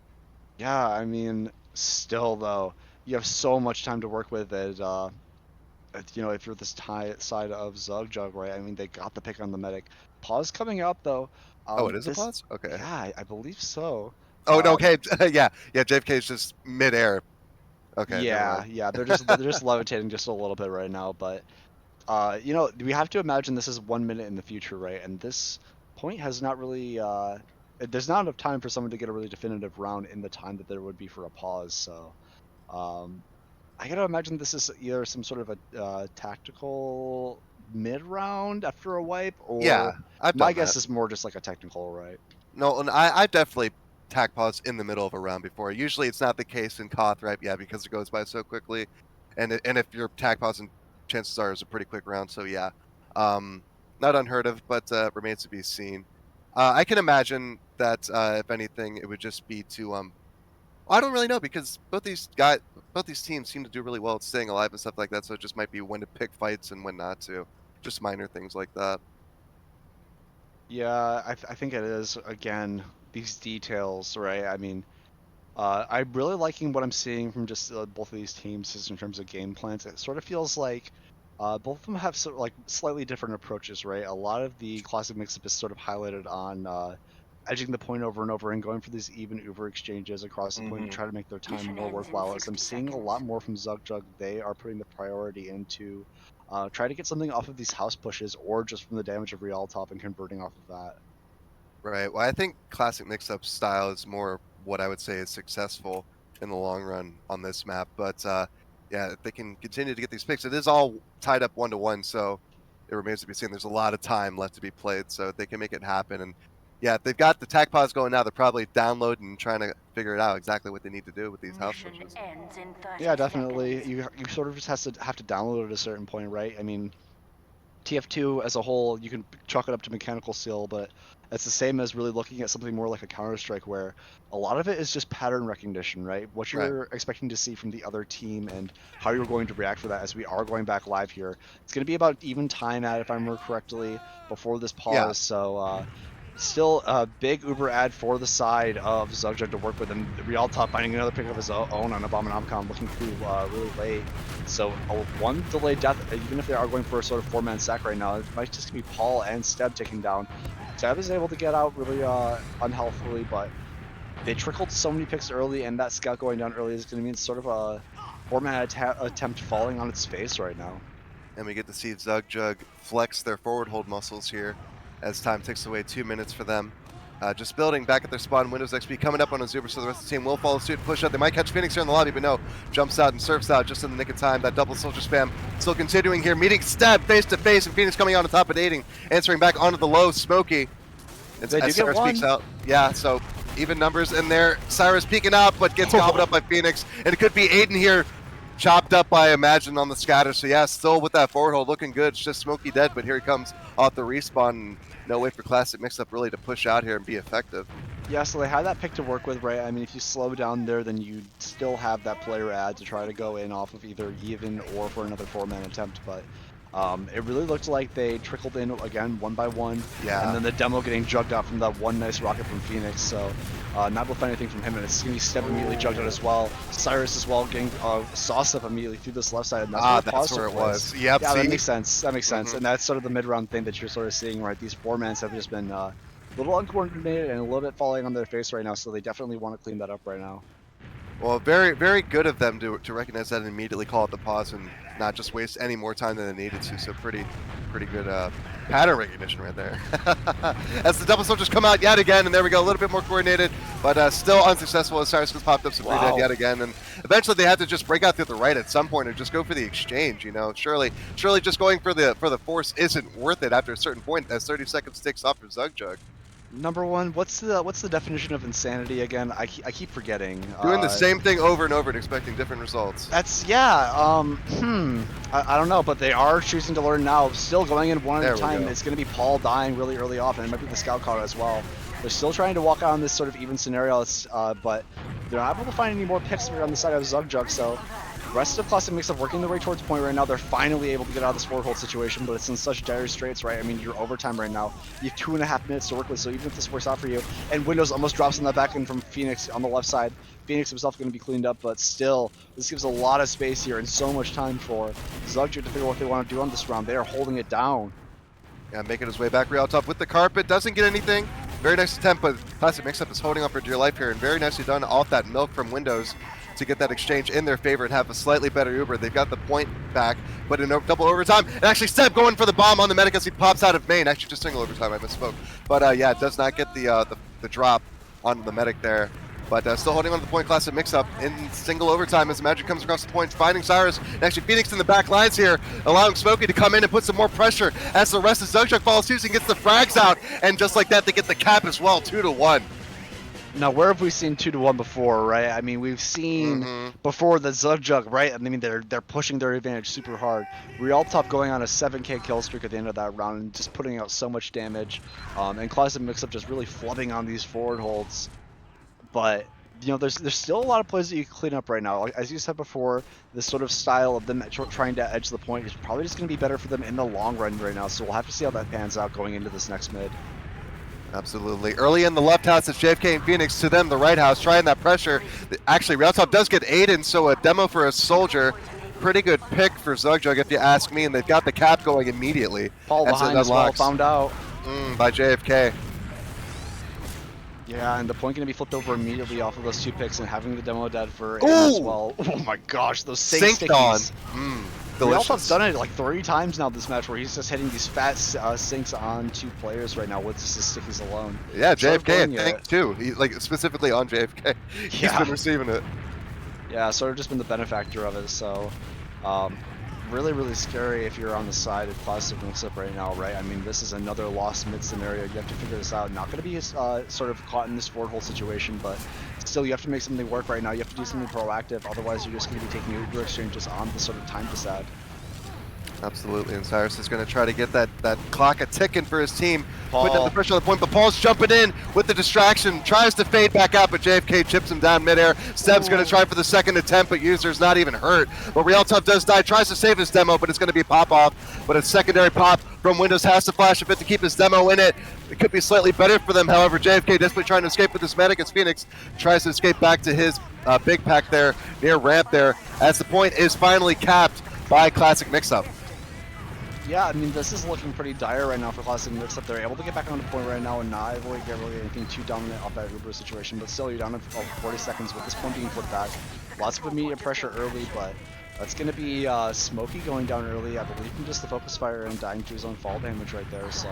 [SPEAKER 1] Yeah, I mean, still though, you have so much time to work with it. You know, if you're this side of Zugjug, right? I mean, they got the pick on the medic. Pause coming up though.
[SPEAKER 2] Oh, it is a pause? Okay.
[SPEAKER 1] Yeah, I believe so.
[SPEAKER 2] Oh, no, okay. yeah, JFK is just midair. Okay.
[SPEAKER 1] Yeah, they're just levitating just a little bit right now, but you know, we have to imagine this is 1 minute in the future, right? And this point has not really there's not enough time for someone to get a really definitive round in the time that there would be for a pause. So I gotta imagine this is either some sort of a tactical mid round after a wipe, or
[SPEAKER 2] yeah,
[SPEAKER 1] my guess is more just like a technical, right?
[SPEAKER 2] No, and I definitely tack pause in the middle of a round before. Usually it's not the case in Koth, right? Yeah, because it goes by so quickly, and if you're tack pausing, chances are it's a pretty quick round. So yeah, not unheard of, but remains to be seen. I can imagine that if anything, it would just be to I don't really know, because both these teams seem to do really well at staying alive and stuff like that. So it just might be when to pick fights and when not to, just minor things like that.
[SPEAKER 1] Yeah, I think it is, again, these details, right? I mean, I'm really liking what I'm seeing from just both of these teams just in terms of game plans. It sort of feels like both of them have sort of like slightly different approaches, right? A lot of the classic mix-up is sort of highlighted on edging the point over and over and going for these even Uber exchanges across the point to try to make their time more worthwhile. As I'm seeing a lot more from Zugjug, they are putting the priority into try to get something off of these house pushes, or just from the damage of Real Top and converting off of that.
[SPEAKER 2] Right. Well, I think classic mix-up style is more what I would say is successful in the long run on this map. But yeah, if they can continue to get these picks, it is all tied up 1-1, so it remains to be seen. There's a lot of time left to be played, so if they can make it happen. And yeah, if they've got the tag pods going now, they're probably downloading and trying to figure it out exactly what they need to do with these house switches.
[SPEAKER 1] Yeah, definitely. You sort of just have to download it at a certain point, right? I mean, TF2 as a whole, you can chalk it up to mechanical skill, but it's the same as really looking at something more like a Counter-Strike, where a lot of it is just pattern recognition, right? What you're expecting to see from the other team and how you're going to react for that, as we are going back live here. It's going to be about even time at, if I remember correctly, before this pause,
[SPEAKER 2] Yeah.
[SPEAKER 1] so still a big Uber ad for the side of Zugjug to work with, and Rialtop finding another pick of his own on Abominamcon, looking through really late. So one delayed death, even if they are going for a sort of 4-man sack right now, it might just be Paul and Steb taking down. Steb is able to get out really unhealthily, but they trickled so many picks early, and that scout going down early is going to mean sort of a 4-man attempt falling on its face right now.
[SPEAKER 2] And we get to see Zugjug flex their forward hold muscles here as time ticks away 2 minutes for them. Just building back at their spawn. Windows XP coming up on a Zuber, so the rest of the team will follow suit and push out. They might catch Phoenix here in the lobby, but no. Jumps out and surfs out just in the nick of time. That double soldier spam still continuing here. Meeting Steb face to face, and Phoenix coming out on top of dating. Answering back onto the low, Smokey.
[SPEAKER 1] They do get
[SPEAKER 2] Cyrus
[SPEAKER 1] one.
[SPEAKER 2] peeks out. Yeah, so even numbers in there. Cyrus peeking out, but gets gobbled up by Phoenix. And it could be Aiden here, chopped up by Imagine on the scatter. So yeah, still with that forward hold looking good. It's just Smokey dead, but here he comes off the respawn. No way for Classic Mixup really to push out here and be effective.
[SPEAKER 1] Yeah, so they had that pick to work with, right? I mean, if you slow down there, then you still have that player ad to try to go in off of either even or for another 4-man attempt, but it really looked like they trickled in again one by one.
[SPEAKER 2] Yeah.
[SPEAKER 1] And then the demo getting jugged out from that one nice rocket from Phoenix, so not able to find anything from him, and it's going to be Step immediately jugged out as well. Cyrus as well getting saw Step immediately through this left side, and
[SPEAKER 2] that's where it was. Yep,
[SPEAKER 1] yeah,
[SPEAKER 2] see?
[SPEAKER 1] that makes sense. That makes sense, and that's sort of the mid-round thing that you're sort of seeing, right? These 4-mans have just been a little uncoordinated and a little bit falling on their face right now, so they definitely want to clean that up right now.
[SPEAKER 2] Well, very, very good of them to recognize that and immediately call it the pause and not just waste any more time than they needed to. So pretty good pattern recognition right there. As the double soldiers come out yet again, and there we go, a little bit more coordinated, but still unsuccessful as Cyrus popped up some free dead yet again. And eventually they had to just break out through the right at some point and just go for the exchange. You know, surely just going for the force isn't worth it after a certain point as 30 seconds ticks off for Zugjug.
[SPEAKER 1] Number one, what's the definition of insanity again? I keep forgetting.
[SPEAKER 2] Doing the same thing over and over and expecting different results.
[SPEAKER 1] That's I don't know, but they are choosing to learn now. Still going in one at a time. It's going to be Paul dying really early off, and it might be the scout caught as well. They're still trying to walk out on this sort of even scenario, but they're not able to find any more picks here on the side of Zugjug. So rest of Classic Mixup working their way towards point right now. They're finally able to get out of this forward hold situation, but it's in such dire straits, right? I mean, you're overtime right now. You have 2.5 minutes to work with, so even if this works out for you, and Windows almost drops on that back end from Phoenix on the left side. Phoenix himself going to be cleaned up, but still, this gives a lot of space here and so much time for Zugjug to figure out what they want to do on this round. They are holding it down.
[SPEAKER 2] Yeah, making his way back real top with the carpet. Doesn't get anything. Very nice attempt, but Classic Mixup is holding on for dear life here, and very nicely done off that milk from Windows to get that exchange in their favor and have a slightly better Uber. They've got the point back, but in double overtime, and actually Steb going for the bomb on the medic as he pops out of main. Actually, just single overtime, I misspoke. But yeah, it does not get the drop on the medic there. But still holding on to the point. Classic Mixup in single overtime as Magic comes across the point, finding Cyrus. And actually Phoenix in the back lines here, allowing Smokey to come in and put some more pressure as the rest of Zugjug follows suit and gets the frags out. And just like that, they get the cap as well, 2-1.
[SPEAKER 1] Now, where have we seen 2-1 before, right? I mean, we've seen before the Zugjug, right? I mean, they're pushing their advantage super hard. Rialtop going on a 7k kill streak at the end of that round and just putting out so much damage. And Classic Mixup just really flubbing on these forward holds. But, you know, there's still a lot of plays that you can clean up right now. Like, as you said before, this sort of style of them trying to edge the point is probably just going to be better for them in the long run right now. So we'll have to see how that pans out going into this next mid.
[SPEAKER 2] Absolutely. Early in the left house, it's JFK and Phoenix. To them, the right house, trying that pressure. Actually, Realtop does get Aiden, so a demo for a soldier. Pretty good pick for Zugjug, if you ask me, and they've got the cap going immediately.
[SPEAKER 1] Paul behind as well, found out.
[SPEAKER 2] By JFK.
[SPEAKER 1] Yeah, and the point going to be flipped over immediately off of those 2 picks and having the demo dead for Aiden as well. Oh my gosh, those synced on. Realtop's done it like 3 times now this match where he's just hitting these fat sinks on 2 players right now with just his stickies alone.
[SPEAKER 2] Yeah, JFK I think too. He, like specifically on JFK. He's been receiving it.
[SPEAKER 1] Yeah, sort of just been the benefactor of it. So, really, really scary if you're on the side of Classic Mixup right now, right? I mean, this is another lost mid scenario. You have to figure this out. Not going to be sort of caught in this forward hole situation, but still, you have to make something work right now. You have to do something proactive. Otherwise, you're just going to be taking Uber exchanges on the sort of time facade.
[SPEAKER 2] Absolutely, and Cyrus is going to try to get that clock a-ticking for his team.
[SPEAKER 1] Paul.
[SPEAKER 2] Putting the pressure on the point, but Paul's jumping in with the distraction, tries to fade back out, but JFK chips him down midair. Steb's going to try for the second attempt, but User's not even hurt. But Real Tough does die, tries to save his demo, but it's going to be pop-off. But a secondary pop from Windows has to flash a bit to keep his demo in it. It could be slightly better for them, however. JFK desperately trying to escape with this medic as Phoenix tries to escape back to his big pack there, near ramp there, as the point is finally capped by Classic Mixup.
[SPEAKER 1] Yeah, I mean, this is looking pretty dire right now for Classic Mixup. They're able to get back on the point right now and not able to get really anything too dominant off that Uber situation, but still, you're down to 40 seconds with this point being flipped back. Lots of immediate pressure early, but that's going to be Smokey going down early, I believe, from just the focus fire and dying to his own fall damage right there, so...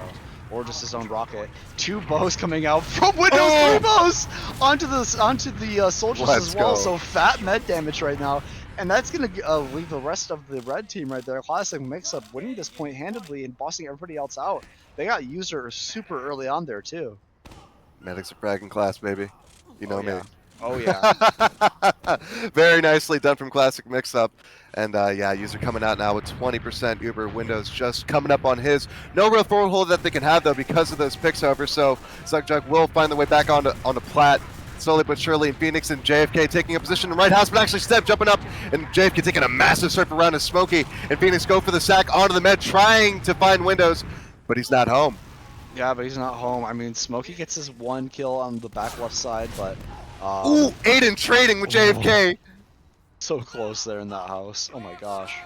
[SPEAKER 1] Or just his own rocket. 2 bows coming out from Windows, 3 bows onto the soldiers as well, so fat med damage right now. And that's going to leave the rest of the red team right there. Classic Mixup winning this point handedly and bossing everybody else out. They got User super early on there, too.
[SPEAKER 2] Medics are bragging class, baby. You know me.
[SPEAKER 1] Oh, yeah.
[SPEAKER 2] Very nicely done from Classic Mixup. And yeah, User coming out now with 20%. Uber Windows just coming up on his. No real forward hold that they can have, though, because of those picks over. So Zugjug will find their way back onto Plat. Slowly but surely, Phoenix and JFK taking a position in right house, but actually Step jumping up, and JFK taking a massive surf around as Smokey, and Phoenix go for the sack onto the med, trying to find Windows, but he's not home.
[SPEAKER 1] Yeah, but he's not home. I mean, Smokey gets his 1 kill on the back left side, but...
[SPEAKER 2] Ooh, Aiden trading with JFK!
[SPEAKER 1] So close there in that house. Oh my gosh.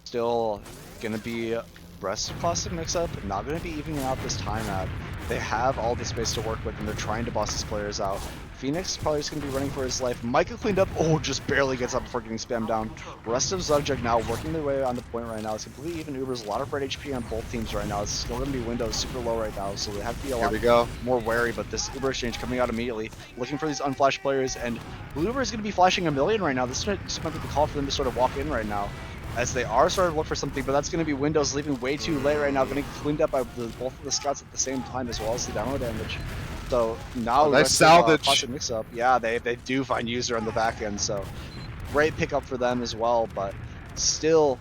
[SPEAKER 1] Still gonna be rest of Classic Mixup, not gonna be evening out this time out. They have all the space to work with, and they're trying to boss these players out. Phoenix probably just going to be running for his life. Micah cleaned up. Oh, just barely gets up before getting spammed down. Rest of Zugjug now working their way on the point right now. It's completely even. Uber's a lot of red HP on both teams right now. It's still going to be Windows super low right now, so they have to be a lot more wary. But this Uber exchange coming out immediately, looking for these unflashed players, and Blue Uber is going to be flashing a million right now. This might be the call for them to sort of walk in right now, as they are sort of look for something, but that's going to be Windows leaving way too late right now, getting cleaned up by both of the scouts at the same time, as well as the download damage. So now
[SPEAKER 2] nice salvage.
[SPEAKER 1] Classic Mixup, yeah, they do find User on the back end, so great pickup for them as well, but still,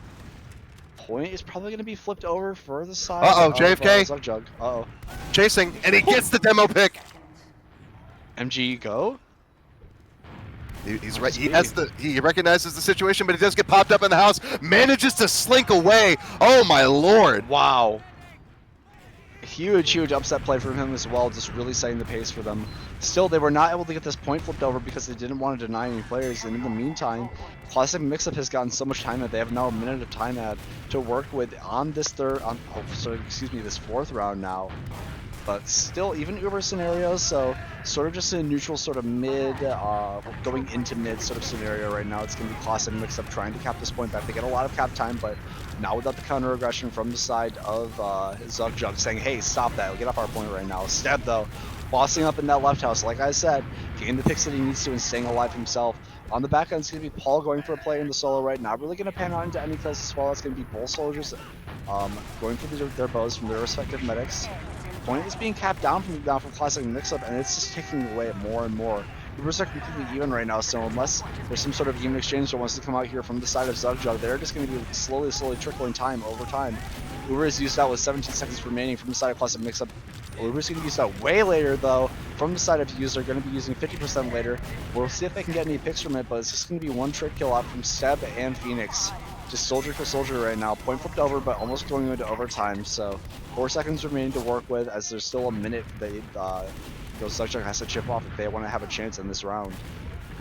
[SPEAKER 1] point is probably going to be flipped over for the side.
[SPEAKER 2] Uh-oh, JFK.
[SPEAKER 1] Zugjug. Uh-oh.
[SPEAKER 2] Chasing, and he gets the demo pick.
[SPEAKER 1] MG go?
[SPEAKER 2] He's right. He recognizes the situation, but he does get popped up in the house. Manages to slink away. Oh my lord!
[SPEAKER 1] Wow. Huge upset play from him as well, just really setting the pace for them. Still, they were not able to get this point flipped over because they didn't want to deny any players. And in the meantime, Classic Mixup has gotten so much time that they have now a minute of time to work with on this this 4th round now. But still, even Uber scenarios, so sort of just a neutral sort of mid, going into mid sort of scenario right now. It's going to be Classic Mixup trying to cap this point back. They get a lot of cap time, but not without the counter aggression from the side of Zugjug saying, hey, stop that, get off our point right now. Steb, though, bossing up in that left house, like I said, getting the picks that he needs to and staying alive himself. On the back end, it's going to be Paul going for a play in the solo right, not really going to pan out into any kills as well. It's going to be both soldiers going for their bows from their respective medics. Point is being capped down from Classic Mixup, and it's just ticking away more and more. Ubers are completely even right now, so unless there's some sort of even exchange that wants to come out here from the side of Zugjug, they're just going to be slowly trickling time over time. Uber is used out with 17 seconds remaining from the side of Classic Mixup. Uber's going to use out way later, though, from the side of User, going to be using 50% later. We'll see if they can get any picks from it, but it's just going to be one trick kill out from Steb and Phoenix. Just soldier for soldier right now. Point flipped over, but almost going into overtime, so 4 seconds remaining to work with, as there's still a minute that Zugjug has to chip off if they want to have a chance in this round.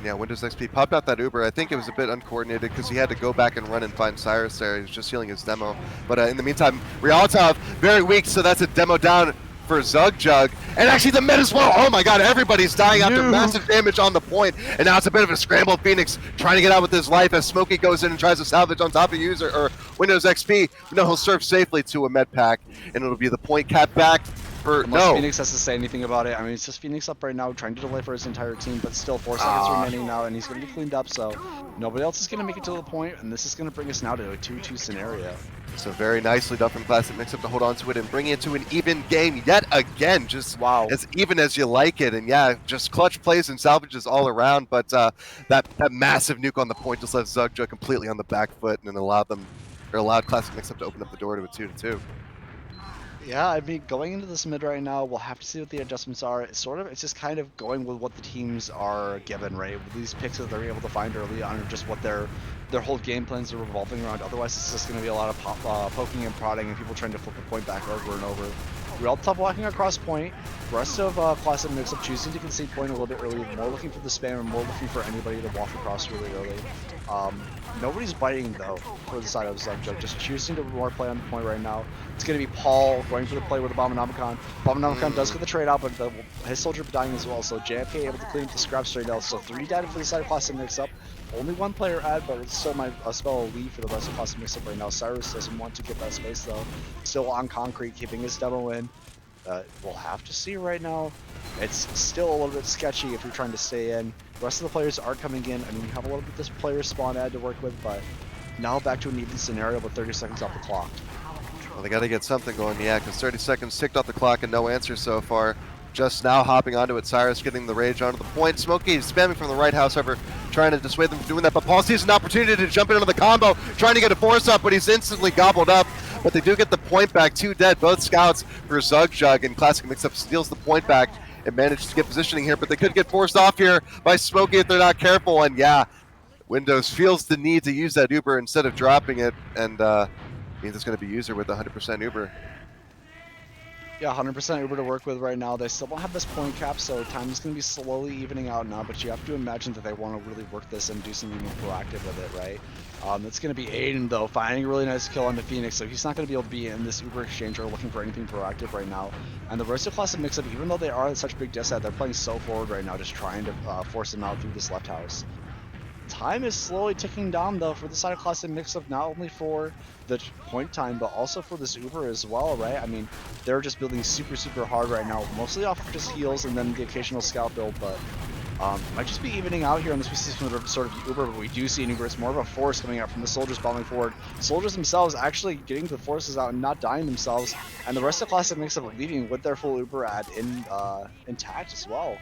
[SPEAKER 2] Yeah, Windows XP popped out that Uber. I think it was a bit uncoordinated because he had to go back and run and find Cyrus there. He was just healing his demo. But in the meantime, Rialtov, very weak, so that's a demo down for Zugjug. And actually the med as well. Oh my god, everybody's dying after massive damage on the point. And now it's a bit of a scramble. Phoenix trying to get out with his life as Smokey goes in and tries to salvage on top of User or Windows XP. No, he'll surf safely to a med pack. And it'll be the point cap back
[SPEAKER 1] Unless
[SPEAKER 2] no.
[SPEAKER 1] Phoenix has to say anything about it. I mean, it's just Phoenix up right now, trying to delay for his entire team, but still 4 seconds remaining now, and he's going to be cleaned up, so nobody else is going to make it to the point, and this is going to bring us now to a 2-2 scenario.
[SPEAKER 2] So very nicely done from Classic Mixup to hold on to it and bring it to an even game yet again. Just as even as you like it. And yeah, just clutch plays and salvages all around. But that massive nuke on the point just left Zugjug completely on the back foot and allowed Classic Mixup to open up the door to a 2-2.
[SPEAKER 1] Yeah, I mean, going into this mid right now, we'll have to see what the adjustments are. It's just kind of going with what the teams are given, right? With these picks that they're able to find early on, or just what their whole game plans are revolving around. Otherwise, it's just going to be a lot of poking and prodding and people trying to flip the point back over and over. Real tough walking across point. Rest of Classic Mixup choosing to concede point a little bit early, more looking for the spam and more looking for anybody to walk across really early. Nobody's biting though for the side of Zugjug, just choosing to more play on the point right now. It's going to be Paul going for the play with the Abominamicon. Abominamicon does get the trade out, but his soldier dying as well, so JFK able to clean up the scraps right now. So 3 dead for the side of Classic Mixup. Only 1 player ad, but it's still a spell a lead for the rest of Classic Mixup right now. Cyrus doesn't want to get that space though. Still on concrete, keeping his demo in. We'll have to see right now. It's still a little bit sketchy if you're trying to stay in. The rest of the players are coming in. I mean, you have a little bit of this player spawn ad to work with, but now back to an even scenario with 30 seconds off the clock.
[SPEAKER 2] Well, they got to get something going, yeah, because 30 seconds ticked off the clock and no answer so far. Just now hopping onto it, Cyrus getting the rage onto the point. Smokey spamming from the right house, however, trying to dissuade them from doing that, but Paul sees an opportunity to jump into the combo, trying to get a force up, but he's instantly gobbled up. But they do get the point back, 2 dead, both scouts for Zugjug, and Classic Mixup steals the point back and manages to get positioning here, but they could get forced off here by Smokey if they're not careful, and yeah, Windows feels the need to use that Uber instead of dropping it, and means it's going to be user with 100% Uber.
[SPEAKER 1] Yeah, 100% Uber to work with right now. They still don't have this point cap, so time is going to be slowly evening out now, but you have to imagine that they want to really work this and do something more proactive with it, right? It's going to be Aiden, though, finding a really nice kill on the Phoenix, so he's not going to be able to be in this Uber exchange or looking for anything proactive right now. And the rest of Classic Mixup, even though they are at such big dis ad, they're playing so forward right now, just trying to force him out through this left house. Time is slowly ticking down though for the side of Classic Mixup, not only for the point time but also for this Uber as well, right? I mean, they're just building super hard right now, mostly off of just heals and then the occasional scout build, but might just be evening out here unless we see some sort of Uber, but we do see an Uber. It's more of a force coming out from the soldiers bombing forward. Soldiers themselves actually getting the forces out and not dying themselves, and the rest of Classic Mixup leaving with their full Uber ad intact as well.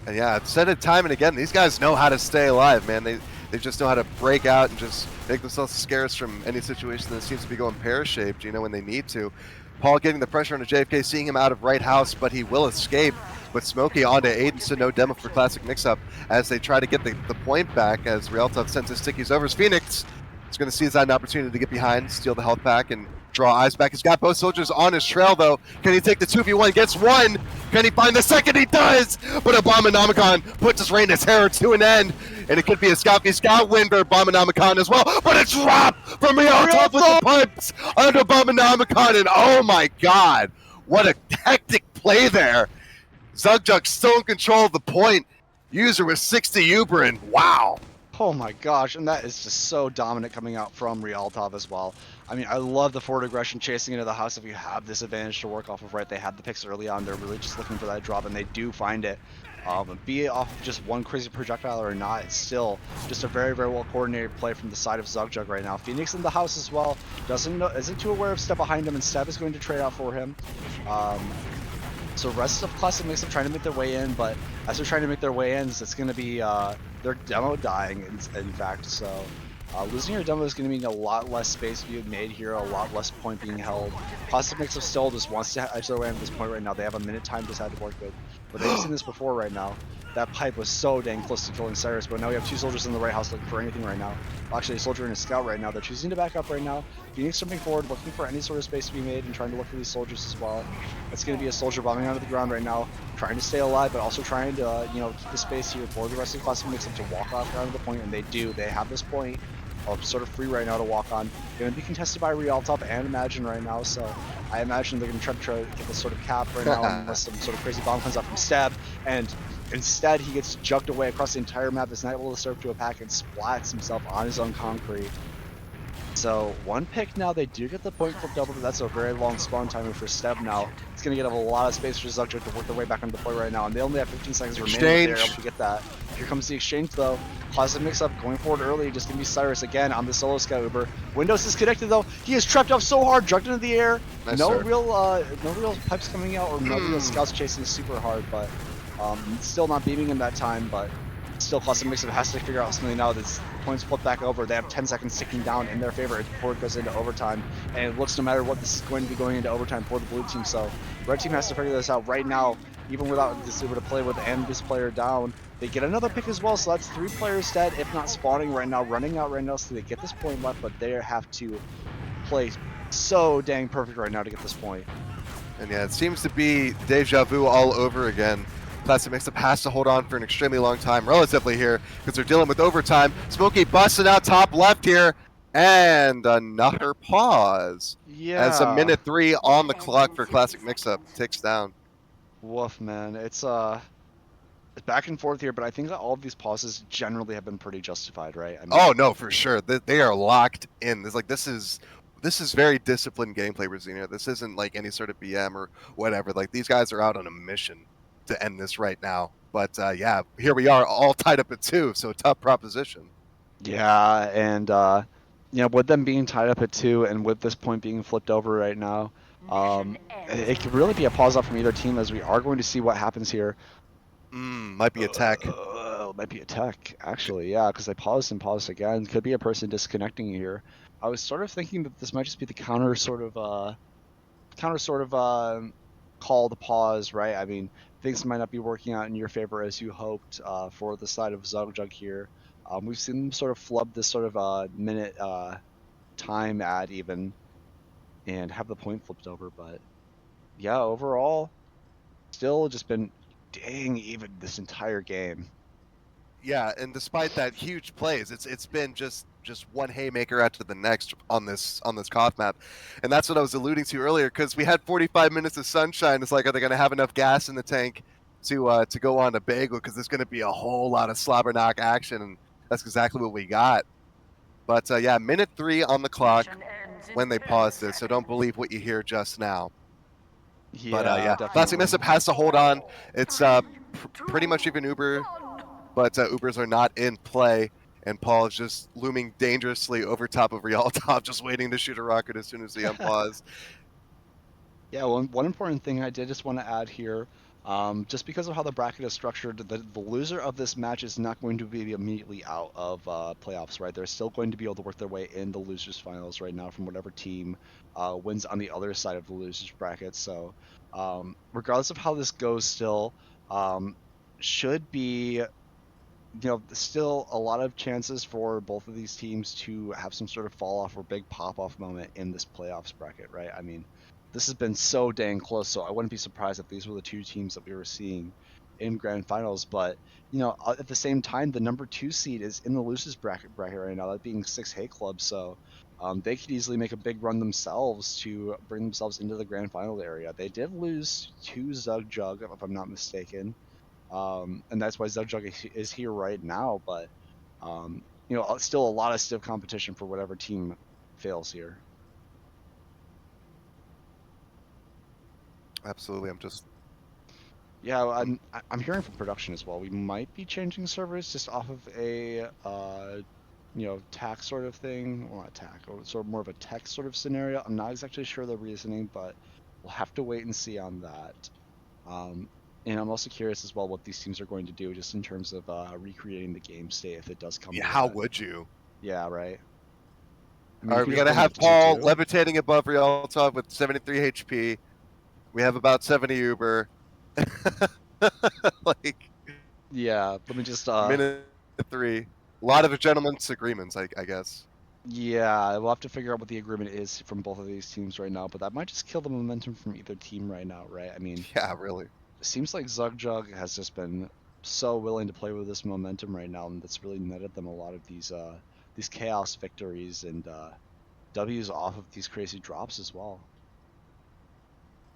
[SPEAKER 2] And yeah, I've said it time and again, these guys know how to stay alive, man. They just know how to break out and just make themselves scarce from any situation that seems to be going pear-shaped, you know, when they need to. Paul getting the pressure on JFK, seeing him out of right house, but he will escape. But Smokey onto Aiden, so no demo for Classic Mixup as they try to get the point back as Rialtov sends his stickies over. Phoenix is going to seize that an opportunity to get behind, steal the health pack, and draw eyes back. He's got both soldiers on his trail, though. Can he take the 2v1? Gets one. Can he find the second? He does! But Abominamicon puts his reign in his hair to an end. And it could be a Scout v Scout win for Abominamicon as well. But it's dropped from Rialtov with the pipes onto Abominamicon. And oh my god, what a hectic play there. Zugjug still in control of the point. User with 60 Uber, and wow.
[SPEAKER 1] Oh my gosh, and that is just so dominant coming out from Rialtov as well. I mean, I love the forward aggression chasing into the house if you have this advantage to work off of, right? They had the picks early on. They're really just looking for that drop, and they do find it. Be it off of just one crazy projectile or not, it's still just a very well coordinated play from the side of Zugjug right now. Phoenix in the house as well. Isn't too aware of step behind him, and Step is going to trade out for him. So rest of Classic Mixup trying to make their way in, but as they're trying to make their way in, it's going to be their demo dying, in fact. So losing your demo is going to mean a lot less space being made here, a lot less point being held. Classic Mixup still just wants to edge their way into this point right now. They have a minute time just had to work with, but they've seen this before right now. That pipe was so dang close to killing Cyrus, but now we have 2 soldiers in the right house looking for anything right now. Well, actually, a soldier and a scout right now. They're choosing to back up right now. Phoenix jumping forward, looking for any sort of space to be made and trying to look for these soldiers as well. It's going to be a soldier bombing onto the ground right now, trying to stay alive, but also trying to, keep the space here for the rest of the Classic Mixup to walk off down to the point, and they do. They have this point sort of free right now to walk on. Going to be contested by Rialtov and Imagine right now, so I imagine they're going to try to get this sort of cap right now unless some sort of crazy bomb comes out from Stab, and instead he gets jugged away across the entire map. Is not able to serve to a pack and splats himself on his own concrete. So 1 pick now, they do get the point flipped over, but that's a very long spawn timer for Steb now. It's going to get a lot of space for Zugjug to work their way back into the play right now, and they only have 15 seconds remaining if they're able to get that. Here comes the exchange though. Classic Mixup going forward early, just going to be Cyrus again on the solo scout Uber. Windows is connected though. He is trapped up so hard, drugged into the air.
[SPEAKER 2] Nice
[SPEAKER 1] no
[SPEAKER 2] start.
[SPEAKER 1] real pipes coming out or no real scouts chasing super hard, but still not beaming him that time, but still Classic Mixup has to figure out something now. This points flip back over. They have 10 seconds ticking down in their favor before it goes into overtime. And it looks no matter what, this is going to be going into overtime for the blue team. So red team has to figure this out right now, even without this Uber to play with and this player down. They get another pick as well, so that's 3 players dead, if not spawning right now, running out right now, so they get this point left, but they have to play so dang perfect right now to get this point.
[SPEAKER 2] And yeah, it seems to be deja vu all over again. Classic Mixup has to hold on for an extremely long time, relatively here, because they're dealing with overtime. Smokey busting out top left here, and another pause.
[SPEAKER 1] Yeah.
[SPEAKER 2] As a minute 3 on the clock for Classic Mixup ticks down.
[SPEAKER 1] Woof, man. It's back and forth here, but I think that all of these pauses generally have been pretty justified, right? I mean,
[SPEAKER 2] Oh no, for sure. They are locked in. This is very disciplined gameplay, Rosina. This isn't like any sort of BM or whatever. Like these guys are out on a mission to end this right now. But yeah, here we are, all tied up at 2. So tough proposition.
[SPEAKER 1] yeah, and with them being tied up at 2 and with this point being flipped over right now, it could really be a pause up from either team, as we are going to see what happens here.
[SPEAKER 2] Might be a tech.
[SPEAKER 1] Might be a tech, actually, yeah, because they paused and paused again. Could be a person disconnecting here. I was sort of thinking that this might just be the counter sort of call to pause, right? I mean, things might not be working out in your favor as you hoped for the side of Zugjug here. We've seen them sort of flub this sort of minute time ad even and have the point flipped over, but yeah, overall, still just been dang even this entire game.
[SPEAKER 2] Yeah, and despite that huge plays, it's been just one haymaker after the next on this cough map, and that's what I was alluding to earlier. Because we had 45 minutes of sunshine. It's like, are they going to have enough gas in the tank to go on to Bagel? Because there's going to be a whole lot of slobber knock action, and that's exactly what we got. But yeah, minute 3 on the clock when they paused it. So don't believe what you hear just now.
[SPEAKER 1] Yeah,
[SPEAKER 2] But yeah,
[SPEAKER 1] definitely.
[SPEAKER 2] Classic Mixup has to hold on. It's pretty much even Uber, but Ubers are not in play, and Paul is just looming dangerously over top of Rialtop, just waiting to shoot a rocket as soon as he unpause.
[SPEAKER 1] Yeah, one important thing I did just want to add here, just because of how the bracket is structured, the loser of this match is not going to be immediately out of playoffs, right? They're still going to be able to work their way in the losers finals right now from whatever team wins on the other side of the losers bracket. So regardless of how this goes still, should be still a lot of chances for both of these teams to have some sort of fall off or big pop off moment in this playoffs bracket, right? I mean, this has been so dang close, so I wouldn't be surprised if these were the 2 teams that we were seeing in grand finals. But at the same time, the number 2 seed is in the losers bracket right now, that being 6 Hay Club. So they could easily make a big run themselves to bring themselves into the grand final area. They did lose to Zugjug, if I'm not mistaken. And that's why Zugjug is here right now. But still a lot of stiff competition for whatever team fails here.
[SPEAKER 2] Absolutely,
[SPEAKER 1] Yeah, I'm hearing from production as well. We might be changing servers just off of a tack sort of thing, or not tack, or sort of more of a tech sort of scenario. I'm not exactly sure the reasoning, but we'll have to wait and see on that. And I'm also curious as well what these teams are going to do just in terms of recreating the game state if it does come.
[SPEAKER 2] Yeah,
[SPEAKER 1] to
[SPEAKER 2] how
[SPEAKER 1] that.
[SPEAKER 2] would you?
[SPEAKER 1] Yeah, right.
[SPEAKER 2] Are we gonna have Paul levitating above Rialtop with 73 HP? We have about 70 Uber.
[SPEAKER 1] Yeah, let me just
[SPEAKER 2] minute 3. A lot of gentlemen's agreements, I guess.
[SPEAKER 1] Yeah, we'll have to figure out what the agreement is from both of these teams right now, but that might just kill the momentum from either team right now, right? I mean,
[SPEAKER 2] yeah, really.
[SPEAKER 1] It seems like Zugjug has just been so willing to play with this momentum right now, and that's really netted them a lot of these chaos victories and W's off of these crazy drops as well.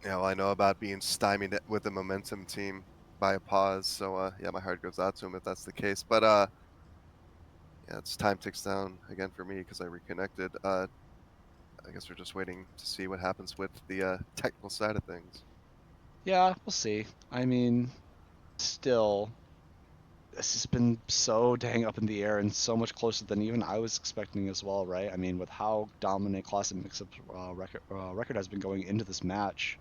[SPEAKER 2] Yeah, well, I know about being stymied with the momentum team by a pause, so yeah, my heart goes out to him if that's the case. But Yeah, it's time ticks down again for me because I reconnected. I guess we're just waiting to see what happens with the technical side of things.
[SPEAKER 1] Yeah, we'll see. I mean, still, this has been so dang up in the air and so much closer than even I was expecting as well, right? I mean, with how dominant Classic Mixup record has been going into this match,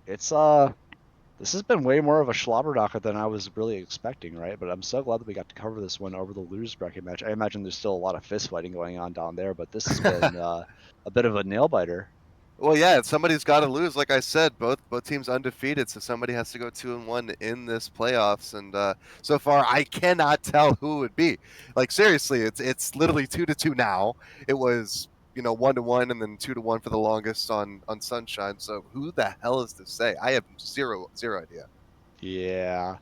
[SPEAKER 1] it's this has been way more of a slobberknocker than I was really expecting, right? But I'm so glad that we got to cover this one over the losers bracket match. I imagine there's still a lot of fist fighting going on down there, but this has been a bit of a nail biter.
[SPEAKER 2] Well, yeah, somebody's got to lose. Like I said, both teams undefeated, so somebody has to go 2-1 in this playoffs. And so far, I cannot tell who it would be. Like seriously, it's literally 2-2 now. It was 1-1 and then 2-1 for the longest on Sunshine. So who the hell is to say? I have zero idea.
[SPEAKER 1] Yeah.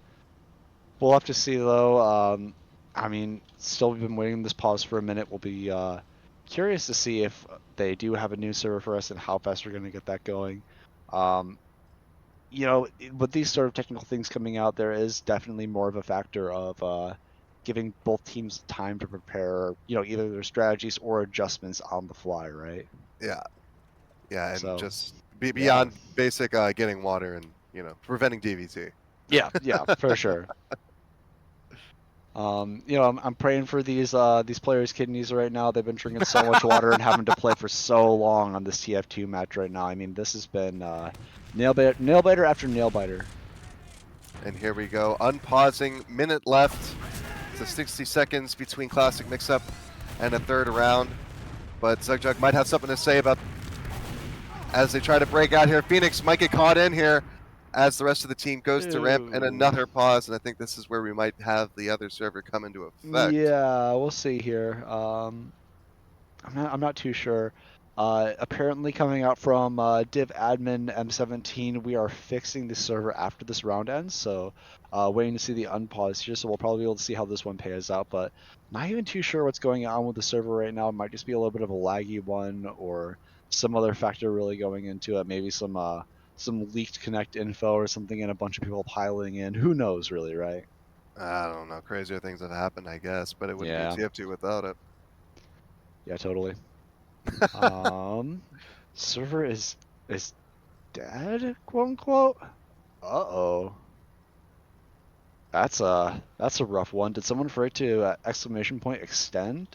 [SPEAKER 1] We'll have to see though. I mean, still we've been waiting this pause for a minute. We'll be curious to see if they do have a new server for us and how fast we're going to get that going. Um, with these sort of technical things coming out, there is definitely more of a factor of giving both teams time to prepare, either their strategies or adjustments on the fly, right?
[SPEAKER 2] Yeah, yeah, and
[SPEAKER 1] So,
[SPEAKER 2] just
[SPEAKER 1] yeah.
[SPEAKER 2] beyond basic getting water and preventing DVT.
[SPEAKER 1] Yeah, for sure. I'm praying for these players' kidneys right now. They've been drinking so much water and having to play for so long on this TF2 match right now. I mean, this has been nail biter after nail biter.
[SPEAKER 2] And here we go, unpausing, minute left. So 60 seconds between Classic Mixup and a third round. But Zugjug might have something to say about as they try to break out here. Phoenix might get caught in here as the rest of the team goes to ramp and another pause. And I think this is where we might have the other server come into effect.
[SPEAKER 1] Yeah, we'll see here. I'm not too sure. Apparently coming out from div admin M17, we are fixing the server after this round ends. So waiting to see the unpause here. So we'll probably be able to see how this one pays out. But not even too sure what's going on with the server right now. It might just be a little bit of a laggy one or some other factor really going into it. Maybe some leaked connect info or something and a bunch of people piling in. Who knows really, right?
[SPEAKER 2] I don't know. Crazier things have happened, I guess, but it wouldn't
[SPEAKER 1] Yeah.
[SPEAKER 2] be TF2 without it.
[SPEAKER 1] Yeah, totally. Server is dead, quote unquote. Uh-oh. That's a rough one. Did someone forget to exclamation point extend?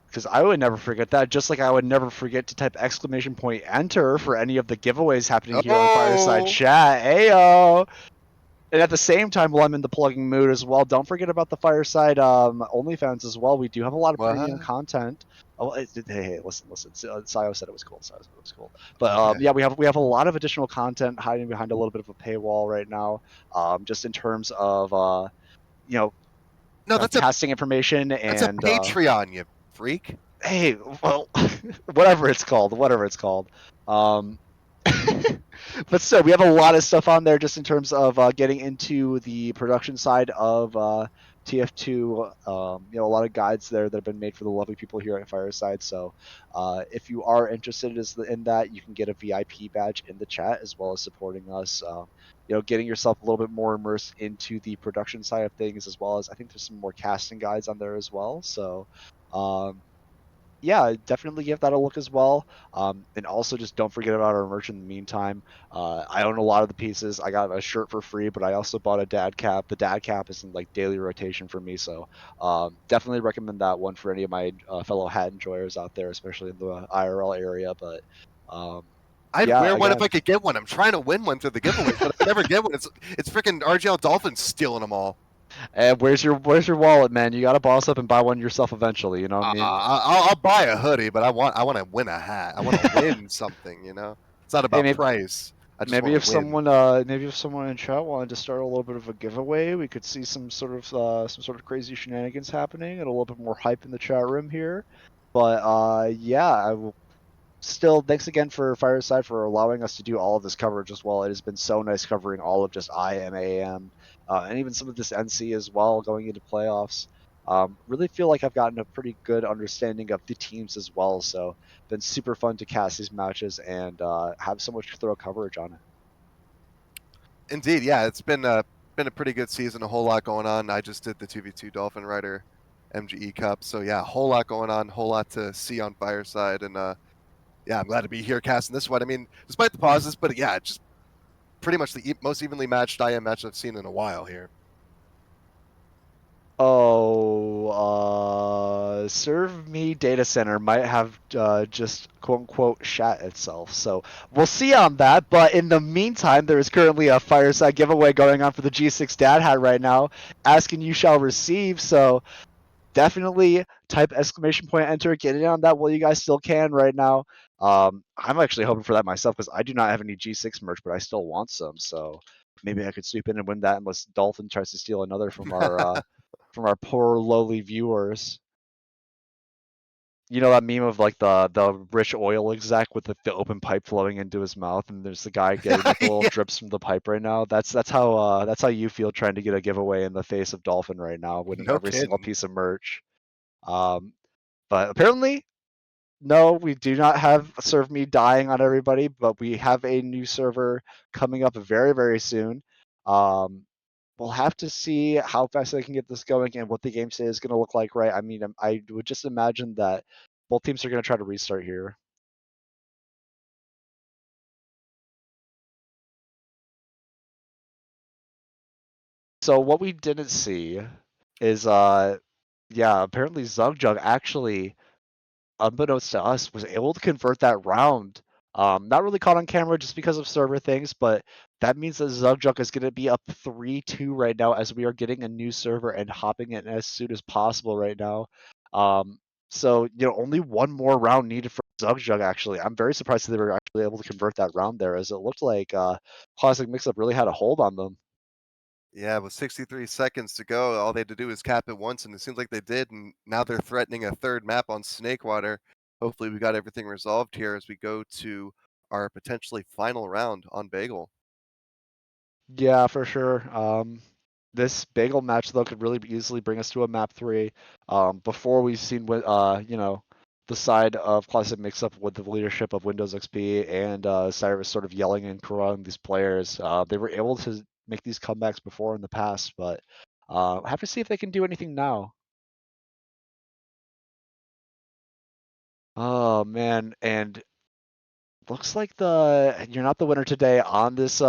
[SPEAKER 1] Because I would never forget that, just like I would never forget to type exclamation point enter for any of the giveaways happening here on Fireside Chat. Ayo! And at the same time, while I'm in the plugging mood as well, don't forget about the Fireside OnlyFans as well. We do have a lot of premium content. Oh, hey, listen. Sayo said it was cool. But
[SPEAKER 2] Okay.
[SPEAKER 1] yeah, we have a lot of additional content hiding behind a little bit of a paywall right now. Just in terms of
[SPEAKER 2] No, that's
[SPEAKER 1] casting information and
[SPEAKER 2] a Patreon, you freak.
[SPEAKER 1] hey, well, whatever it's called. But still, we have a lot of stuff on there just in terms of getting into the production side of TF2. A lot of guides there that have been made for the lovely people here at Fireside. So if you are interested in that, you can get a VIP badge in the chat as well as supporting us. Getting yourself a little bit more immersed into the production side of things, as well as I think there's some more casting guides on there as well. So yeah, definitely give that a look as well. And also just don't forget about our merch in the meantime. I own a lot of the pieces. I got a shirt for free, but I also bought a dad cap. The dad cap is in like daily rotation for me, so definitely recommend that one for any of my fellow hat enjoyers out there, especially in the IRL area. But
[SPEAKER 2] I'd
[SPEAKER 1] yeah,
[SPEAKER 2] wear one if
[SPEAKER 1] again,
[SPEAKER 2] I could get one. I'm trying to win one through the giveaway, but I never get one. It's freaking RGL Dolphins stealing them all.
[SPEAKER 1] and where's your wallet, man? You got to boss up and buy one yourself eventually. You know what I mean?
[SPEAKER 2] I'll buy a hoodie, but I want to win a hat. I want to win something. It's not
[SPEAKER 1] Hey,
[SPEAKER 2] about price. I just
[SPEAKER 1] maybe
[SPEAKER 2] want
[SPEAKER 1] if
[SPEAKER 2] to win.
[SPEAKER 1] someone in chat wanted to start a little bit of a giveaway, we could see some sort of crazy shenanigans happening and a little bit more hype in the chat room here. But yeah, I will. Still, thanks again for Fireside for allowing us to do all of this coverage as well. It has been so nice covering all of just IMAM and even some of this NC as well going into playoffs. Really feel like I've gotten a pretty good understanding of the teams as well. So been super fun to cast these matches and have so much thorough coverage on it.
[SPEAKER 2] Indeed, yeah, it's been a pretty good season. A whole lot going on. I just did the 2v2 Dolphin Rider, MGE Cup. So yeah, a whole lot going on, whole lot to see on Fireside, and yeah, I'm glad to be here casting this one. I mean, despite the pauses, but yeah, just pretty much the most evenly matched IM match I've seen in a while here.
[SPEAKER 1] Oh, Serve Me Data Center might have just quote unquote shat itself. So we'll see on that. But in the meantime, there is currently a Fireside giveaway going on for the G6 Dad Hat right now, asking you shall receive. So definitely type exclamation point enter, get in on that while you guys still can right now. I'm actually hoping for that myself because I do not have any G6 merch, but I still want some. So maybe I could sweep in and win that unless Dolphin tries to steal another from our poor lowly viewers. You know that meme of like the rich oil exec with the open pipe flowing into his mouth, and there's the guy getting like the little
[SPEAKER 2] Yeah.
[SPEAKER 1] drips from the pipe right now. That's how you feel trying to get a giveaway in the face of Dolphin right now, winning
[SPEAKER 2] No
[SPEAKER 1] every single
[SPEAKER 2] kidding.
[SPEAKER 1] piece of merch. Um, but apparently, no, we do not have Serve Me dying on everybody, but we have a new server coming up very, very soon. We'll have to see how fast they can get this going and what the game state is going to look like, right? I mean, I would just imagine that both teams are going to try to restart here. So what we didn't see is, yeah, apparently Zugjug actually, unbeknownst to us, was able to convert that round. Not really caught on camera just because of server things, but that means that Zugjug is going to be up 3-2 right now as we are getting a new server and hopping in as soon as possible right now. So, only one more round needed for Zugjug, actually. I'm very surprised that they were actually able to convert that round there, as it looked like Classic Mixup really had a hold on them.
[SPEAKER 2] Yeah, with 63 seconds to go, all they had to do is cap it once, and it seems like they did. And now they're threatening a third map on Snakewater. Hopefully, we got everything resolved here as we go to our potentially final round on Bagel.
[SPEAKER 1] Yeah, for sure. This Bagel match though could really easily bring us to a map 3. Before we've seen what the side of Classic Mixup with the leadership of Windows XP and Cyrus sort of yelling and corralling these players. They were able to make these comebacks before in the past, but I have to see if they can do anything now. Oh man, and looks like you're not the winner today on this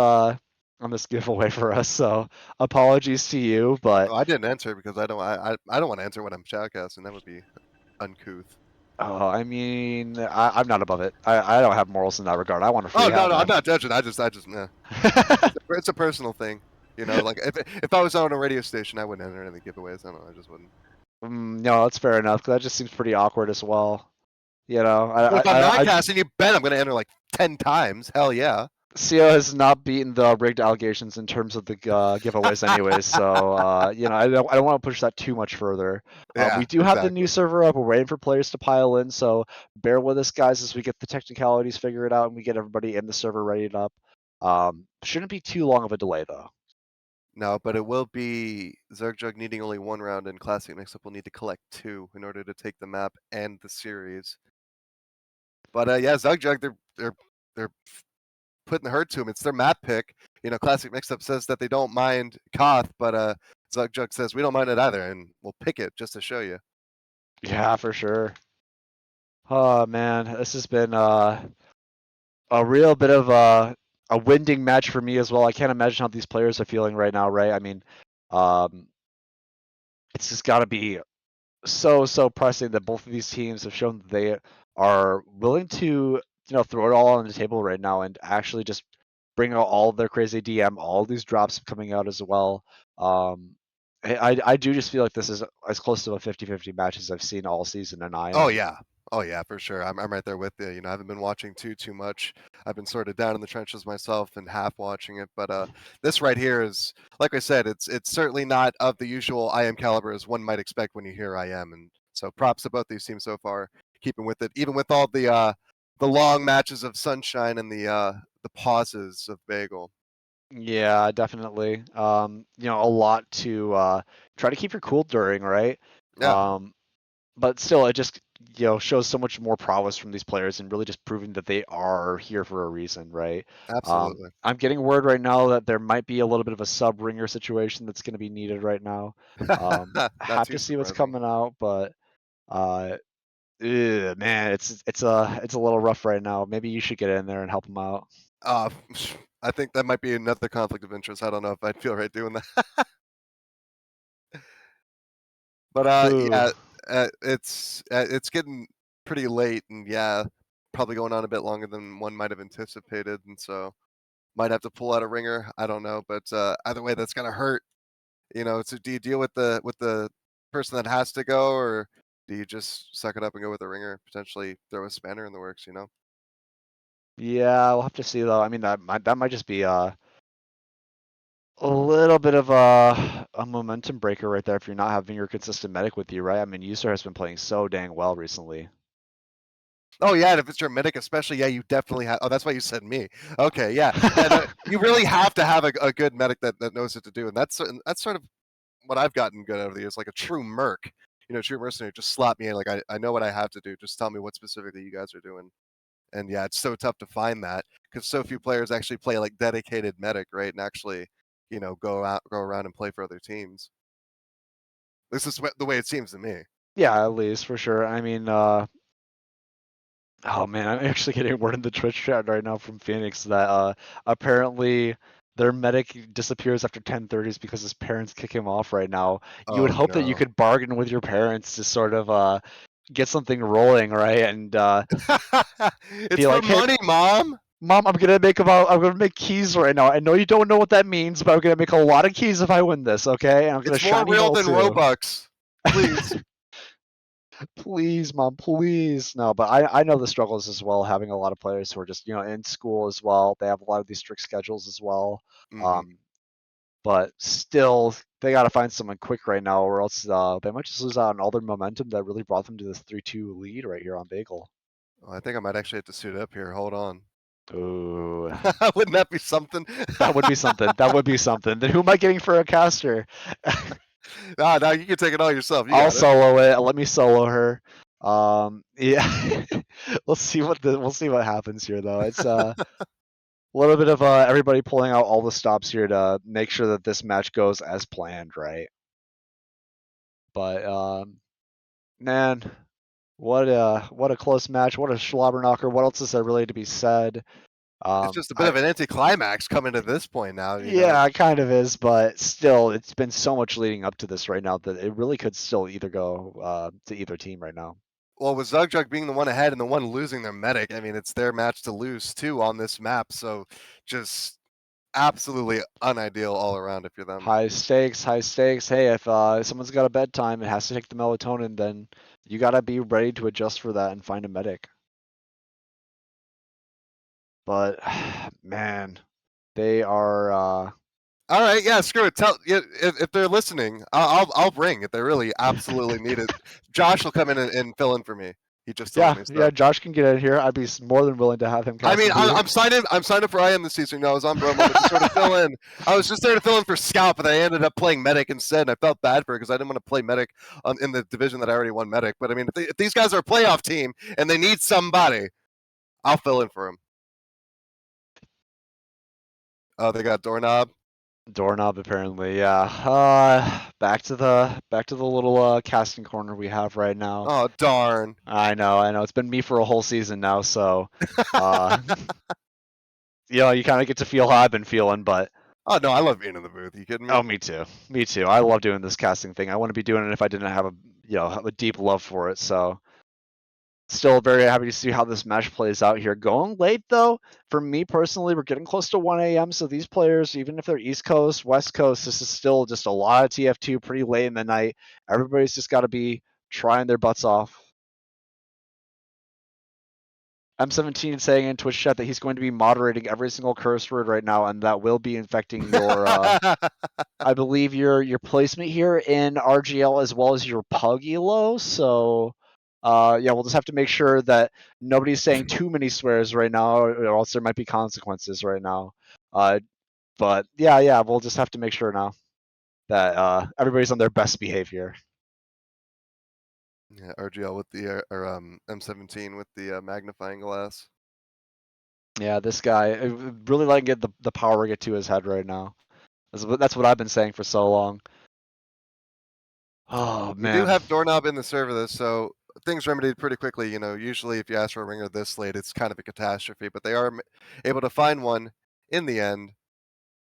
[SPEAKER 1] giveaway for us. So apologies to you, but
[SPEAKER 2] Oh, I didn't answer because I don't want to answer when I'm shoutcasting. That would be uncouth.
[SPEAKER 1] I mean, I'm not above it. I don't have morals in that regard. I want a free
[SPEAKER 2] Oh no,
[SPEAKER 1] hat,
[SPEAKER 2] no, I'm
[SPEAKER 1] man.
[SPEAKER 2] not judging. I just nah. It's a personal thing. Like if I was on a radio station, I wouldn't enter any giveaways. I don't know. I just wouldn't.
[SPEAKER 1] No, that's fair enough. 'Cause that just seems pretty awkward as well.
[SPEAKER 2] But if I'm not
[SPEAKER 1] I
[SPEAKER 2] casting, you bet I'm going to enter like 10 times. Hell yeah.
[SPEAKER 1] CO has not beaten the rigged allegations in terms of the giveaways, anyways. So I don't want to push that too much further.
[SPEAKER 2] Yeah,
[SPEAKER 1] We do have the new
[SPEAKER 2] exactly.
[SPEAKER 1] server up. We're waiting for players to pile in. So bear with us, guys, as we get the technicalities figured out and we get everybody in the server ready up. Shouldn't be too long of a delay though.
[SPEAKER 2] No, but it will be Zergjug needing only one round, and Classic Mixup will need to collect 2 in order to take the map and the series. But yeah, Zergjug, they're putting the hurt to him. It's their map pick. Classic Mixup says that they don't mind Koth, but Zergjug says we don't mind it either, and we'll pick it just to show you.
[SPEAKER 1] Yeah, for sure. Oh man, this has been a real bit of a winding match for me as well. I can't imagine how these players are feeling right now, right? I mean, um, it's just got to be so pressing that both of these teams have shown that they are willing to throw it all on the table right now and actually just bring out all of their crazy DM, all these drops coming out as well. Um, I do just feel like this is as close to a 50-50 match as I've seen all season, and I
[SPEAKER 2] Oh
[SPEAKER 1] am.
[SPEAKER 2] yeah. Oh yeah, for sure. I'm right there with you. I haven't been watching too much. I've been sort of down in the trenches myself and half watching it. But this right here is, like I said, it's certainly not of the usual IM caliber as one might expect when you hear IM. And so props to both these teams so far, keeping with it, even with all the long matches of Sunshine and the pauses of Bagel.
[SPEAKER 1] Yeah, definitely. A lot to try to keep your cool during, right?
[SPEAKER 2] Yeah.
[SPEAKER 1] But still, it just shows so much more prowess from these players and really just proving that they are here for a reason, right?
[SPEAKER 2] Absolutely.
[SPEAKER 1] I'm getting word right now that there might be a little bit of a sub ringer situation that's going to be needed right now.
[SPEAKER 2] Not
[SPEAKER 1] Have
[SPEAKER 2] too
[SPEAKER 1] to see what's
[SPEAKER 2] surprising.
[SPEAKER 1] coming out, but man, it's a little rough right now. Maybe you should get in there and help them out.
[SPEAKER 2] I think that might be another conflict of interest. I don't know if I'd feel right doing that. But
[SPEAKER 1] Ooh.
[SPEAKER 2] yeah, it's getting pretty late, and yeah, probably going on a bit longer than one might have anticipated, and so might have to pull out a ringer. I don't know, but either way, that's gonna hurt. So do you deal with the person that has to go, or do you just suck it up and go with a ringer? Potentially throw a spanner in the works.
[SPEAKER 1] Yeah, we'll have to see though. I mean, that might just be a little bit of a momentum breaker right there if you're not having your consistent medic with you, right? I mean, User has been playing so dang well recently.
[SPEAKER 2] Oh yeah, and if it's your medic, especially, yeah, you definitely have. Oh, that's why you said me. Okay, yeah, no, you really have to have a good medic that knows what to do, and that's sort of what I've gotten good out of the years, like a true merc. True mercenary. Just slot me in. Like I know what I have to do. Just tell me what specifically you guys are doing. And yeah, it's so tough to find that because so few players actually play like dedicated medic, right? And actually, go around and play for other teams. This is the way it seems to me.
[SPEAKER 1] Yeah, at least for sure. I mean, oh man, I'm actually getting word in the Twitch chat right now from Phoenix that apparently their medic disappears after 10:30s because his parents kick him off right now. You would
[SPEAKER 2] Oh
[SPEAKER 1] hope that you
[SPEAKER 2] no.
[SPEAKER 1] could bargain with your parents to sort of get something rolling, right? And
[SPEAKER 2] It's
[SPEAKER 1] be
[SPEAKER 2] for
[SPEAKER 1] like, "Hey,
[SPEAKER 2] money, mom.
[SPEAKER 1] Mom, I'm gonna make keys right now. I know you don't know what that means, but I'm gonna make a lot of keys if I win this, okay? And I'm gonna
[SPEAKER 2] It's more
[SPEAKER 1] shiny
[SPEAKER 2] real
[SPEAKER 1] null
[SPEAKER 2] than
[SPEAKER 1] too.
[SPEAKER 2] Robux. Please.
[SPEAKER 1] Please, Mom, please. No, but I know the struggles as well, having a lot of players who are just, in school as well. They have a lot of these strict schedules as well.
[SPEAKER 2] Mhm.
[SPEAKER 1] But still, they gotta find someone quick right now, or else they might just lose out on all their momentum that really brought them to this 3-2 lead right here on Bagel.
[SPEAKER 2] Oh, I think I might actually have to suit up here. Hold on.
[SPEAKER 1] Ooh.
[SPEAKER 2] Wouldn't that be something?
[SPEAKER 1] That would be something. That would be something. Then who am I getting for a caster?
[SPEAKER 2] No, you can take it all yourself. You
[SPEAKER 1] I'll
[SPEAKER 2] got it.
[SPEAKER 1] solo it. Let me solo her. Yeah. We'll see what happens here though. It's a little bit of everybody pulling out all the stops here to make sure that this match goes as planned, right? But man, what a close match. What a slobber knocker. What else is there really to be said?
[SPEAKER 2] It's just a bit
[SPEAKER 1] I
[SPEAKER 2] of an anticlimax coming to this point now.
[SPEAKER 1] Yeah, it kind of is, but still, it's been so much leading up to this right now that it really could still either go to either team right now.
[SPEAKER 2] Well, with Zugjug being the one ahead and the one losing their medic, I mean, it's their match to lose too on this map. So just absolutely unideal all around if you're them.
[SPEAKER 1] High stakes, high stakes. Hey, if someone's got a bedtime and has to take the melatonin, then you gotta be ready to adjust for that and find a medic. But man, they are.
[SPEAKER 2] All right, yeah, screw it. If they're listening, I'll ring if they really absolutely need it. Josh will come in and fill in for me. He just told
[SPEAKER 1] Yeah,
[SPEAKER 2] me
[SPEAKER 1] yeah.
[SPEAKER 2] so.
[SPEAKER 1] Josh can get in here. I'd be more than willing to have him
[SPEAKER 2] I
[SPEAKER 1] cast
[SPEAKER 2] mean,
[SPEAKER 1] some healing.
[SPEAKER 2] I'm signed in. I'm signed up for IM this season. I was on bro mode to sort of fill in. I was just there to fill in for Scout, but I ended up playing medic instead. And I felt bad for it because I didn't want to play medic in the division that I already won medic. But I mean, if these guys are a playoff team and they need somebody, I'll fill in for them. Oh, they got doorknob.
[SPEAKER 1] Doorknob, apparently. Yeah. Back to the little casting corner we have right now.
[SPEAKER 2] Oh darn.
[SPEAKER 1] I know. It's been me for a whole season now, so you kind of get to feel how I've been feeling, but
[SPEAKER 2] Oh no, I love being in the booth. You kidding me?
[SPEAKER 1] oh, me too. Me too. I love doing this casting thing. I wouldn't be doing it if I didn't have a deep love for it. So still very happy to see how this match plays out here. Going late though, for me personally, we're getting close to 1 a.m. So these players, even if they're East Coast, West Coast, this is still just a lot of TF2 pretty late in the night. Everybody's just got to be trying their butts off. M17 saying in Twitch chat that he's going to be moderating every single curse word right now, and that will be infecting your, I believe your placement here in RGL as well as your pug elo. So, yeah, we'll just have to make sure that nobody's saying too many swears right now, or else there might be consequences right now. But yeah, we'll just have to make sure now that everybody's on their best behavior.
[SPEAKER 2] Yeah, RGL with the or M17 with the magnifying glass.
[SPEAKER 1] Yeah, this guy really letting get the power get to his head right now. That's what I've been saying for so long. Oh
[SPEAKER 2] We do
[SPEAKER 1] man.
[SPEAKER 2] have doorknob in the server though, so things remedied pretty quickly. You know, usually if you ask for a ringer this late, it's kind of a catastrophe, but they are able to find one in the end.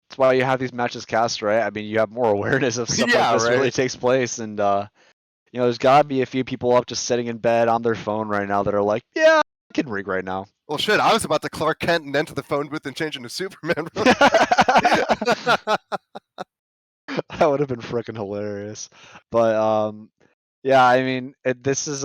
[SPEAKER 1] That's why you have these matches cast, right? I mean, you have more awareness of stuff like
[SPEAKER 2] Yeah,
[SPEAKER 1] this really
[SPEAKER 2] right.
[SPEAKER 1] takes place, and you know, there's gotta be a few people up just sitting in bed on their phone right now that are like, yeah, I can rig right now.
[SPEAKER 2] Well, shit, I was about to Clark Kent and enter the phone booth and change into Superman real quick.
[SPEAKER 1] That would have been freaking hilarious. But yeah, I mean, this is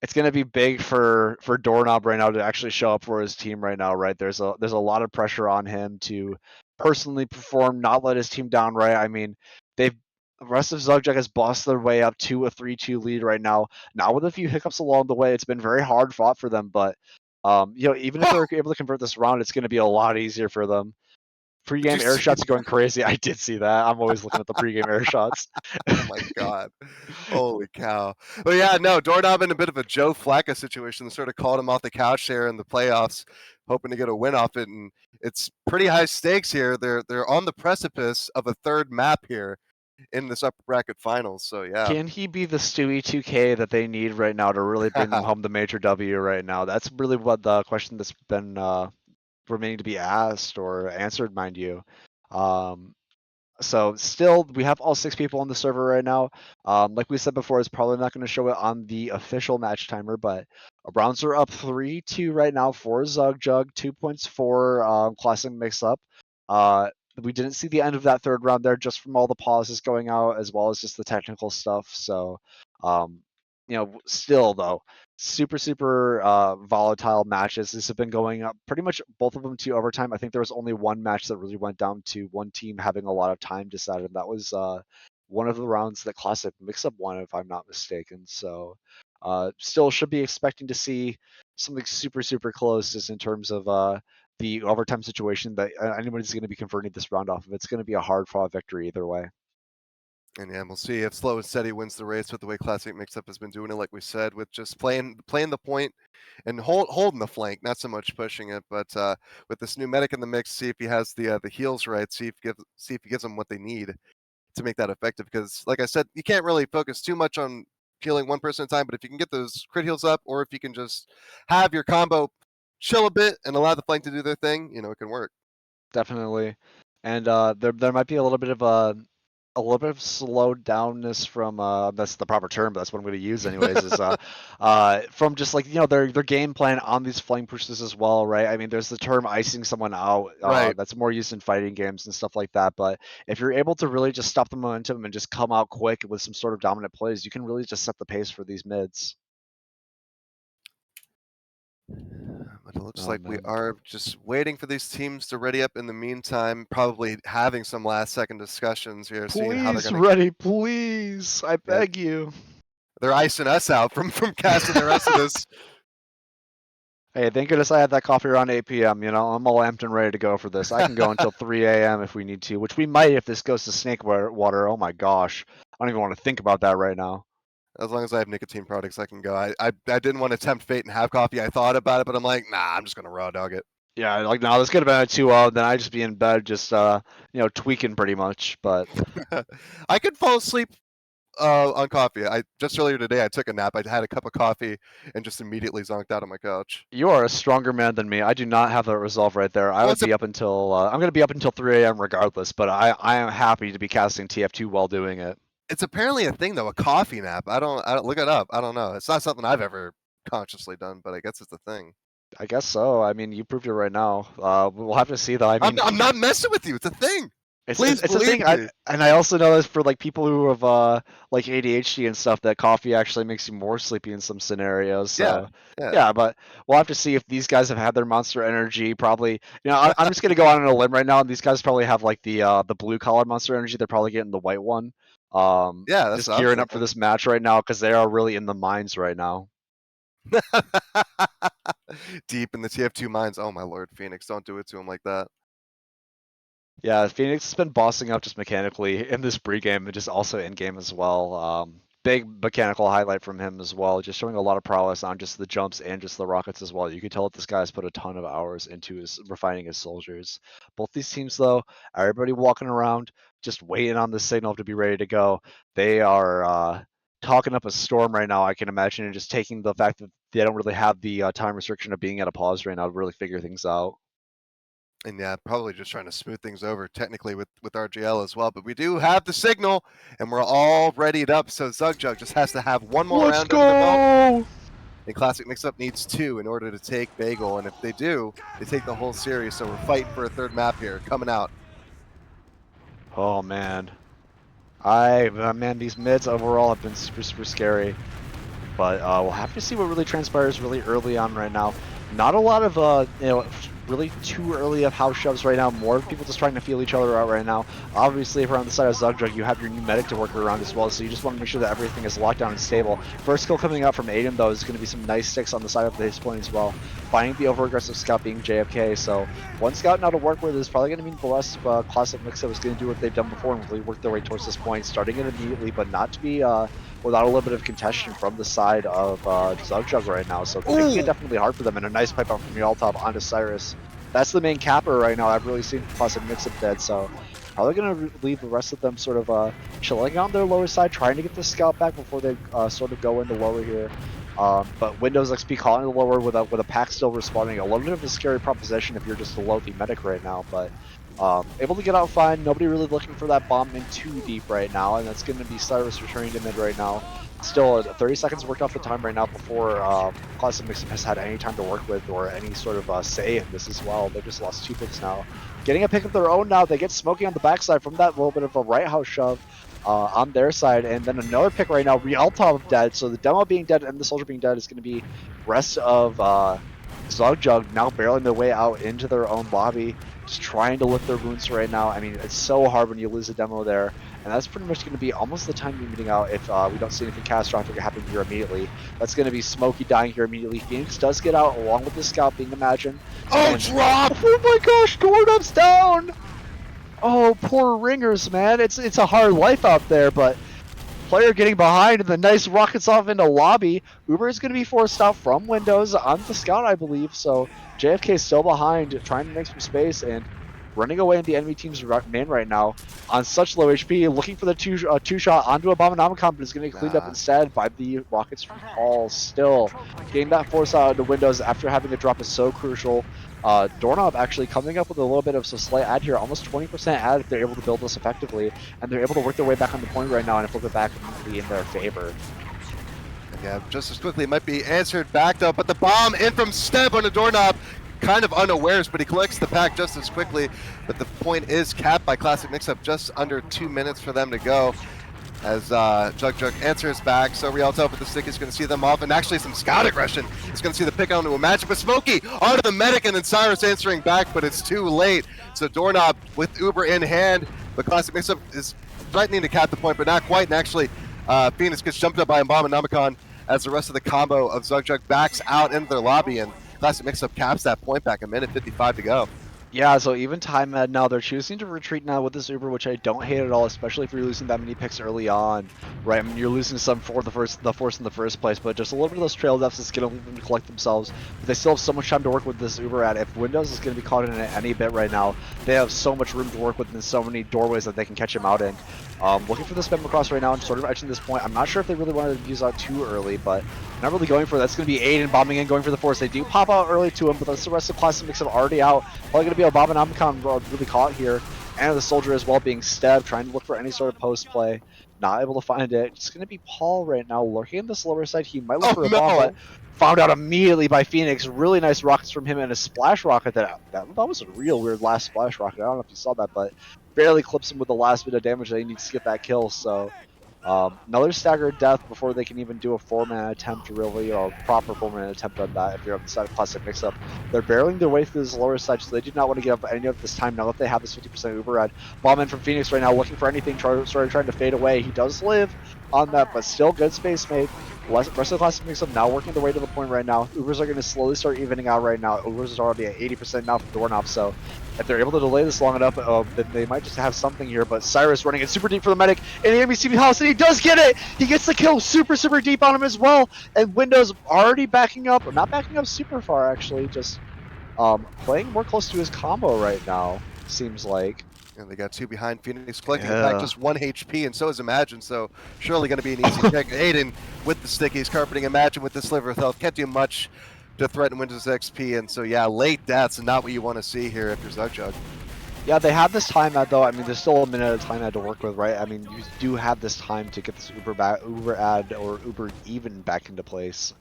[SPEAKER 1] it's gonna be big for Doorknob right now to actually show up for his team right now, right? There's a lot of pressure on him to personally perform, not let his team down, right? I mean, the rest of Zugjug has bossed their way up to a 3-2 lead right now. Now with a few hiccups along the way, it's been very hard fought for them, but you know, even if they're able to convert this round, it's gonna be a lot easier for them.
[SPEAKER 2] Did you
[SPEAKER 1] Pre-game air
[SPEAKER 2] see
[SPEAKER 1] shots are going crazy. I did see that. I'm always looking at the pre-game air shots.
[SPEAKER 2] Oh my god. Holy cow. But yeah, no, Doorknob in a bit of a Joe Flacco situation, sort of called him off the couch there in the playoffs, hoping to get a win off it. And it's pretty high stakes here. They're on the precipice of a third map here in this upper bracket finals. So yeah.
[SPEAKER 1] Can he be the Stewie 2K that they need right now to really bring them home the major W right now? That's really what the question that's been remaining to be asked or answered, mind you. So still, we have all 6 people on the server right now. Like we said before, it's probably not going to show it on the official match timer, but rounds are up 3-2 right now for Zugjug, 2 points for Classic Mixup. We didn't see the end of that third round there just from all the pauses going out as well as just the technical stuff. So, you know, still though, super volatile matches. These have been going up pretty much both of them to overtime. I think there was only one match that really went down to one team having a lot of time decided, and that was one of the rounds that Classic Mixup won, if I'm not mistaken. So still should be expecting to see something super close just in terms of the overtime situation that anybody's going to be converting this round off of. It's going to be a hard fought victory either way.
[SPEAKER 2] And yeah, we'll see if Slow and Steady wins the race with the way Classic Mixup has been doing it, like we said, with just playing the point and holding the flank, not so much pushing it. But with this new medic in the mix, see if he has the heals right, see if he gives them what they need to make that effective. Because, like I said, you can't really focus too much on healing one person at a time. But if you can get those crit heals up, or if you can just have your combo chill a bit and allow the flank to do their thing, you know, it can work.
[SPEAKER 1] Definitely, and there might be a little bit of slowed downness from that's the proper term, but that's what I'm going to use anyways. Is from just like, you know, their game plan on these flank pushes as well, right? I mean, there's the term icing someone out
[SPEAKER 2] Right.
[SPEAKER 1] that's more used in fighting games and stuff like that. But if you're able to really just stop the momentum and just come out quick with some sort of dominant plays, you can really just set the pace for these mids.
[SPEAKER 2] But it looks
[SPEAKER 1] Oh
[SPEAKER 2] like we
[SPEAKER 1] man.
[SPEAKER 2] are just waiting for these teams to ready up in the meantime, probably having some last second discussions here, seeing how they're
[SPEAKER 1] Please,
[SPEAKER 2] gonna
[SPEAKER 1] ready, please. I
[SPEAKER 2] yeah,
[SPEAKER 1] beg you.
[SPEAKER 2] they're icing us out from casting the rest of this.
[SPEAKER 1] Hey, thank goodness I had that coffee around 8 p.m. You know, I'm all amped and ready to go for this. I can go until 3 a.m. if we need to, which we might if this goes to Snakewater. Oh my gosh. I don't even want to think about that right now.
[SPEAKER 2] As long as I have nicotine products, I can go. I didn't want to tempt fate and have coffee. I thought about it, but I'm like, nah, I'm just gonna raw dog it.
[SPEAKER 1] Yeah, like, no, this could have been at 2-0, then I'd just be in bed just, you know, tweaking pretty much, but
[SPEAKER 2] I could fall asleep on coffee. I just earlier today I took a nap. I had a cup of coffee and just immediately zonked out on my couch.
[SPEAKER 1] you are a stronger man than me. I do not have that resolve right there. I
[SPEAKER 2] Well,
[SPEAKER 1] would be up until, I'm going to be up until 3 a.m. regardless, but I am happy to be casting TF2 while doing it.
[SPEAKER 2] it's apparently a thing though, a coffee nap. I don't look it up. I don't know. It's not something I've ever consciously done, but I guess it's a thing.
[SPEAKER 1] I guess so. I mean, you proved it right now. We'll have to see though. I mean,
[SPEAKER 2] I'm not messing with you. It's a thing. Please
[SPEAKER 1] it's a
[SPEAKER 2] believe
[SPEAKER 1] thing.
[SPEAKER 2] me.
[SPEAKER 1] And I also know this for like people who have like ADHD and stuff that coffee actually makes you more sleepy in some scenarios.
[SPEAKER 2] Yeah,
[SPEAKER 1] So
[SPEAKER 2] yeah.
[SPEAKER 1] yeah, but we'll have to see if these guys have had their monster energy. Probably, you know, I'm just gonna go out on a limb right now, and these guys probably have like the blue collar monster energy. They're probably getting the white one.
[SPEAKER 2] Yeah, that's
[SPEAKER 1] Just
[SPEAKER 2] what I was
[SPEAKER 1] gearing up for
[SPEAKER 2] thinking.
[SPEAKER 1] this match right now because they are really in the mines right now.
[SPEAKER 2] Deep in the TF2 mines. Oh my lord, Phoenix, don't do it to him like that.
[SPEAKER 1] Yeah, Phoenix has been bossing up just mechanically in this pregame and just also in game as well. big mechanical highlight from him as well, just showing a lot of prowess on just the jumps and just the rockets as well. You can tell that this guy has put a ton of hours into his refining his soldiers. Both these teams though, everybody walking around just waiting on the signal to be ready to go. They are talking up a storm right now, I can imagine, and just taking the fact that they don't really have the time restriction of being at a pause right now to really figure things out.
[SPEAKER 2] And yeah, probably just trying to smooth things over technically with RGL as well. But we do have the signal, and we're all readied up. So Zugjug just has to have one more
[SPEAKER 1] Let's
[SPEAKER 2] round under their belt.
[SPEAKER 1] go!
[SPEAKER 2] And Classic Mixup needs 2 in order to take Bagel. And if they do, they take the whole series. So we're fighting for a third map here coming out.
[SPEAKER 1] Oh man, man, these mids overall have been super scary. But we'll have to see what really transpires really early on right now. Not a lot of really too early of house shoves right now. More people just trying to feel each other out right now. Obviously, if we're on the side of Zugjug, you have your new medic to work around as well, so you just want to make sure that everything is locked down and stable. First kill coming out from Aiden, though, is going to be some nice sticks on the side of his point as well. Finding the over-aggressive scout being JFK, so one scout now to work with is probably going to mean the rest of Classic Mixup is going to do what they've done before and really work their way towards this point, starting it immediately, but not to be without a little bit of contention from the side of Zugjug right now, so making it definitely hard for them, and a nice pipe out from Yaltop onto Cyrus. That's the main capper right now. I've really seen Classic Mixup dead, so probably going to leave the rest of them sort of chilling on their lower side, trying to get the scout back before they sort of go into lower here. But Windows XP calling the lower with a pack still respawning. A little bit of a scary proposition if you're just a low medic right now, but able to get out fine. Nobody really looking for that bomb in too deep right now, and that's going to be Cyrus returning to mid right now. Still 30 seconds worked off the time right now before Classic Mixup has had any time to work with or any sort of say in this as well. They just lost 2 picks now. Getting a pick of their own now. They get smoking on the backside from that little bit of a right house shove on their side, and then another pick right now. Rialtop dead, so the demo being dead and the soldier being dead is going to be rest of Zugjug now barreling their way out into their own lobby, just trying to lift their wounds right now. I mean, it's so hard when you lose a demo there, and that's pretty much going to be almost the time you're meeting out if we don't see anything catastrophic happen here immediately. That's going to be Smokey dying here immediately. Phoenix does get out along with the scout being imagined.
[SPEAKER 2] Oh, drop!
[SPEAKER 1] Oh my gosh, Gordup's down! Oh, poor ringers, man. It's a hard life out there, but player getting behind and the nice rockets off into lobby. Uber is going to be forced out from Windows on the scout, I believe. So JFK is still behind, trying to make some space and running away in the enemy team's main right now on such low HP, looking for the two shot onto Abominamicon, but is going to get cleaned up instead by the rockets from Hall. Still getting that force out into Windows after having a drop is so crucial. Doorknob actually coming up with a little bit of some slight add here, almost 20% add if they're able to build this effectively, and they're able to work their way back on the point right now and flip it back immediately in their favor.
[SPEAKER 2] Yeah, just as quickly, it might be answered back up, but the bomb in from Steb on the Doorknob, kind of unawares, but he collects the pack just as quickly. But the point is capped by Classic Mixup, just under 2 minutes for them to go. As Zugjug answers back, so Rialto with the stick is going to see them off, and actually some scout aggression is going to see the pick onto a magic, but Smokey onto the medic, and then Cyrus answering back, but it's too late. So Doorknob with Uber in hand, but Classic Mixup is threatening to cap the point, but not quite, and actually Phoenix gets jumped up by Abominamicon as the rest of the combo of Zugjug backs out into their lobby, and Classic Mixup caps that point back, 1:55 to go.
[SPEAKER 1] Yeah, so even time med now, they're choosing to retreat now with this Uber, which I don't hate at all, especially if you're losing that many picks early on, right? I mean, you're losing some for the force in the first place, but just a little bit of those trail depths is going to leave them to collect themselves. But they still have so much time to work with this Uber at. If Windows is going to be caught in it any bit right now, they have so much room to work with and so many doorways that they can catch him out in. Looking for the spam across right now and sort of edging this point. I'm not sure if they really wanted to use out too early, but not really going for it. That's going to be Aiden bombing in, going for the force. They do pop out early to him, but that's the rest of Classic Mixup already out. Probably going to be Abominamicon really caught here, and the soldier as well being stabbed, trying to look for any sort of post play. Not able to find it. It's going to be Paul right now lurking in this lower side. He might look for a bomb, but found out immediately by Phoenix. Really nice rockets from him and a splash rocket. That was a real weird last splash rocket. I don't know if you saw that, but barely clips him with the last bit of damage that he needs to get that kill. So another staggered death before they can even do a 4-man attempt, really, or a proper 4-man attempt on that if you're on the side of Classic Mixup. They're barreling their way through this lower side, so they do not want to give up any of this time now that they have this 50% Uber red. Bomb in from Phoenix right now, looking for anything, trying to fade away. He does live,
[SPEAKER 4] on that, but still good space made. Rest of the Classic Mixup now working their way to the point right now. Ubers are going to slowly start evening out right now. Ubers is already at 80% now from Doorknob, so if they're able to delay this long enough, then they might just have something here. But Cyrus running it super deep for the medic in the NBC house, and he does get it! He gets the kill super deep on him as well, and Windows already backing up, not backing up super far actually, just playing more close to his combo right now, seems like.
[SPEAKER 2] And they got 2 behind. Phoenix collecting back just 1 HP, and so is Imagine, so surely going to be an easy check. Aiden with the stickies, carpeting Imagine with the sliver of health. Can't do much to threaten Windows XP, and so yeah, late deaths, not what you want to see here if you're Zugjug.
[SPEAKER 4] Yeah, they have this timeout though. I mean, there's still a minute of timeout to work with, right? I mean, you do have this time to get this Uber ad or Uber even back into place.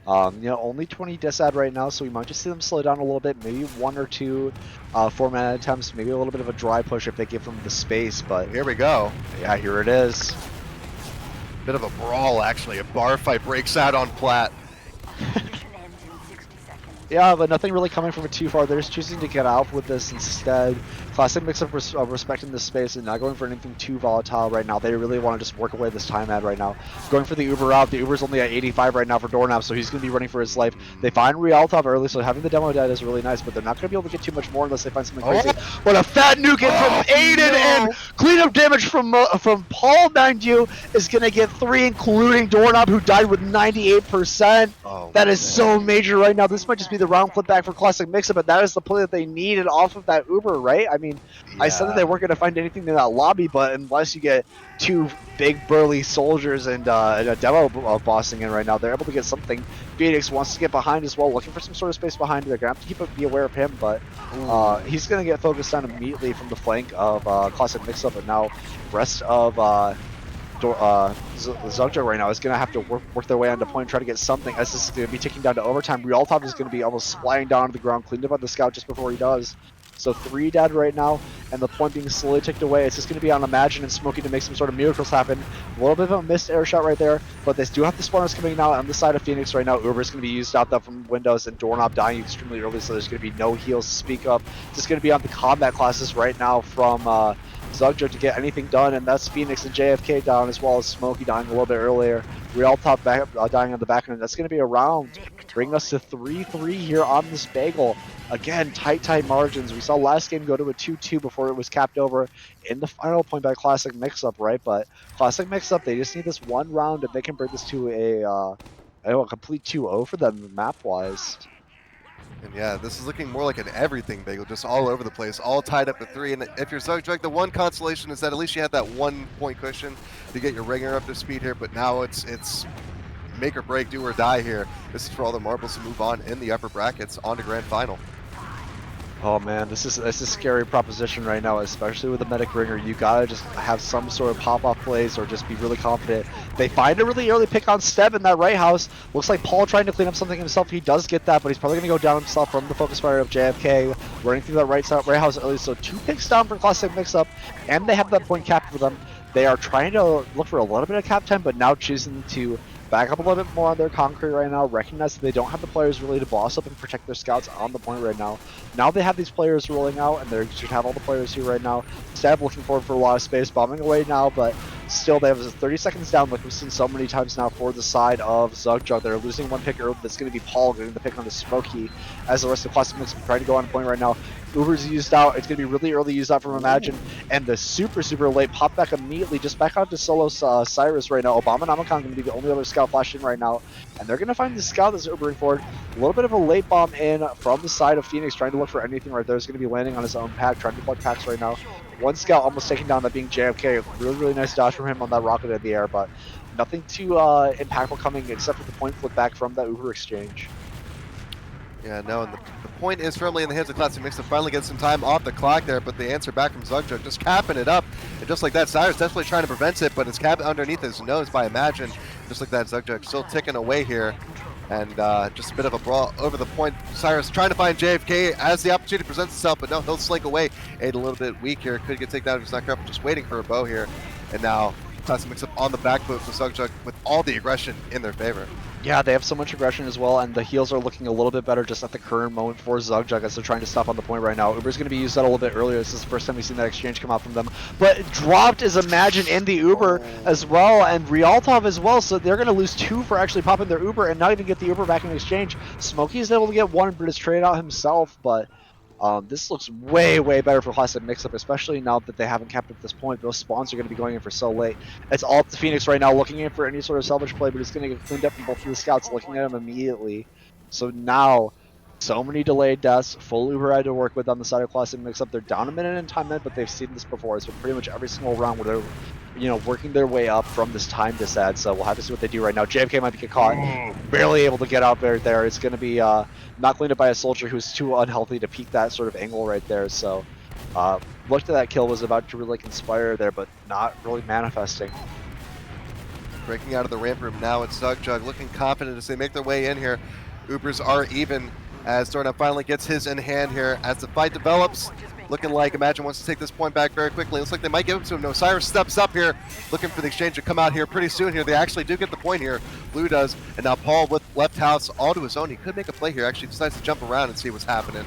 [SPEAKER 4] Only 20 dis ad right now, so we might just see them slow down a little bit. Maybe 1 or 2 4-man attempts, maybe a little bit of a dry push if they give them the space. But
[SPEAKER 2] Here we go.
[SPEAKER 4] yeah, here it is.
[SPEAKER 2] Bit of a brawl, actually. A bar fight breaks out on Plat.
[SPEAKER 4] Yeah, but nothing really coming from it too far. They're just choosing to get out with this instead. Classic Mixup respecting this space and not going for anything too volatile right now. They really want to just work away this time ad right now. Going for the Uber out. The Uber's only at 85 right now for Doorknob, so he's going to be running for his life. They find Rialtov early, so having the demo dead is really nice, but they're not going to be able to get too much more unless they find something crazy. What a fat nuke in from Aiden, and cleanup damage from Paul, mind you, is going to get 3, including Doorknob, who died with 98%. That is so major right now. This might just be the round flip back for Classic Mixup, but that is the play that they needed off of that Uber, right? I mean, yeah. I said that they weren't going to find anything in that lobby, but unless you get 2 big burly soldiers and a demo bossing in right now, they're able to get something. Phoenix wants to get behind as well, looking for some sort of space behind. They're going to have to be aware of him, but he's going to get focused on immediately from the flank of Classic Mixup, and now rest of Zugjug right now is going to have to work their way onto point and try to get something, as this is going to be ticking down to overtime. Rialtov is going to be almost flying down to the ground, cleaned up on the scout just before he does. So 3 dead right now, and the point being slowly ticked away. It's just going to be on Imagine and Smokey to make some sort of miracles happen. A little bit of a missed air shot right there, but they do have the spawners coming now on the side of Phoenix right now. Uber is going to be used out there from Windows, and Doorknob dying extremely early, so there's going to be no heals to speak of. It's just going to be on the combat classes right now from Zugjug to get anything done, and that's Phoenix and JFK down, as well as Smokey dying a little bit earlier. Rialtov dying on the back end. That's going to be a round, bringing us to 3-3 here on this Bagel. Again, tight margins. We saw last game go to a 2-2 before it was capped over in the final point by Classic Mixup, right? But Classic Mixup, they just need this one round, and they can bring this to a complete 2-0 for them map-wise.
[SPEAKER 2] And yeah, this is looking more like an everything Bagel, just all over the place, all tied up at 3. And if you're Zugjug, the one consolation is that at least you have that 1-point cushion to get your ringer up to speed here. But now it's make or break, do or die here. This is for all the marbles to move on in the upper brackets on to grand final.
[SPEAKER 4] Oh man, this is a scary proposition right now, especially with the medic ringer. You gotta just have some sort of pop-off plays or just be really confident. They find a really early pick on Steb in that right house. Looks like Paul trying to clean up something himself. He does get that, but he's probably gonna go down himself from the focus fire of JFK, running through that right house early. So 2 picks down for Classic Mixup, and they have that point capped for them. They are trying to look for a little bit of cap time, but now choosing to back up a little bit more on their concrete right now, recognize that they don't have the players really to boss up and protect their scouts on the point right now. Now they have these players rolling out, and they should have all the players here right now. Stab looking forward for a lot of space, bombing away now, but still they have 30 seconds down like we've seen so many times now for the side of Zugjug. They're losing 1 pick early. That's going to be Paul getting the pick on the Smokey, as the rest of the Classic Mix trying to go on point right now. Uber's used out. It's going to be really early used out from Imagine, and the super late pop back immediately just back out to solo Cyrus right now. Obama Namakan going to be the only other scout flashed in right now, and they're going to find the scout that's Ubering forward. A little bit of a late bomb in from the side of Phoenix, trying to look for anything right there. Is going to be landing on his own pack, trying to plug packs right now. 1 scout almost taking down, that being JFK. Really nice dodge from him on that rocket in the air, but nothing too impactful coming except for the point flip back from that Uber exchange.
[SPEAKER 2] Yeah, no, and the point is firmly in the hands of Classic Mixup. Finally get some time off the clock there, but the answer back from Zugjug, just capping it up. And just like that, Cyrus definitely trying to prevent it, but it's capped underneath his nose by Imagine. Just like that, Zugjug still ticking away here. And just a bit of a brawl over the point. Cyrus trying to find JFK as the opportunity presents itself, but no, he'll slink away. Aid a little bit weak here. Could get taken down if he's not careful. Just waiting for a bow here. And now Classic Mixup on the back foot for Zugjug with all the aggression in their favor.
[SPEAKER 4] Yeah, they have so much aggression as well, and the heals are looking a little bit better just at the current moment for Zugjug as they're trying to stop on the point right now. Uber's going to be used that a little bit earlier. This is the first time we've seen that exchange come out from them. But dropped is Imagine in the Uber as well, and Rialtov as well, so they're going to lose 2 for actually popping their Uber and not even get the Uber back in exchange. Smokey is able to get 1, but it's traded out himself, but this looks way, way better for Classic Mixup, especially now that they haven't capped at this point. Those spawns are going to be going in for so late. It's all up to Phoenix right now, looking in for any sort of salvage play, but it's going to get cleaned up from both of the scouts, looking at him immediately. So now, so many delayed deaths, full Uber had to work with on the side of Classic Mixup. They're down a minute in time limit, but they've seen this before. It's been pretty much every single round where they're, working their way up from this time disad. So we'll have to see what they do right now. JFK might get caught, barely able to get out there. It's going to be not cleaned up by a soldier who's too unhealthy to peek that sort of angle right there. So looked at that kill, was about to really conspire there, but not really manifesting.
[SPEAKER 2] Breaking out of the ramp room now, it's Zugjug looking confident as they make their way in here. Ubers are even as Dorna finally gets his in hand here as the fight develops. Looking like Imagine wants to take this point back very quickly. Looks like they might give it to him. No, Cyrus steps up here, looking for the exchange to come out here pretty soon here. They actually do get the point here. Blue does, and now Paul with left house all to his own. He could make a play here. Actually decides to jump around and see what's happening.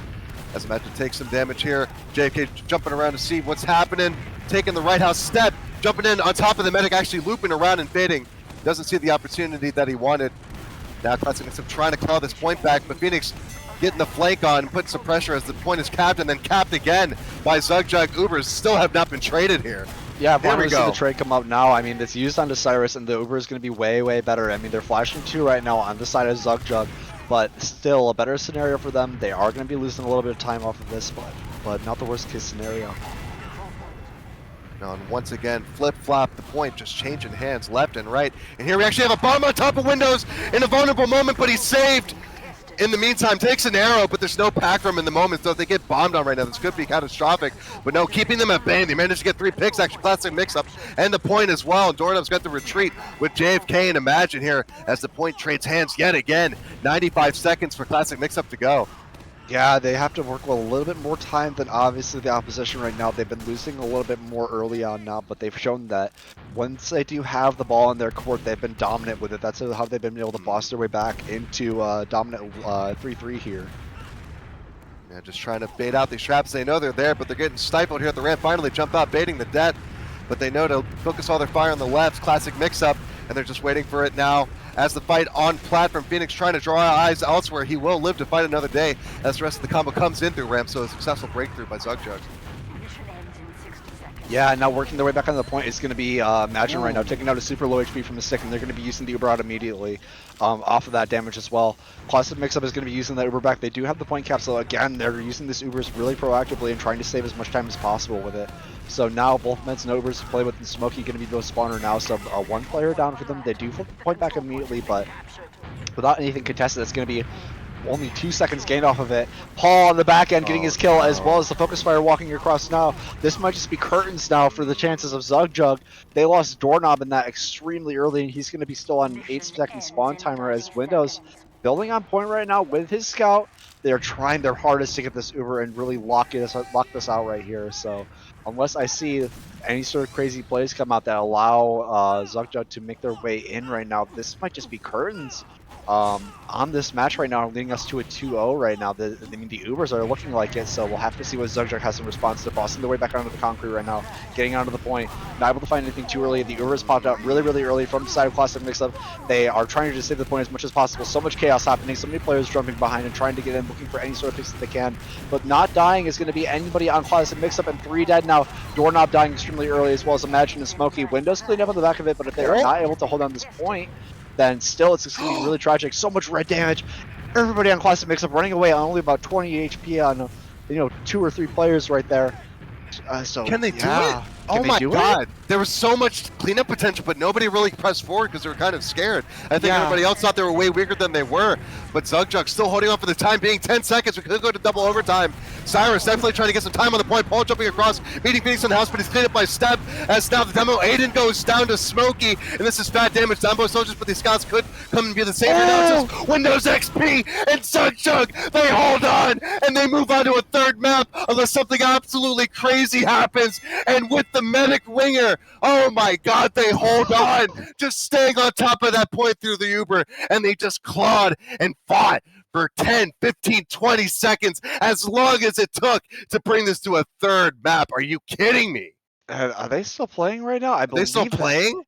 [SPEAKER 2] As Imagine takes some damage here. JFK jumping around to see what's happening. Taking the right house step, jumping in on top of the medic, actually looping around and baiting. Doesn't see the opportunity that he wanted. Now Classic Mixup trying to claw this point back, but Phoenix getting the flank on, putting some pressure as the point is capped and then capped again by Zugjug. Ubers still have not been traded here.
[SPEAKER 4] Yeah,
[SPEAKER 2] there we
[SPEAKER 4] see
[SPEAKER 2] go.
[SPEAKER 4] The trade come up now. I mean, it's used onto Cyrus, and the Uber is going to be way, way better. I mean, they're flashing 2 right now on the side of Zugjug, but still a better scenario for them. They are going to be losing a little bit of time off of this, but not the worst case scenario.
[SPEAKER 2] And once again, flip-flop the point, just changing hands left and right. And here we actually have a bomb on top of Windows in a vulnerable moment, but he's saved. In the meantime, takes an arrow, but there's no pack room in the moment, so if they get bombed on right now, this could be catastrophic. But no, keeping them at bay. They managed to get 3 picks, actually, Classic Mixup, and the point as well. Dornov's got the retreat with JFK and Imagine here as the point trades hands yet again. 95 seconds for Classic Mixup to go.
[SPEAKER 4] Yeah, they have to work with a little bit more time than obviously the opposition right now. They've been losing a little bit more early on now, but they've shown that once they do have the ball in their court, they've been dominant with it. That's how they've been able to boss their way back into dominant 3-3 here.
[SPEAKER 2] Yeah, just trying to bait out these traps. They know they're there, but they're getting stifled here at the ramp. Finally jump out, baiting the death, but they know to focus all their fire on the left. Classic Mixup, and they're just waiting for it now. As the fight on platform, Phoenix trying to draw eyes elsewhere. He will live to fight another day as the rest of the combo comes in through ramp, so a successful breakthrough by Zugjug.
[SPEAKER 4] Yeah, now working their way back on the point is going to be Imagine right now, taking out a super low HP from the stick, and they're going to be using the Uber out immediately off of that damage as well. Classic Mixup is going to be using that Uber back. They do have the point cap, so again, they're using this Ubers really proactively and trying to save as much time as possible with it. So now both Meds and Ubers play with Smokey going to be the spawner now, so 1 player down for them. They do flip the point back immediately, but without anything contested, it's going to be only 2 seconds gained off of it. Paul on the back end getting his kill, as well as the focus fire walking across now. This might just be curtains now for the chances of Zugjug. They lost Doorknob in that extremely early, and he's going to be still on an 8-second spawn timer as Windows building on point right now with his scout. They're trying their hardest to get this Uber and really lock this out right here. So unless I see any sort of crazy plays come out that allow Zugjug to make their way in right now, this might just be curtains on this match right now, leading us to a 2-0 right now. The Ubers are looking like it, so we'll have to see what Zugjug has in response to bossing their way back onto the concrete right now, getting onto the point, not able to find anything too early. The Ubers popped out really, really early from the side of Classic Mixup. They are trying to just save the point as much as possible. So much chaos happening, so many players jumping behind and trying to get in, looking for any sort of fix that they can. But not dying is going to be anybody on Classic Mixup, and 3 dead now. Doorknob dying extremely early, as well as Imagine and Smokey. Windows cleaned up on the back of it, but if they are not able to hold on this point, then still it's going to be really tragic. So much red damage. Everybody on Classic Mixup running away on only about 20 HP on 2 or 3 players right there. So
[SPEAKER 2] can they do it? Oh my god, there was so much cleanup potential, but nobody really pressed forward because they were kind of scared. I think everybody else thought they were way weaker than they were, but Zugjug still holding on for the time being. 10 seconds, we could go to double overtime. Cyrus definitely trying to get some time on the point. Paul jumping across, meeting Phoenix in the house, but he's cleaned up by Step. As now the demo, Aiden goes down to Smokey, and this is bad damage to Dumbo Soldiers, but these scouts could come and be the savior. Now it's just Windows XP and Zugjug. They hold on, and they move on to a third map unless something absolutely crazy happens. And with the medic ringer, oh my god, they hold on, just staying on top of that point through the Uber, and they just clawed and fought for 10, 15, 20 seconds, as long as it took to bring this to a third map. Are you kidding me?
[SPEAKER 4] Are they still playing right now? I
[SPEAKER 2] Are they still
[SPEAKER 4] believe that-
[SPEAKER 2] playing?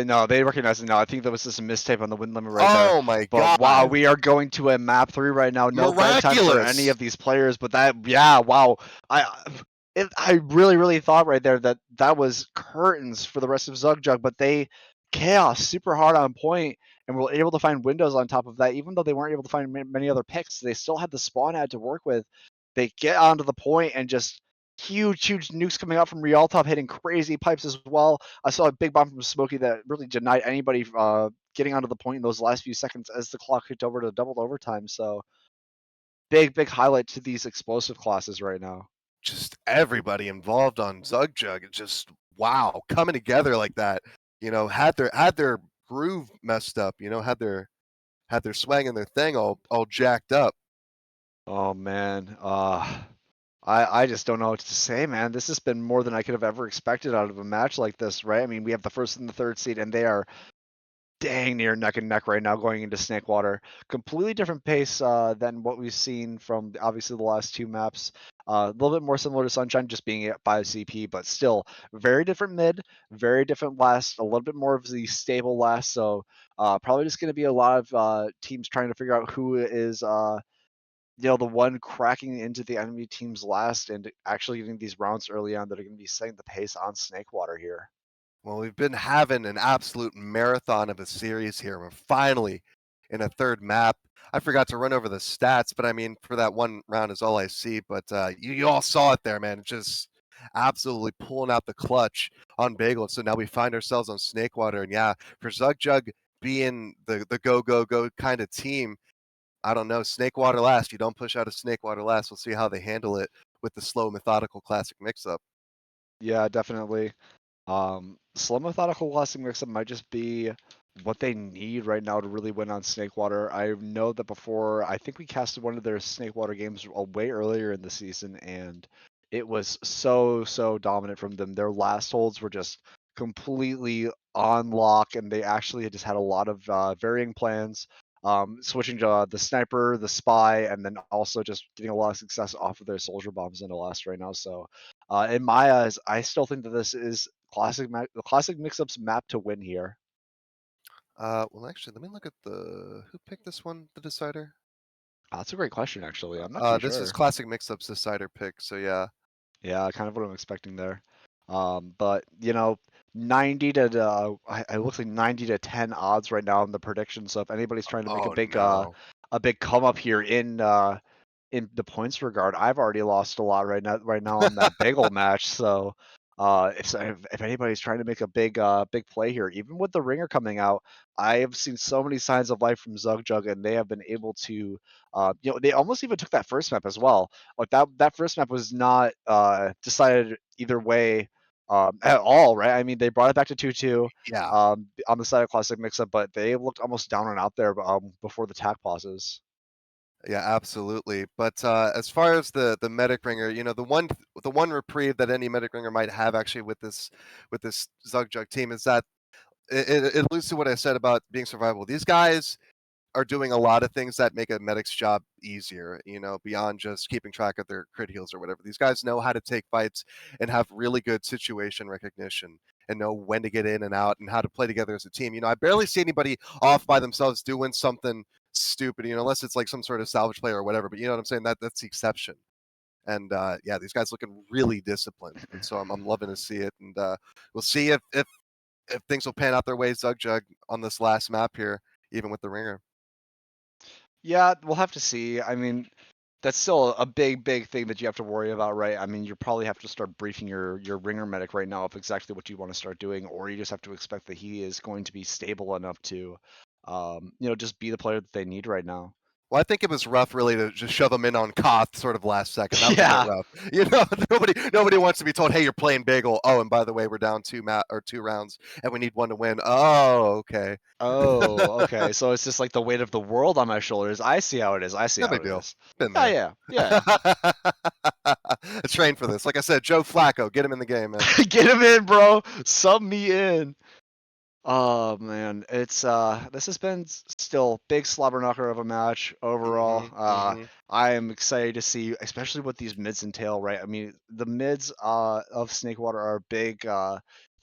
[SPEAKER 4] No, they recognize it now. I think there was just a mistape on the win limit right there.
[SPEAKER 2] Oh my
[SPEAKER 4] But
[SPEAKER 2] god.
[SPEAKER 4] wow, we are going to a map 3 right now. No bad time for
[SPEAKER 2] Miraculous.
[SPEAKER 4] any of these players. But wow. I really thought right there that was curtains for the rest of Zugjug, but they chaos super hard on point and were able to find windows on top of that. Even though they weren't able to find many other picks, they still had the spawn ad to work with. They get onto the point and just huge nukes coming out from Rialtov, hitting crazy pipes as well. I saw a big bomb from Smokey that really denied anybody getting onto the point in those last few seconds as the clock hit over to doubled overtime. So big highlight to these explosive classes right now.
[SPEAKER 2] Just everybody involved on Zugjug, just wow, coming together like that. You know, had their groove messed up. You know, had their swag and their thing all jacked up.
[SPEAKER 4] Oh man, I just don't know what to say, man. This has been more than I could have ever expected out of a match like this, right? I mean, we have the first and the third seed, and they are dang near neck and neck right now going into Snakewater. Completely different pace than what we've seen from obviously the last 2 maps. A little bit more similar to Sunshine, just being at 5 CP, but still very different mid, very different last, a little bit more of the stable last. So probably just going to be a lot of teams trying to figure out who is the one cracking into the enemy team's last and actually getting these rounds early on that are going to be setting the pace on Snakewater here.
[SPEAKER 2] Well, we've been having an absolute marathon of a series here. We're finally in a third map. I forgot to run over the stats, but I mean, for that one round is all I see. But you all saw it there, man. Just absolutely pulling out the clutch on Bagel. So now we find ourselves on Snakewater. And yeah, for Zugjug being the go kind of team, I don't know. Snakewater last. You don't push out a Snakewater last. We'll see how they handle it with the slow, methodical classic mix-up.
[SPEAKER 4] Yeah, definitely. Slow methodical classic mix-up might just be what they need right now to really win on Snakewater. I know that before, I think we casted one of their Snakewater games way earlier in the season, and it was so dominant from them. Their last holds were just completely on lock, and they actually just had a lot of varying plans. Switching to the sniper, the spy, and then also just getting a lot of success off of their soldier bombs in the last right now. So, in my eyes, I still think that this is the classic mix-ups map to win here.
[SPEAKER 2] Well, actually, let me look at who picked this one, the decider.
[SPEAKER 4] That's a great question, actually. I'm not too
[SPEAKER 2] This
[SPEAKER 4] sure.
[SPEAKER 2] is classic mix-ups decider pick. So yeah.
[SPEAKER 4] Yeah, kind of what I'm expecting there. But 90 to it looks like 90 to 10 odds right now in the prediction. So if anybody's trying to make a big come up here in the points regard, I've already lost a lot right now on that Bagel match. So if anybody's trying to make a big play here, even with the ringer coming out, I have seen so many signs of life from Zugjug, and they have been able to they almost even took that first map as well. Like that first map was not decided either way at all, right? I mean, they brought it back to 2-2
[SPEAKER 2] Yeah.
[SPEAKER 4] on the side of classic mix-up, but they looked almost down and out there before the tack pauses.
[SPEAKER 2] Yeah, absolutely. But as far as the medic ringer, the one reprieve that any medic ringer might have actually with this Zugjug team is that it alludes to what I said about being survivable. These guys are doing a lot of things that make a medic's job easier, beyond just keeping track of their crit heals or whatever. These guys know how to take fights and have really good situation recognition and know when to get in and out and how to play together as a team. I barely see anybody off by themselves doing something stupid, unless it's like some sort of salvage play or whatever. But you know what I'm saying? That's the exception. And yeah, these guys looking really disciplined. And so I'm loving to see it. And we'll see if things will pan out their way, Zugjug, on this last map here, even with the ringer.
[SPEAKER 4] Yeah, we'll have to see. I mean, that's still a big thing that you have to worry about, right? I mean, you probably have to start briefing your ringer medic right now of exactly what you want to start doing, or you just have to expect that he is going to be stable enough to, just be the player that they need right now.
[SPEAKER 2] Well, I think it was rough, really, to just shove him in on Koth sort of last second. That was a
[SPEAKER 4] Yeah.
[SPEAKER 2] bit rough. You know, nobody wants to be told, "Hey, you're playing Bagel." Oh, and by the way, we're down 2 rounds, and we need 1 to win. Oh, okay.
[SPEAKER 4] Oh, okay. So it's just like the weight of the world on my shoulders. I see how it is. I see
[SPEAKER 2] No
[SPEAKER 4] how
[SPEAKER 2] big
[SPEAKER 4] it
[SPEAKER 2] deal.
[SPEAKER 4] is.
[SPEAKER 2] Been
[SPEAKER 4] Yeah,
[SPEAKER 2] there.
[SPEAKER 4] yeah, yeah.
[SPEAKER 2] I trained for this. Like I said, Joe Flacco, get him in the game, man.
[SPEAKER 4] Get him in, bro. Sub me in. Oh man, it's this has been still big slobber knocker of a match overall. I am excited to see, especially what these mids entail, right? I mean, the mids of Snakewater are a big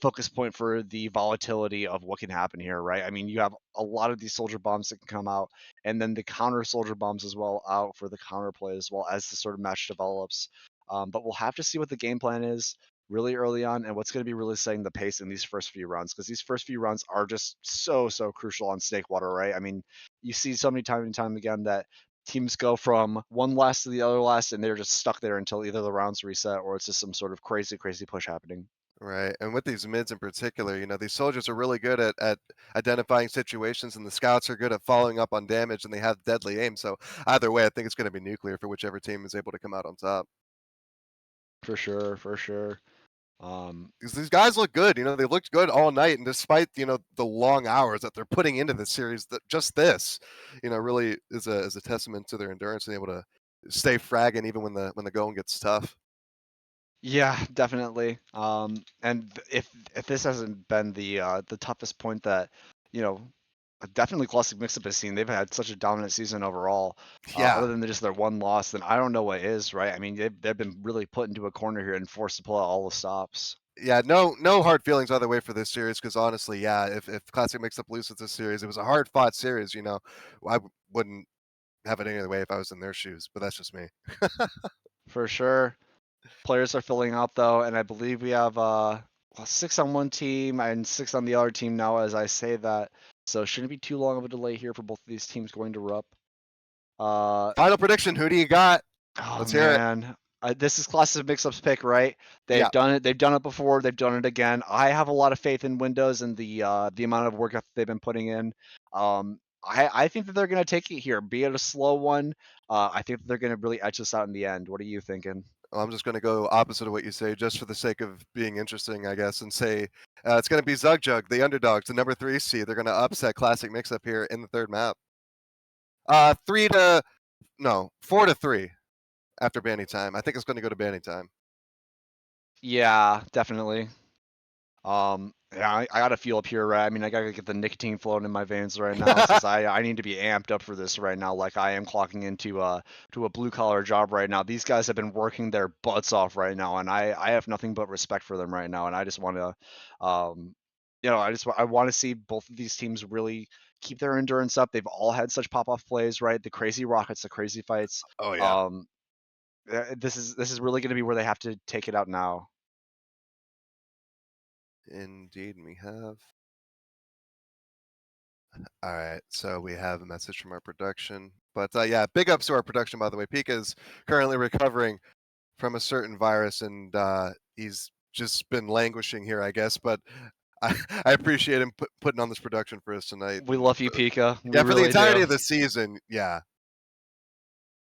[SPEAKER 4] focus point for the volatility of what can happen here, right? I mean, you have a lot of these soldier bombs that can come out, and then the counter soldier bombs as well out for the counterplay as well as the sort of match develops. But we'll have to see what the game plan is really early on and what's going to be really setting the pace in these first few rounds, because these first few rounds are just so crucial on Snakewater, right? I mean, you see so many time and time again that teams go from one last to the other last and they're just stuck there until either the rounds reset or it's just some sort of crazy push happening.
[SPEAKER 2] Right. And with these mids in particular, these soldiers are really good at identifying situations, and the scouts are good at following up on damage, and they have deadly aim. So either way, I think it's going to be nuclear for whichever team is able to come out on top.
[SPEAKER 4] For sure.
[SPEAKER 2] Because these guys look good. They looked good all night, and despite the long hours that they're putting into this series, that just this, really is a testament to their endurance and able to stay fragging even when the going gets tough.
[SPEAKER 4] Yeah, definitely. And if this hasn't been the toughest point that, you know, definitely Classic Mixup has seen, they've had such a dominant season overall.
[SPEAKER 2] Yeah.
[SPEAKER 4] Other than just their one loss, then I don't know what is, right? I mean, they've been really put into a corner here and forced to pull out all the stops.
[SPEAKER 2] Yeah, no hard feelings either way for this series, because honestly, yeah, if Classic Mixup loses this series, it was a hard fought series. I wouldn't have it any other way if I was in their shoes, but that's just me.
[SPEAKER 4] For sure. Players are filling out though, and I believe we have 6 on one team and 6 on the other team now as I say that. So shouldn't be too long of a delay here for both of these teams going to Rupp.
[SPEAKER 2] Final prediction, who do you got?
[SPEAKER 4] Oh
[SPEAKER 2] Let's hear it.
[SPEAKER 4] man, this is Classic Mixup's pick, right? They've
[SPEAKER 2] Yeah.
[SPEAKER 4] done it. They've done it before. They've done it again. I have a lot of faith in Windows and the amount of work that they've been putting in. I think that they're gonna take it here, be it a slow one. I think that they're gonna really etch us out in the end. What are you thinking?
[SPEAKER 2] Well, I'm just going to go opposite of what you say, just for the sake of being interesting, I guess, and say it's going to be Zugjug, the underdogs, the number 3 seed. They're going to upset Classic Mixup here in the third map. 4-3 after banning time. I think it's going to go to banning time.
[SPEAKER 4] Yeah, definitely. Yeah, I gotta feel up here, right? I mean, I gotta get the nicotine flowing in my veins right now, since I need to be amped up for this right now. Like I am clocking into to a blue collar job right now. These guys have been working their butts off right now, and I have nothing but respect for them right now. And I just want to, I want to see both of these teams really keep their endurance up. They've all had such pop off plays, right? The crazy rockets, the crazy fights.
[SPEAKER 2] Oh yeah.
[SPEAKER 4] This is really going to be where they have to take it out now.
[SPEAKER 2] Indeed, we have. All right, so we have a message from our production. But yeah, big ups to our production, by the way. Pika is currently recovering from a certain virus, and he's just been languishing here, I guess. But I appreciate him putting on this production for us tonight.
[SPEAKER 4] We love you, Pika. We
[SPEAKER 2] Yeah, for
[SPEAKER 4] really
[SPEAKER 2] the entirety
[SPEAKER 4] do.
[SPEAKER 2] of the season, yeah.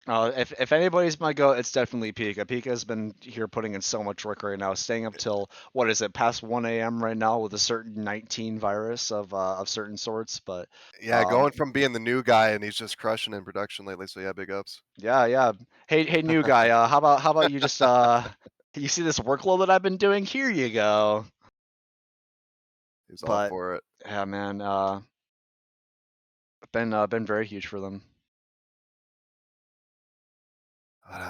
[SPEAKER 4] If anybody's my goat, it's definitely Pika. Pika's been here putting in so much work right now, staying up till what is it, past 1 a.m. right now with a certain 19 virus of certain sorts. But
[SPEAKER 2] Yeah, going from being the new guy, and he's just crushing in production lately. So yeah, big ups.
[SPEAKER 4] yeah. Hey, new guy. How about you just you see this workload that I've been doing? Here you go.
[SPEAKER 2] He's all
[SPEAKER 4] But
[SPEAKER 2] for it.
[SPEAKER 4] yeah, man. Been very huge for them.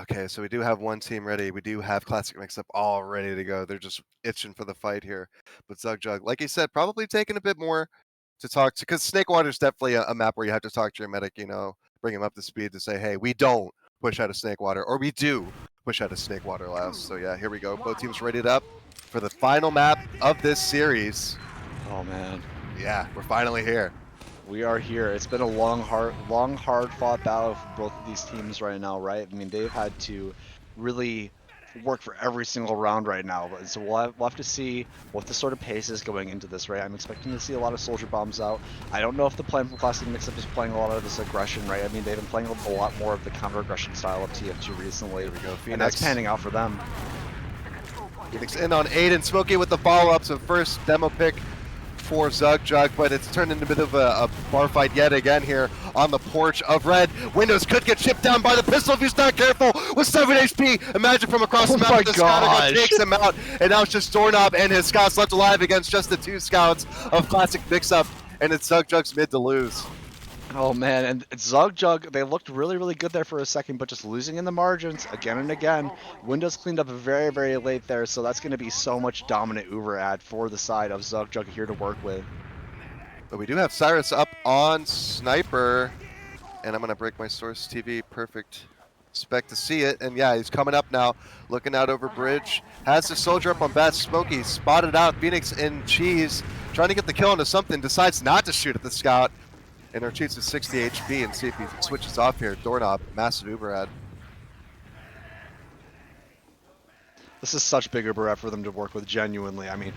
[SPEAKER 2] Okay, so we do have one team ready. We do have Classic Mixup all ready to go. They're just itching for the fight here. But Zugjug, like you said, probably taking a bit more to talk to, because Snakewater is definitely a map where you have to talk to your medic, bring him up to speed to say, hey, we don't push out of Snakewater, or we do push out of Snakewater last. So yeah, here we go. Both teams readied up for the final map of this series.
[SPEAKER 4] Oh man.
[SPEAKER 2] Yeah, we're finally here.
[SPEAKER 4] We are here. It's been a long, hard fought battle for both of these teams right now, right? I mean, they've had to really
[SPEAKER 1] work for every single round right now. But so we'll have to see what the sort of pace is going into this, right? I'm expecting to see a lot of soldier bombs out. I don't know if the plan from Classic Mixup is playing a lot of this aggression, right? I mean, they've been playing a lot more of the counter-aggression style of TF2 recently,
[SPEAKER 2] There we go,
[SPEAKER 1] and that's
[SPEAKER 2] Phoenix.
[SPEAKER 1] panning out for them.
[SPEAKER 2] Phoenix in on Aiden. Smokey with the follow-up, so first demo pick for Zugjug, but it's turned into a bit of a bar fight yet again here on the porch of Red. Windows could get chipped down by the pistol if he's not careful with 7 HP. Imagine from across the map, the scout takes him out, and now it's just Doorknob and his scouts left alive against just the 2 scouts of Classic Mixup, and it's Zugjug's mid to lose.
[SPEAKER 1] Oh man, and Zugjug, they looked really, really good there for a second, but just losing in the margins again and again. Windows cleaned up very, very late there, so that's going to be so much dominant Uber ad for the side of Zugjug here to work with.
[SPEAKER 2] But we do have Cyrus up on Sniper, and I'm going to break my Source TV. Perfect. Expect to see it, and yeah, he's coming up now, looking out over bridge. Has the soldier up on Bat. Smokey spotted out Phoenix and Cheese, trying to get the kill into something, decides not to shoot at the scout. And our cheats is 60 HP and see if he switches off here. Doorknob, massive Uber ad.
[SPEAKER 1] This is such big Uber ad for them to work with, genuinely. I mean,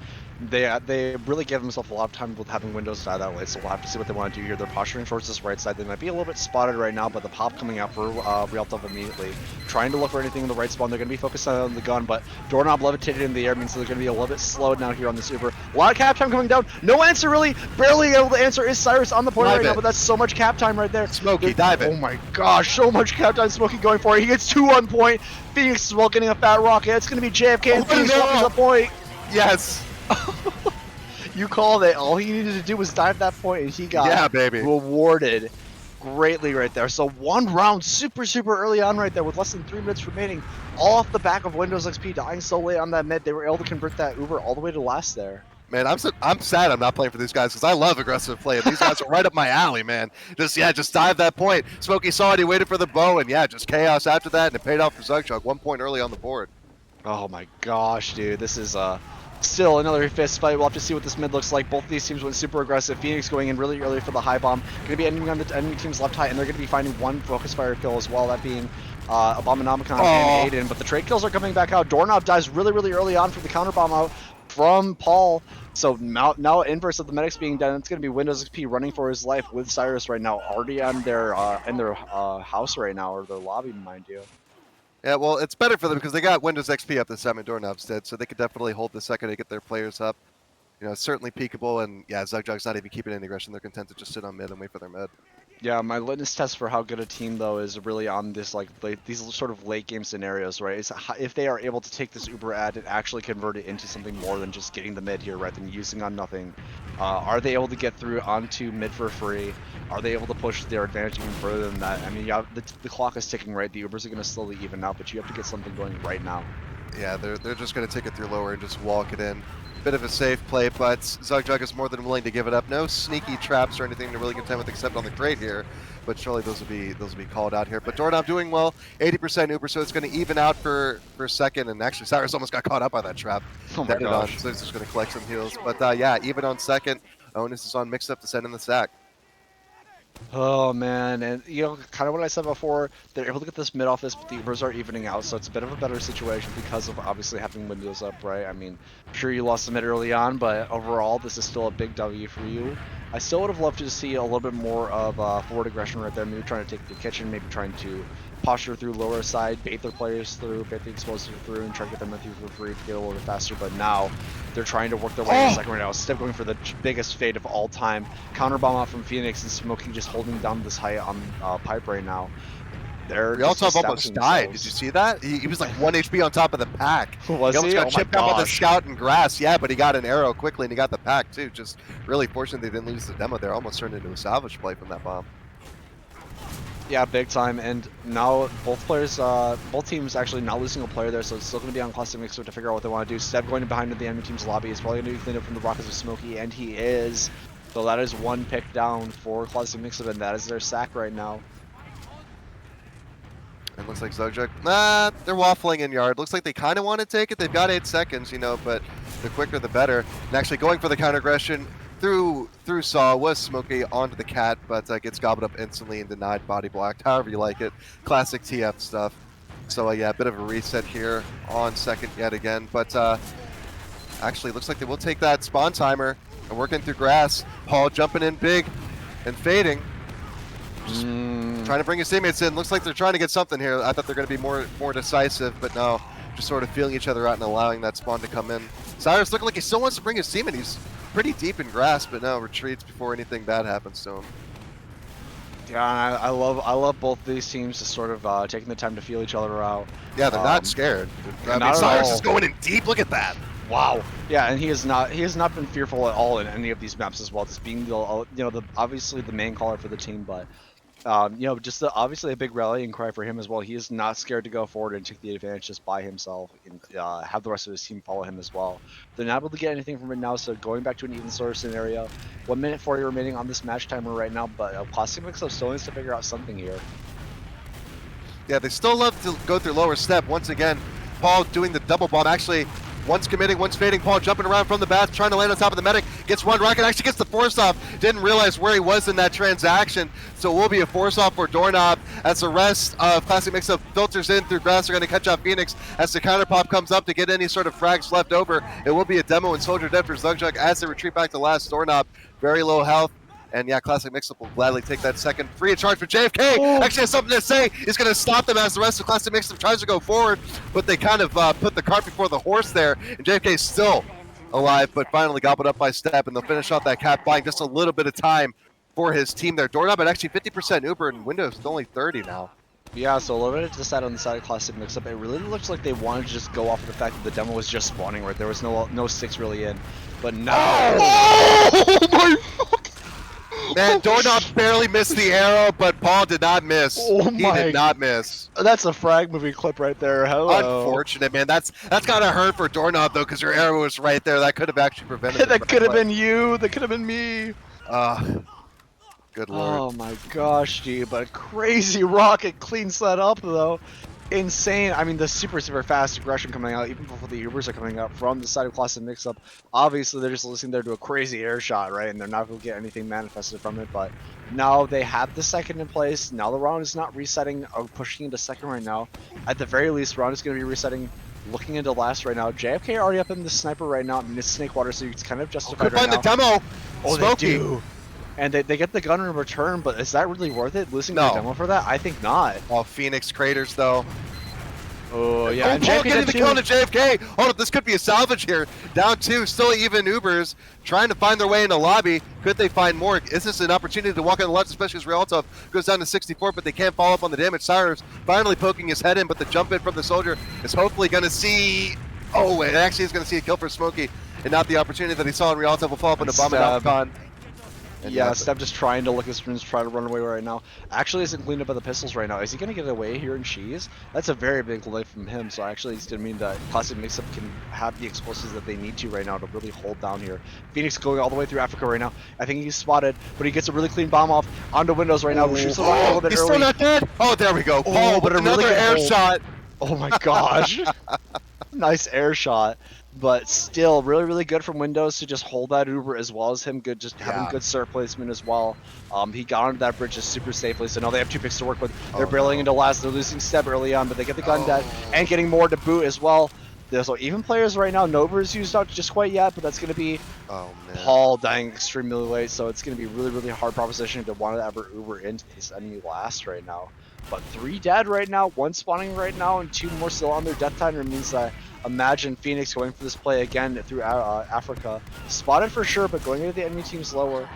[SPEAKER 1] they really give themselves a lot of time with having Windows die that way, so we'll have to see what they want to do here. They're posturing towards this right side. They might be a little bit spotted right now, but the pop coming out for Realtov immediately. Trying to look for anything in the right spawn. They're going to be focused on the gun, but Doorknob levitated in the air, means they're going to be a little bit slowed now here on this Uber. A lot of cap time coming down. No answer, really. Barely able to answer. Is Cyrus on the point right now, but that's so much cap time right there.
[SPEAKER 2] Smokey, dive it.
[SPEAKER 1] Oh my gosh, so much cap time. Smokey going for it. He gets 2 on point. Phoenix as well getting a fat rocket. It's going to be JFK and Phoenix walking the point.
[SPEAKER 2] Yes.
[SPEAKER 1] You called it. All he needed to do was dive that point, and he got rewarded greatly right there. So 1 round super, super early on right there with less than 3 minutes remaining, all off the back of Windows XP dying so late on that mid. They were able to convert that Uber all the way to last there.
[SPEAKER 2] Man, I'm sad I'm not playing for these guys because I love aggressive play. And these guys are right up my alley, man. Just dive that point. Smokey saw it, he waited for the bow, and yeah, just chaos after that, and it paid off for Zugjug. 1 point early on the board.
[SPEAKER 1] Oh my gosh, dude. This is still another fist fight. We'll have to see what this mid looks like. Both of these teams went super aggressive. Phoenix going in really early for the high bomb. Going to be ending on the enemy team's left high, and they're going to be finding 1 focus fire kill as well, that being Abominomicon and Aiden. But the trade kills are coming back out. Doorknob dies really, really early on for the counter bomb out from Paul. So now inverse of the medics being done, it's going to be Windows XP running for his life with Cyrus right now, already on their house right now, or their lobby, mind you.
[SPEAKER 2] Yeah, well, it's better for them because they got Windows XP up the 7 Doorknob's dead, so they could definitely hold the second to get their players up. You know, it's certainly peakable, and yeah, Zugjug's not even keeping any aggression. They're content to just sit on mid and wait for their mid.
[SPEAKER 1] Yeah, my litmus test for how good a team though is really on this these sort of late game scenarios, right? Is if they are able to take this Uber ad and actually convert it into something more than just getting the mid here, rather than using on nothing. Are they able to get through onto mid for free? Are they able to push their advantage even further than that? I mean, yeah, the clock is ticking, right? The Ubers are going to slowly even out, but you have to get something going right now.
[SPEAKER 2] Yeah, they're just going to take it through lower and just walk it in. Bit of a safe play, but Zugjug is more than willing to give it up. No sneaky traps or anything to really contend with except on the crate here, but surely those will be called out here. But Doorknob doing well, 80% Uber, so it's going to even out for second, and actually Cyrus almost got caught up by that trap.
[SPEAKER 1] Oh my gosh.
[SPEAKER 2] So he's just going to collect some heals. But yeah, even on second, Onus is on Mixup to send in the sack.
[SPEAKER 1] Oh man, and you know, kind of what I said before, they're able to get this mid off this, but the Ubers are evening out, so it's a bit of a better situation because of obviously having Windows up, right? I mean, sure you lost the mid early on, but overall this is still a big W for you. I still would have loved to see a little bit more of forward aggression right there, maybe trying to take the kitchen, maybe trying to posture through lower side, bait their players through, bait the explosive through, and try to get them through for free to get a little bit faster. But now they're trying to work their way in the second right now. Step going for the biggest fade of all time. Counter bomb out from Phoenix, and Smokey just holding down this height on pipe right now. They're
[SPEAKER 2] Realtov almost died. Did you see that? He was like 1 HP on top of the pack.
[SPEAKER 1] Was
[SPEAKER 2] he almost got
[SPEAKER 1] Oh
[SPEAKER 2] chipped
[SPEAKER 1] my
[SPEAKER 2] out by the
[SPEAKER 1] gosh.
[SPEAKER 2] scout and grass. Yeah, but he got an arrow quickly and he got the pack too. Just really fortunate they didn't lose the demo there. Almost turned into a salvage play from that bomb.
[SPEAKER 1] Yeah, big time. And now both teams actually not losing a player there, so it's still going to be on Classic Mixup to figure out what they want to do. Seb going behind the enemy team's lobby is probably going to be cleaned up from the rockets of Smokey, and he is. So that is 1 pick down for Classic Mixup, and that is their sack right now.
[SPEAKER 2] And looks like Zugjug, they're waffling in yard. Looks like they kind of want to take it. They've got 8 seconds, you know, but the quicker the better. And actually going for the counter aggression through Saw was Smokey onto the cat, but gets gobbled up instantly and denied, body blocked, however you like it. Classic TF stuff. So yeah, a bit of a reset here on second yet again. But actually, looks like they will take that spawn timer and working through grass. Paul jumping in big and fading. Just trying to bring his teammates in. Looks like they're trying to get something here. I thought they're going to be more decisive, but no, just sort of feeling each other out and allowing that spawn to come in. Cyrus looking like he still wants to bring his team in. He's pretty deep in grass, but no, retreats before anything bad happens to him.
[SPEAKER 4] Yeah, I love both these teams just sort of taking the time to feel each other out.
[SPEAKER 2] Yeah, they're not scared. I mean,
[SPEAKER 4] not at
[SPEAKER 2] Cyrus
[SPEAKER 4] all.
[SPEAKER 2] is going in deep. Look at that.
[SPEAKER 4] Wow. Yeah, and he has not been fearful at all in any of these maps as well. Just being obviously the main caller for the team, but just obviously a big rallying cry for him as well. He is not scared to go forward and take the advantage just by himself and have the rest of his team follow him as well. They're not able to get anything from it now, so going back to an even sort of scenario. 1 minute 40 remaining on this match timer right now, but Classic Mixup still needs to figure out something here.
[SPEAKER 2] Yeah, they still love to go through lower step. Once again, Paul doing the double bomb. Actually, one's committing, one's fading. Paul jumping around from the bat, trying to land on top of the medic. Gets one rocket, actually gets the force off. Didn't realize where he was in that transaction. So it will be a force off for Doorknob as the rest of Classic Mixup filters in through grass. They're going to catch up Phoenix as the counter pop comes up to get any sort of frags left over. It will be a demo and soldier dead for Zugjug as they retreat back to last. Doorknob, very low health. And yeah, Classic Mixup will gladly take that second. Free of charge for JFK. Actually has something to say. He's going to stop them as the rest of Classic Mixup tries to go forward. But they kind of put the cart before the horse there. And JFK is still alive, but finally gobbled up by Step. And they'll finish off that cap, buying just a little bit of time for his team there. Doorknob at actually 50% Uber, and Windows is only 30 now.
[SPEAKER 4] Yeah, so a little bit to decide on the side of Classic Mixup. It really looks like they wanted to just go off of the fact that the demo was just spawning, right? There was no sticks really in. But now...
[SPEAKER 1] Oh my fuck!
[SPEAKER 2] Man, Doorknob barely missed the arrow, but Paul did not miss.
[SPEAKER 1] Oh
[SPEAKER 2] He
[SPEAKER 1] my-
[SPEAKER 2] did not miss.
[SPEAKER 4] That's a frag movie clip right there. Hello.
[SPEAKER 2] Unfortunate, man. That's gotta hurt for Doorknob though, because your arrow was right there. That could have actually prevented it.
[SPEAKER 4] That could have been you. That could have been me.
[SPEAKER 2] Good lord.
[SPEAKER 4] Oh my gosh, dude. But crazy rocket cleans that up though. Insane. I mean, the super fast aggression coming out, even before the Ubers are coming up from the side of Classic Mixup. Obviously, they're just listening there to a crazy air shot, right? And they're not going to get anything manifested from it. But now they have the second in place. Now the round is not resetting or pushing into second right now. At the very least, round is going to be resetting, looking into last right now. JFK already up in the sniper right now. I mean, it's Snakewater, so it's kind of justified
[SPEAKER 2] Could
[SPEAKER 4] right
[SPEAKER 2] find
[SPEAKER 4] now.
[SPEAKER 2] the demo.
[SPEAKER 4] Oh,
[SPEAKER 2] Smokey.
[SPEAKER 4] they do. And they get the gun in return, but is that really worth it? Losing
[SPEAKER 2] No.
[SPEAKER 4] the demo for that? I think not.
[SPEAKER 2] Oh, Phoenix craters though.
[SPEAKER 4] Oh, yeah.
[SPEAKER 2] Oh,
[SPEAKER 4] And
[SPEAKER 2] Paul
[SPEAKER 4] JFK
[SPEAKER 2] getting
[SPEAKER 4] did
[SPEAKER 2] the
[SPEAKER 4] too.
[SPEAKER 2] kill to JFK. Hold up, this could be a salvage here. Down two, still even Ubers, trying to find their way in the lobby. Could they find more? Is this an opportunity to walk on the left, especially as Rialtov goes down to 64, but they can't follow up on the damage. Cyrus finally poking his head in, but the jump in from the soldier is hopefully going to see... Oh, it actually is going to see a kill for Smokey, and not the opportunity that he saw in Rialtov will follow up on a bomb and outcon.
[SPEAKER 4] Yeah, Steph just trying to look at screens, trying to run away right now. Actually isn't cleaned up by the pistols right now. Is he going to get away here in Cheese? That's a very big delay from him, so actually it's going to mean that Classic Mixup can have the explosives that they need to right now to really hold down here. Phoenix going all the way through Africa right now. I think he's spotted, but he gets a really clean bomb off onto Windows right now. Who shoots the rocket a little bit
[SPEAKER 2] He's
[SPEAKER 4] early.
[SPEAKER 2] still not dead. Oh, there we go. Paul,
[SPEAKER 4] but
[SPEAKER 2] with
[SPEAKER 4] a really
[SPEAKER 2] another
[SPEAKER 4] good
[SPEAKER 2] air
[SPEAKER 4] hold.
[SPEAKER 2] shot.
[SPEAKER 4] Oh my gosh. Nice air shot. But still, really, really good from Windows to just hold that Uber as well as him. Good, just having good start placement as well. He got onto that bridge just super safely. So now they have 2 picks to work with. They're barreling into last. They're losing Step early on, but they get the gun dead and getting more to boot as well. So even players right now, no Uber's used out just quite yet, but that's going to be Paul dying extremely late. So it's going to be really, really hard proposition to want to ever Uber into this enemy last right now. But 3 dead right now, 1 spawning right now, and 2 more still on their death timer. Means that imagine Phoenix going for this play again through Africa. Spotted for sure, but going into the enemy team's lower.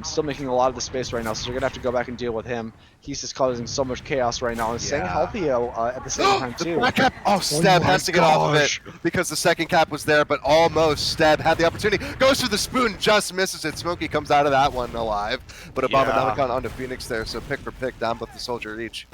[SPEAKER 4] Still making a lot of the space right now, so you're going to have to go back and deal with him. He's just causing so much chaos right now and staying healthy at the same time, too.
[SPEAKER 2] The cap. Oh, Steb has to get off of it because the second cap was there, but almost Steb had the opportunity. Goes for the spoon, just misses it. Smokey comes out of that one alive, but a bomb onto Phoenix there, so pick for pick down both the soldier each.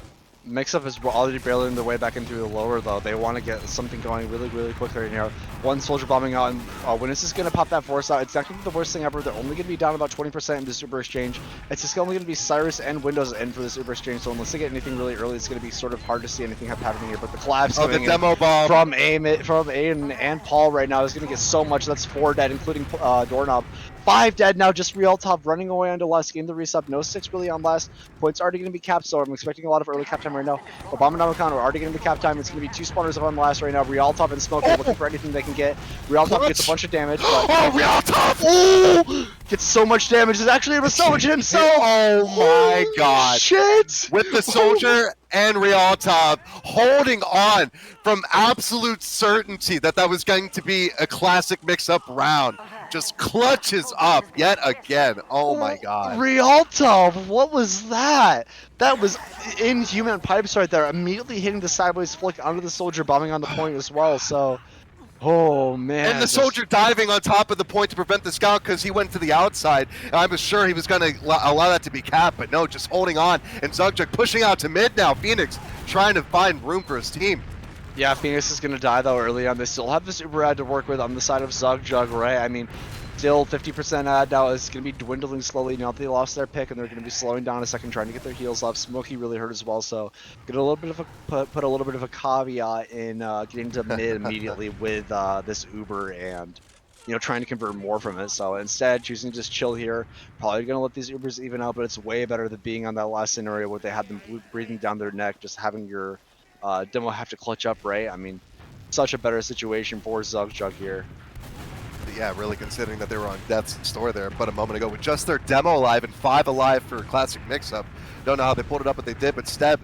[SPEAKER 4] Mixup is already barreling their way back into the lower, though. They want to get something going really, really quickly right now. 1 soldier bombing out, and Windows is going to pop that force out. It's not going to be the worst thing ever. They're only going to be down about 20% in this Uber exchange. It's just only going to be Cyrus and Windows in for this Uber exchange, so unless they get anything really early, it's going to be sort of hard to see anything happening here. But the collapse
[SPEAKER 2] the demo bomb
[SPEAKER 4] from Aiden and Paul right now is going to get so much. That's 4 dead, including Doorknob. 5 dead now, just Real Top running away onto last, getting the resub. No 6 really on last. Points already going to be capped, so I'm expecting a lot of early cap time right now. Abominamicon are already getting the cap time. It's going to be 2 spawners on last right now. Real Top and Smoky looking for anything they can get. Real Top gets a bunch of damage, but
[SPEAKER 2] Oh, Real Top!
[SPEAKER 4] oh, gets so much damage. Is actually able to salvage it himself.
[SPEAKER 2] Oh my god.
[SPEAKER 4] Shit!
[SPEAKER 2] With the soldier and Real Top holding on from absolute certainty that that was going to be a classic mix-up round. Just clutches up yet again. Oh my god.
[SPEAKER 4] Rialto, what was that? That was inhuman pipes right there. Immediately hitting the sideways flick onto the soldier, bombing on the point as well. So, oh man.
[SPEAKER 2] And the soldier diving on top of the point to prevent the scout because he went to the outside. And I was sure he was going to allow that to be capped, but no, just holding on. And Zugjug pushing out to mid now. Phoenix trying to find room for his team.
[SPEAKER 4] Yeah, Phoenix is going to die though early on. They still have this Uber ad to work with on the side of Zugjug, right? I mean, still 50% ad now. It's going to be dwindling slowly now that they lost their pick, and they're going to be slowing down a second, trying to get their heals up. Smokey really hurt as well, so get a little bit of a put a little bit of a caveat in getting to mid immediately with this Uber and trying to convert more from it. So instead, choosing to just chill here. Probably going to let these Ubers even out, but it's way better than being on that last scenario where they had them breathing down their neck, just having your demo have to clutch up, right? I mean, such a better situation for Zugjug here.
[SPEAKER 2] Yeah, really considering that they were on death's door there but a moment ago with just their demo alive and 5 alive for classic mix-up. Don't know how they pulled it up, but they did. But Steb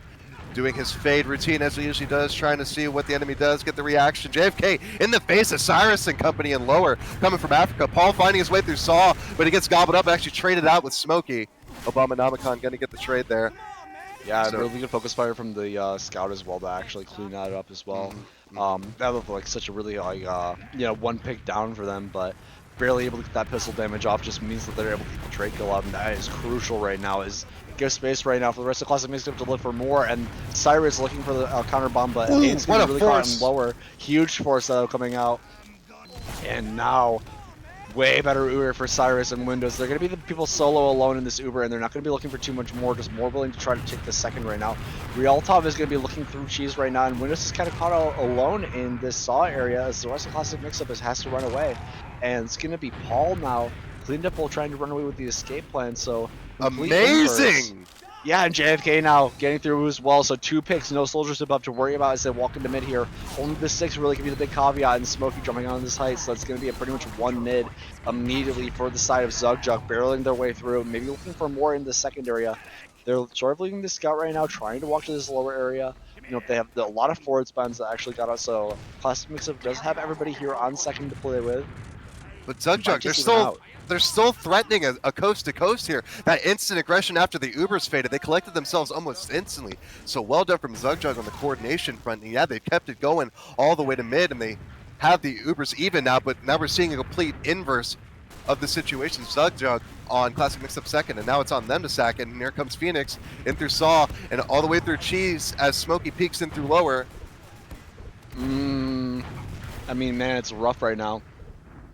[SPEAKER 2] doing his fade routine as he usually does, trying to see what the enemy does, get the reaction. JFK in the face of Cyrus and company and lower, coming from Africa. Paul finding his way through Saw, but he gets gobbled up, actually traded out with Smokey. Abominamicon going to get the trade there.
[SPEAKER 4] Yeah,
[SPEAKER 2] So-
[SPEAKER 4] really good focus fire from the scout as well to actually clean that up as well. That looked like such a really one pick down for them, but barely able to get that pistol damage off just means that they're able to get the trade kill out, and that is crucial right now. Is give space right now for the rest of Classic Mixup to look for more, and Cyrus looking for the counter bomb, but it's going to be really caught lower. Huge force coming out, and now way better Uber for Cyrus and Windows. They're going to be the people solo alone in this Uber, and they're not going to be looking for too much more, just more willing to try to take the second right now. Rialtov is going to be looking through cheese right now, and Windows is kind of caught alone in this Saw area as the rest of Classic Mixup has to run away. And it's going to be Paul now, cleaned up while trying to run away with the escape plan, so
[SPEAKER 2] amazing!
[SPEAKER 4] Yeah, and JFK now getting through as well, so 2 picks, no soldiers above to worry about as they walk into mid here. Only the 6 really can be the big caveat, and Smokey jumping on this height, so that's going to be a pretty much 1 mid immediately for the side of Zugjug, barreling their way through, maybe looking for more in the second area. They're sort of leaving the scout right now, trying to walk to this lower area. They have a lot of forward spawns that actually got out, so Classic Mixup does have everybody here on second to play with.
[SPEAKER 2] But Zugjug, they're still threatening a coast to coast here. That instant aggression after the Ubers faded, they collected themselves almost instantly. So well done from Zugjug on the coordination front. And yeah, they kept it going all the way to mid, and they have the Ubers even now. But now we're seeing a complete inverse of the situation. Zugjug on Classic Mixup second, and now it's on them to sack it. And here comes Phoenix in through Saw and all the way through Cheese as Smokey peeks in through lower.
[SPEAKER 4] I mean, man, it's rough right now.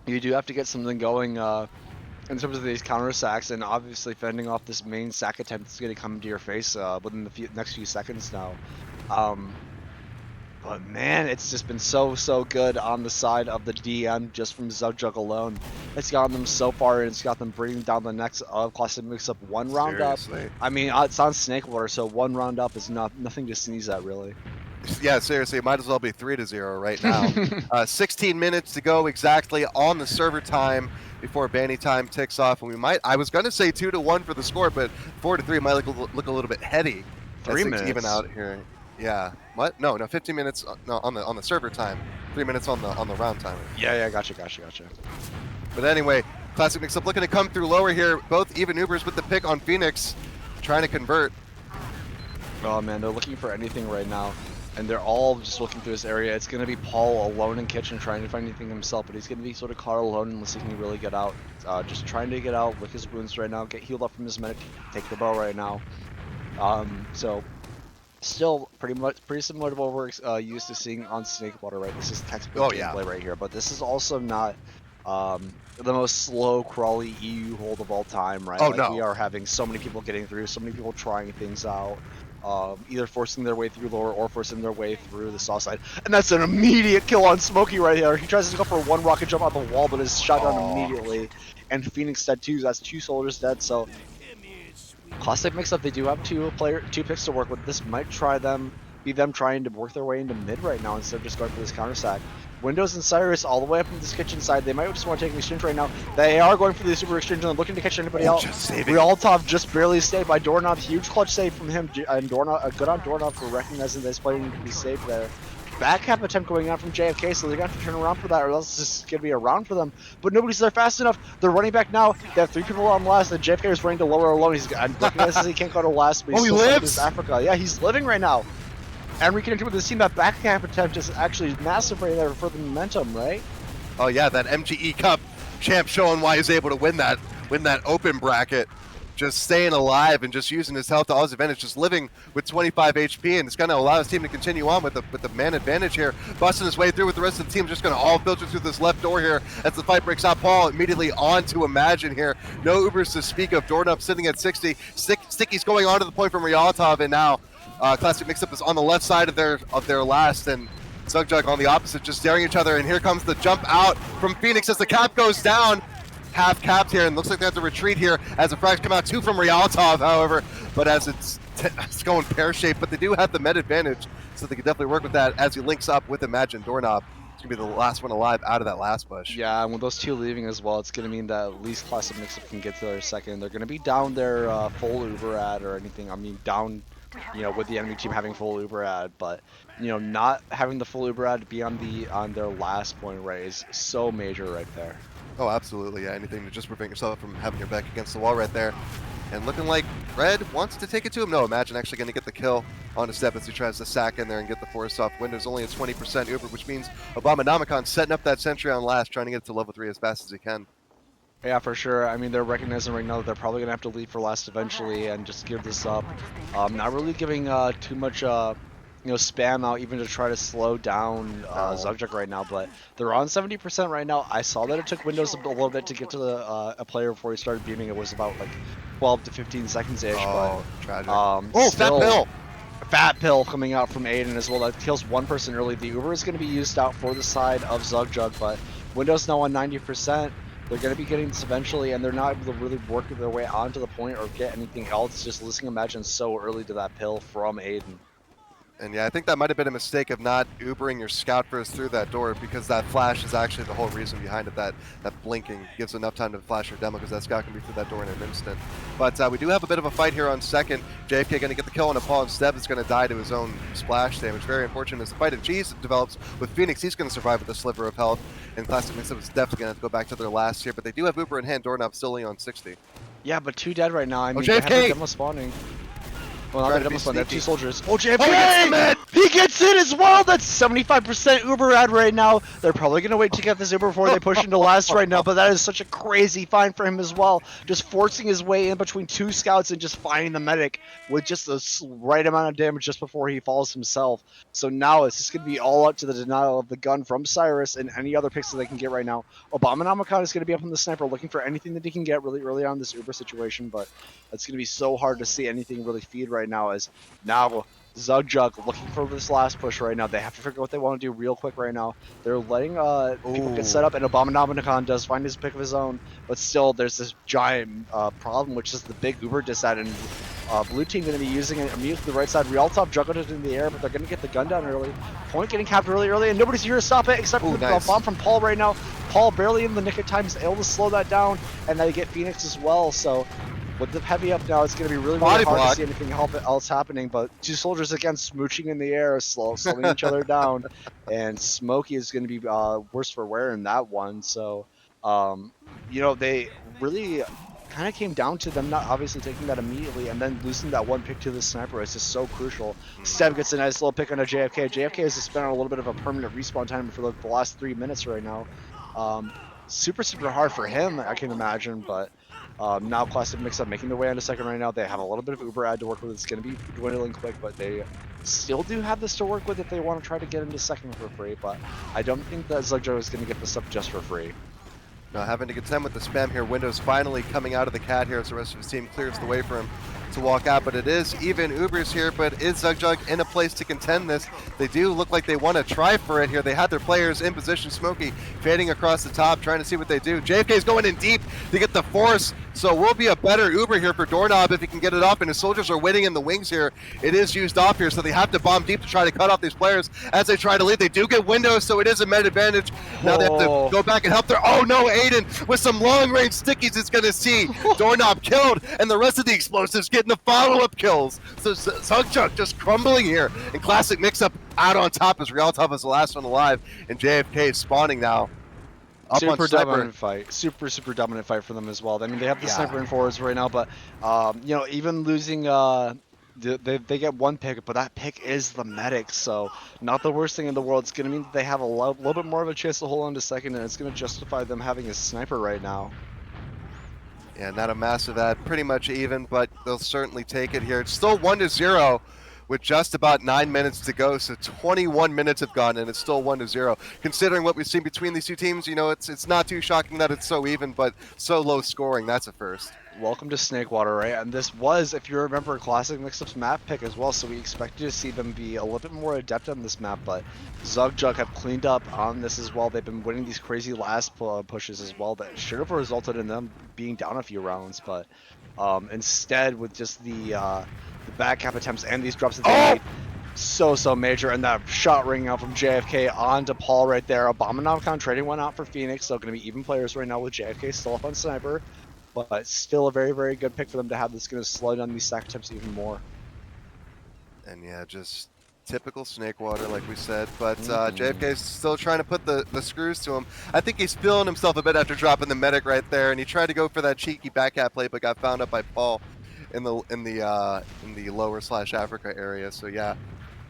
[SPEAKER 4] You do have to get something going in terms of these counter sacks, and obviously fending off this main sack attempt that's going to come into your face within the next few seconds now. But man, it's just been so good on the side of the DM just from Zugjug alone. It's gotten them so far, and it's got them bringing down the next Classic Mixup 1 round
[SPEAKER 2] Seriously.
[SPEAKER 4] up. I mean, it's on Snakewater, so 1 round up is nothing to sneeze at, really.
[SPEAKER 2] Yeah, seriously, it might as well be 3-0 right now. 16 minutes to go exactly on the server time before banning time ticks off, and I was going to say 2-1 for the score, but 4-3 might look a little bit heady.
[SPEAKER 4] 3 minutes
[SPEAKER 2] even out here. Yeah. What? No, 15 minutes. No, on the server time. 3 minutes on the round time.
[SPEAKER 4] Yeah, gotcha.
[SPEAKER 2] But anyway, Classic Mixup looking to come through lower here. Both even Ubers with the pick on Phoenix, trying to convert.
[SPEAKER 4] Oh man, they're looking for anything right now. And they're all just looking through this area. It's going to be Paul alone in kitchen trying to find anything himself, but he's going to be sort of caught alone unless he can really get out. Just trying to get out, lick his wounds right now, get healed up from his medic, take the bow right now. So still pretty similar to what we're used to seeing on Snakewater, right? This is textbook gameplay right here, but this is also not the most slow crawly EU hold of all time, right?
[SPEAKER 2] Oh,
[SPEAKER 4] like,
[SPEAKER 2] no.
[SPEAKER 4] We are having so many people getting through, so many people trying things out. either forcing their way through lower or forcing their way through the south side. And that's an immediate kill on Smokey right here. He tries to go for one rocket jump on the wall, but is shot down immediately. And Phoenix dead too. That's 2 soldiers dead. So Classic Mixup, they do have 2 picks to work with. This might be them trying to work their way into mid right now instead of just going for this counter sack. Windows and Cyrus all the way up from this kitchen side. They might just want to take an exchange right now. They are going for the super exchange and looking to catch anybody else. Rialtov just barely saved by Doorknob. Huge clutch save from him. And Doorknob, good on Doorknob for recognizing this player needed to be saved there. Back half attempt going out from JFK, so they're going to have to turn around for that, or else it's just going to be a round for them. But nobody's there fast enough. They're running back now. They have 3 people on last, and JFK is running to lower alone. He's recognizes he can't go to last, but
[SPEAKER 2] he lives!
[SPEAKER 4] Africa. Yeah, he's living right now. And reconnecting with this team, that back half attempt is actually massive right there for the momentum, right?
[SPEAKER 2] Oh yeah, that MGE Cup champ showing why he's able to win that open bracket. Just staying alive and just using his health to all his advantage, just living with 25 HP, and it's going to allow his team to continue on with the man advantage here, busting his way through with the rest of the team, just going to all filter through this left door here as the fight breaks out. Paul immediately on to Imagine here. No Ubers to speak of. Doorknob sitting at 60. Sticky's going on to the point from Rialtov, and now Classic Mixup is on the left side of their last, and Zugjug on the opposite, just staring at each other, and here comes the jump out from Phoenix as the cap goes down. Half capped here, and looks like they have to retreat here as the frags come out. 2 from Rialtov, however, but as it's going pear-shaped, but they do have the med advantage, so they can definitely work with that as he links up with Imagine. Doorknob is going to be the last one alive out of that last bush.
[SPEAKER 4] Yeah, and with those 2 leaving as well, it's going to mean that at least Classic Mixup can get to their second. They're going to be down their full Uber ad or anything. I mean, down, with the enemy team having full Uber ad, but not having the full Uber ad be on their last point, right, is so major right there.
[SPEAKER 2] Oh, absolutely, yeah. Anything to just prevent yourself from having your back against the wall right there. And looking like Red wants to take it to him. No, Imagine actually going to get the kill on a step as he tries to sack in there and get the force off. Windows only a 20% Uber, which means Abominomicon setting up that sentry on last, trying to get it to level 3 as fast as he can.
[SPEAKER 4] Yeah, for sure. I mean, they're recognizing right now that they're probably going to have to leave for last eventually and just give this up. Not really giving too much spam out even to try to slow down Zugjug right now, but they're on 70% right now. I saw that it took Windows a little bit to get to a player before he started beaming. It was about like 12 to 15 seconds-ish, but
[SPEAKER 2] tragic.
[SPEAKER 4] Fat Pill! Fat Pill coming out from Aiden as well. That kills 1 person early. The Uber is going to be used out for the side of Zugjug, but Windows now on 90%. They're going to be getting this eventually, and they're not able to really work their way onto the point or get anything else, just listening Imagine so early to that pill from Aiden.
[SPEAKER 2] And yeah, I think that might have been a mistake of not Ubering your scout first through that door, because that flash is actually the whole reason behind it. That blinking gives enough time to flash your demo, because that scout can be through that door in an instant. But we do have a bit of a fight here on second. JFK going to get the kill on a Paul, and Steb is going to die to his own splash damage. Very unfortunate as the fight of G's develops with Phoenix. He's going to survive with a sliver of health, and Classic Mixup is definitely going to have to go back to their last here. But they do have Uber in hand. Doorknob still only on 60.
[SPEAKER 4] Yeah, but 2 dead right now. I mean,
[SPEAKER 2] JFK!
[SPEAKER 4] they have their demo spawning. Well, not demo spawn, they have 2 soldiers. Oh, JFK
[SPEAKER 2] gets the mid!
[SPEAKER 4] He gets it as well! That's 75% Uber ad right now. They're probably going to wait to get this Uber before they push into last right now, but that is such a crazy find for him as well. Just forcing his way in between 2 scouts and just finding the medic with just the right amount of damage just before he falls himself. So now it's just going to be all up to the denial of the gun from Cyrus and any other picks that they can get right now. Abominomicon is going to be up on the sniper looking for anything that he can get really early on in this Uber situation, but it's going to be so hard to see anything really feed right now, as now Zugjug looking for this last push right now. They have to figure out what they want to do real quick right now. They're letting people get set up, and Abominomicon does find his pick of his own, but still there's this giant problem, which is the big Uber disad, and blue team going to be using it immediately to the right side. Rialtov juggled it in the air, but they're going to get the gun down early. Point getting capped really early, and nobody's here to stop it except for the bomb from Paul right now. Paul barely in the nick of time is able to slow that down, and they get Phoenix as well, so with the heavy up now, it's going to be really hard to see anything else happening, but 2 soldiers again smooching in the air, slowing each other down, and Smokey is going to be worse for wear in that one. So, they really kind of came down to them not obviously taking that immediately and then losing that 1 pick to the sniper is just so crucial. Steb gets a nice little pick on a JFK. JFK has spent on a little bit of a permanent respawn time for the last 3 minutes right now. Super hard for him, I can imagine, but now Classic Mixup making their way onto second right now. They have a little bit of Uber ad to work with. It's going to be dwindling quick, but they still do have this to work with if they want to try to get into second for free, but I don't think that Zugjug is going to get this up just for free.
[SPEAKER 2] Now having to contend with the spam here. Windows finally coming out of the cat here as the rest of his team clears the way for him to walk out, but it is even Ubers here, but is Zugjug in a place to contend this? They do look like they want to try for it here. They had their players in position. Smokey fading across the top, trying to see what they do. JFK is going in deep to get the force, so will be a better Uber here for Doorknob if he can get it off, and his soldiers are waiting in the wings here. It is used off here, so they have to bomb deep to try to cut off these players as they try to lead. They do get windows, so it is a med advantage. Now they have to go back and help their, oh no, Aiden with some long range stickies is gonna see Doorknob killed, and the rest of the explosives getting the follow-up kills. So Zugjug just crumbling here, and Classic Mixup out on top as Rialtov is the last one alive, and JFK is spawning now. Up
[SPEAKER 4] super
[SPEAKER 2] on Sniper.
[SPEAKER 4] dominant fight, super dominant fight for them as well. I mean, they have the sniper in forwards right now, but you know, even losing they get one pick, but that pick is the medic, so not the worst thing in the world. It's gonna mean that they have a little bit more of a chance to hold on to second, and it's gonna justify them having a sniper right now.
[SPEAKER 2] Yeah, not a massive ad, pretty much even, but they'll certainly take it here. It's still 1-0 with just about 9 minutes to go, so 21 minutes have gone and it's still 1-0. Considering what we've seen between these two teams, you know, it's not too shocking that it's so even, but so low scoring, that's a first.
[SPEAKER 4] Welcome to Snakewater, right? And this was, if you remember, Classic Mixup's map pick as well, so we expected to see them be a little bit more adept on this map, but Zugjug have cleaned up on this as well. They've been winning these crazy last pushes as well that should have resulted in them being down a few rounds, but instead with just the back cap attempts and these drops that they made, so major, and that shot ringing out from JFK onto Paul right there. Abominavcon trading one out for Phoenix, so going to be even players right now with JFK still up on Sniper. But still a very good pick for them to have. That's going to slow down these stack attempts even more.
[SPEAKER 2] And yeah, just typical Snakewater, like we said. But JFK is still trying to put the screws to him. I think he's feeling himself a bit after dropping the medic right there, and he tried to go for that cheeky back hat play, but got found up by Paul in the lower / Africa area. So yeah,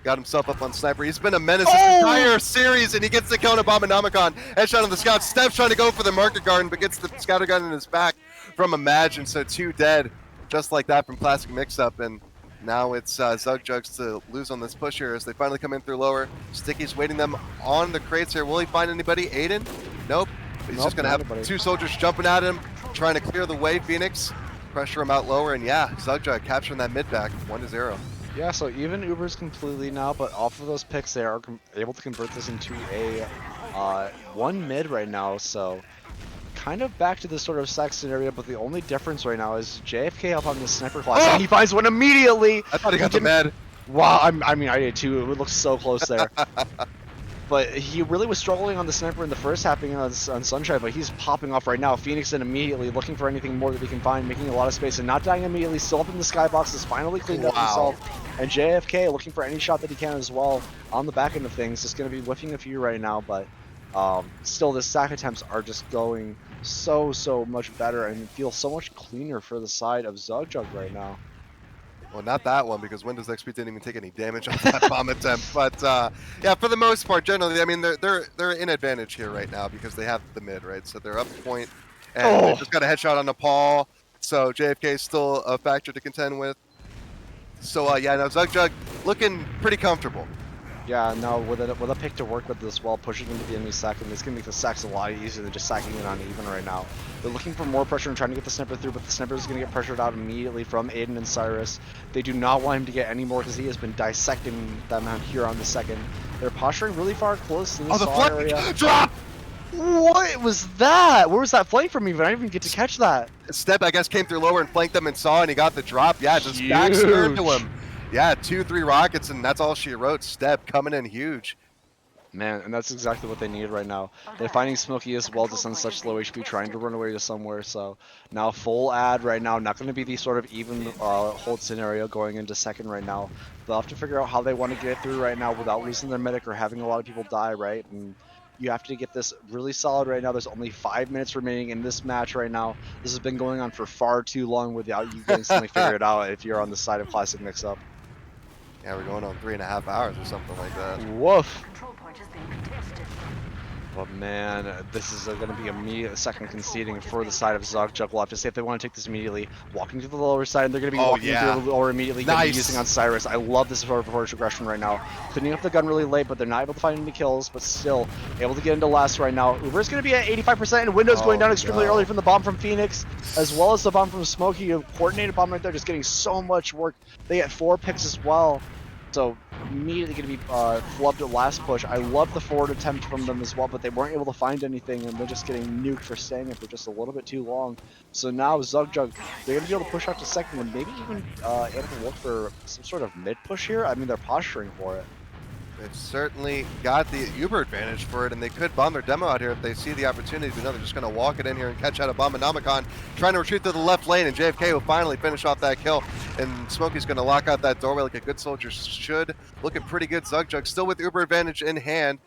[SPEAKER 2] got himself up on Sniper. He's been a menace this entire series, and he gets the kill on Abominavcon. Headshot on the scout. Steps trying to go for the market garden, but gets the scouter gun in his back from Imagine, so 2 dead, just like that from Classic Mixup, and now it's Zugjug's to lose on this push here as they finally come in through lower. Sticky's waiting them on the crates here. Will he find anybody? Aiden? Nope. He's just gonna have
[SPEAKER 4] anybody.
[SPEAKER 2] 2 soldiers jumping at him, trying to clear the way. Phoenix, pressure him out lower, and yeah, Zugjug capturing that mid back, 1-0.
[SPEAKER 4] Yeah, so even Uber's completely now, but off of those picks, they are able to convert this into a 1 mid right now, so kind of back to the sort of sack scenario, but the only difference right now is JFK up on the sniper class, and he finds one immediately.
[SPEAKER 2] I thought he got the med.
[SPEAKER 4] Wow, I mean, I did too. It looks so close there. But he really was struggling on the sniper in the first half on Sunshine, but he's popping off right now. Phoenix in immediately, looking for anything more that he can find, making a lot of space, and not dying immediately, still up in the skybox, has finally cleaned up himself. And JFK looking for any shot that he can as well on the back end of things. Just going to be whiffing a few right now, but still the sack attempts are just going so much better, and feel so much cleaner for the side of Zugjug right now.
[SPEAKER 2] Well, not that one, because Windows XP didn't even take any damage on that bomb attempt. But yeah, for the most part, generally, I mean, they're in advantage here right now because they have the mid, right? So they're up point, and they just got a headshot on Nepal. So JFK is still a factor to contend with. So yeah, now Zugjug looking pretty comfortable.
[SPEAKER 4] Yeah, no, with a pick to work with as well, pushing into the enemy sack, and it's going to make the sacks a lot easier than just sacking it on even right now. They're looking for more pressure and trying to get the sniper through, but the sniper is going to get pressured out immediately from Aiden and Cyrus. They do not want him to get any more because he has been dissecting them out here on the second. They're posturing really far close in the saw area.
[SPEAKER 2] Drop!
[SPEAKER 4] What was that? Where was that flank from even? I didn't even get to catch that.
[SPEAKER 2] Step, I guess, came through lower and flanked them and saw, and he got the drop. Yeah, just backstared to him. Yeah, 2-3 rockets, and that's all she wrote. Step coming in huge.
[SPEAKER 4] Man, and that's exactly what they need right now. They're finding Smokey as well, just on such low HP, trying to run away to somewhere. So now full ad right now, not going to be the sort of even hold scenario going into second right now. They'll have to figure out how they want to get it through right now without losing their medic or having a lot of people die, right? And you have to get this really solid right now. There's only 5 minutes remaining in this match right now. This has been going on for far too long without you getting something figured out if you're on the side of Classic Mixup.
[SPEAKER 2] Yeah, we're going on 3.5 hours or something like that.
[SPEAKER 4] Woof. But man, this is going to be immediate second conceding for the side of Zugjug. We'll have to see if they want to take this immediately. Walking to the lower side, and they're going to be walking
[SPEAKER 2] yeah.
[SPEAKER 4] to the lower immediately. Going to be
[SPEAKER 2] Nice.
[SPEAKER 4] using on Cyrus. I love this sort of forward aggression right now. Cleaning up the gun really late, but they're not able to find any kills. But still able to get into last right now. Uber's going to be at 85%, and Windows going down extremely early from the bomb from Phoenix, as well as the bomb from Smokey. A coordinated bomb right there, just getting so much work. They get 4 picks as well. So immediately going to be flubbed at last push. I love the forward attempt from them as well, but they weren't able to find anything, and they're just getting nuked for staying it for just a little bit too long. So now Zugjug, they're going to be able to push out to second, and maybe even able to look for some sort of mid push here. I mean, they're posturing for it.
[SPEAKER 2] They've certainly got the Uber advantage for it, and they could bomb their demo out here if they see the opportunity. But no, they're just going to walk it in here and catch out a bomb. Nomicon trying to retreat to the left lane, and JFK will finally finish off that kill. And Smokey's going to lock out that doorway like a good soldier should. Looking pretty good. Zugjug still with Uber advantage in hand.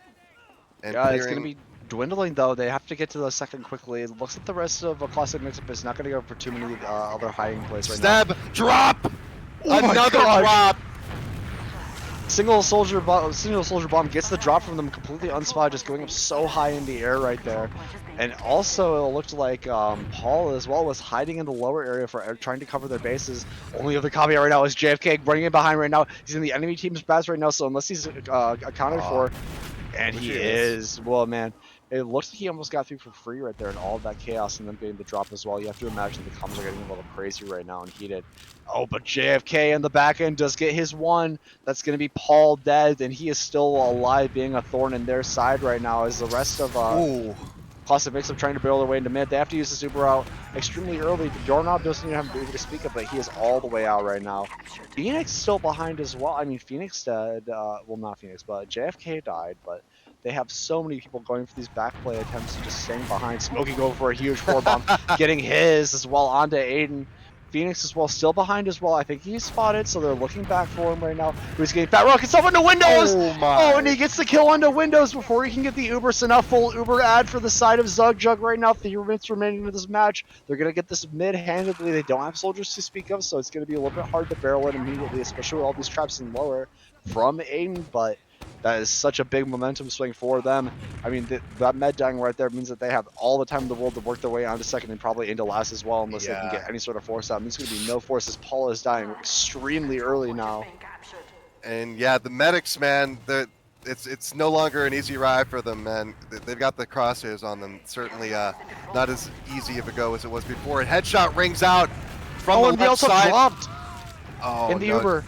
[SPEAKER 2] And
[SPEAKER 4] yeah, it's going to be dwindling though. They have to get to the second quickly. It looks like the rest of a classic mix-up is not going to go for too many other hiding places right now.
[SPEAKER 2] Drop!
[SPEAKER 4] Oh
[SPEAKER 2] Another drop!
[SPEAKER 4] Single soldier bomb gets the drop from them completely unspotted, just going up so high in the air right there. And also it looked like Paul as well was hiding in the lower area for trying to cover their bases. Only other caveat right now is JFK running in behind right now. He's in the enemy team's base right now, so unless he's accounted for, and he is, well man, it looks like he almost got through for free right there, and all of that chaos and them getting the drop as well. You have to imagine the comms are getting a little crazy right now and heated. Oh, but JFK in the back end does get his one. That's going to be Paul dead, and he is still alive, being a thorn in their side right now as the rest of Classic Mixup trying to barrel their way into mid. They have to use the super out extremely early. The Doorknob doesn't even have ability to speak of, but he is all the way out right now. Phoenix still behind as well. I mean, Phoenix died. Well, not Phoenix, but JFK died, but they have so many people going for these backplay attempts and just staying behind. Smokey going for a huge forward bomb, getting his as well onto Aiden. Phoenix as well, still behind as well. I think he's spotted, so they're looking back for him right now. He's getting fat rockets up into Windows! Oh, and he gets the kill onto Windows before he can get the Uber. So now full Uber ad for the side of Zugjug right now. 3 minutes remaining in this match. They're going to get this mid-handedly. They don't have soldiers to speak of, so it's going to be a little bit hard to barrel it immediately, especially with all these traps in lower from Aiden, but that is such a big momentum swing for them. I mean, that med dying right there means that they have all the time in the world to work their way onto second and probably into last as well, unless they can get any sort of force out. I mean, there's going to be no force as Paul is dying extremely early now.
[SPEAKER 2] And yeah, the medics, man, it's no longer an easy ride for them, man. They've got the crosshairs on them. Certainly not as easy of a go as it was before. And headshot rings out from the left side.
[SPEAKER 4] Dropped
[SPEAKER 2] in
[SPEAKER 4] the Uber.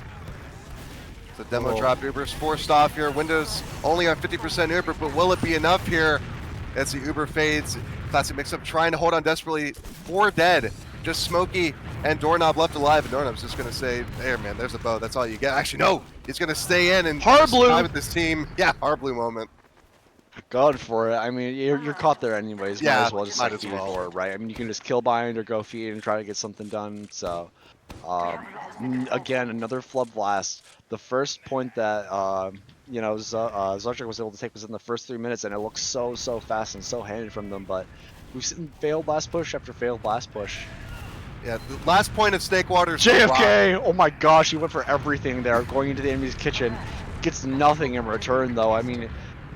[SPEAKER 2] The demo drop. Uber's forced off here. Windows only on 50% Uber, but will it be enough here as the Uber fades? Classic Mixup trying to hold on desperately. 4 dead. Just Smokey and Doorknob left alive. And Doorknob's just going to say, there, man, there's a bow. That's all you get. Actually, no. He's going to stay in and
[SPEAKER 4] Harblue
[SPEAKER 2] with this team. Yeah, Harblue moment.
[SPEAKER 4] God for it. I mean, you're caught there anyways.
[SPEAKER 2] Yeah,
[SPEAKER 4] might as well just
[SPEAKER 2] might as
[SPEAKER 4] feed
[SPEAKER 2] well.
[SPEAKER 4] for it, right? I mean, you can just kill bind or go feed and try to get something done. So, again, another flub blast. The first point that Zugjug was able to take was in the first 3 minutes, and it looks so fast and so handed from them. But we've seen failed last push after failed last push.
[SPEAKER 2] Yeah, the last point of Snakewater.
[SPEAKER 4] JFK! Oh my gosh, he went for everything there, going into the enemy's kitchen. Gets nothing in return, though. I mean,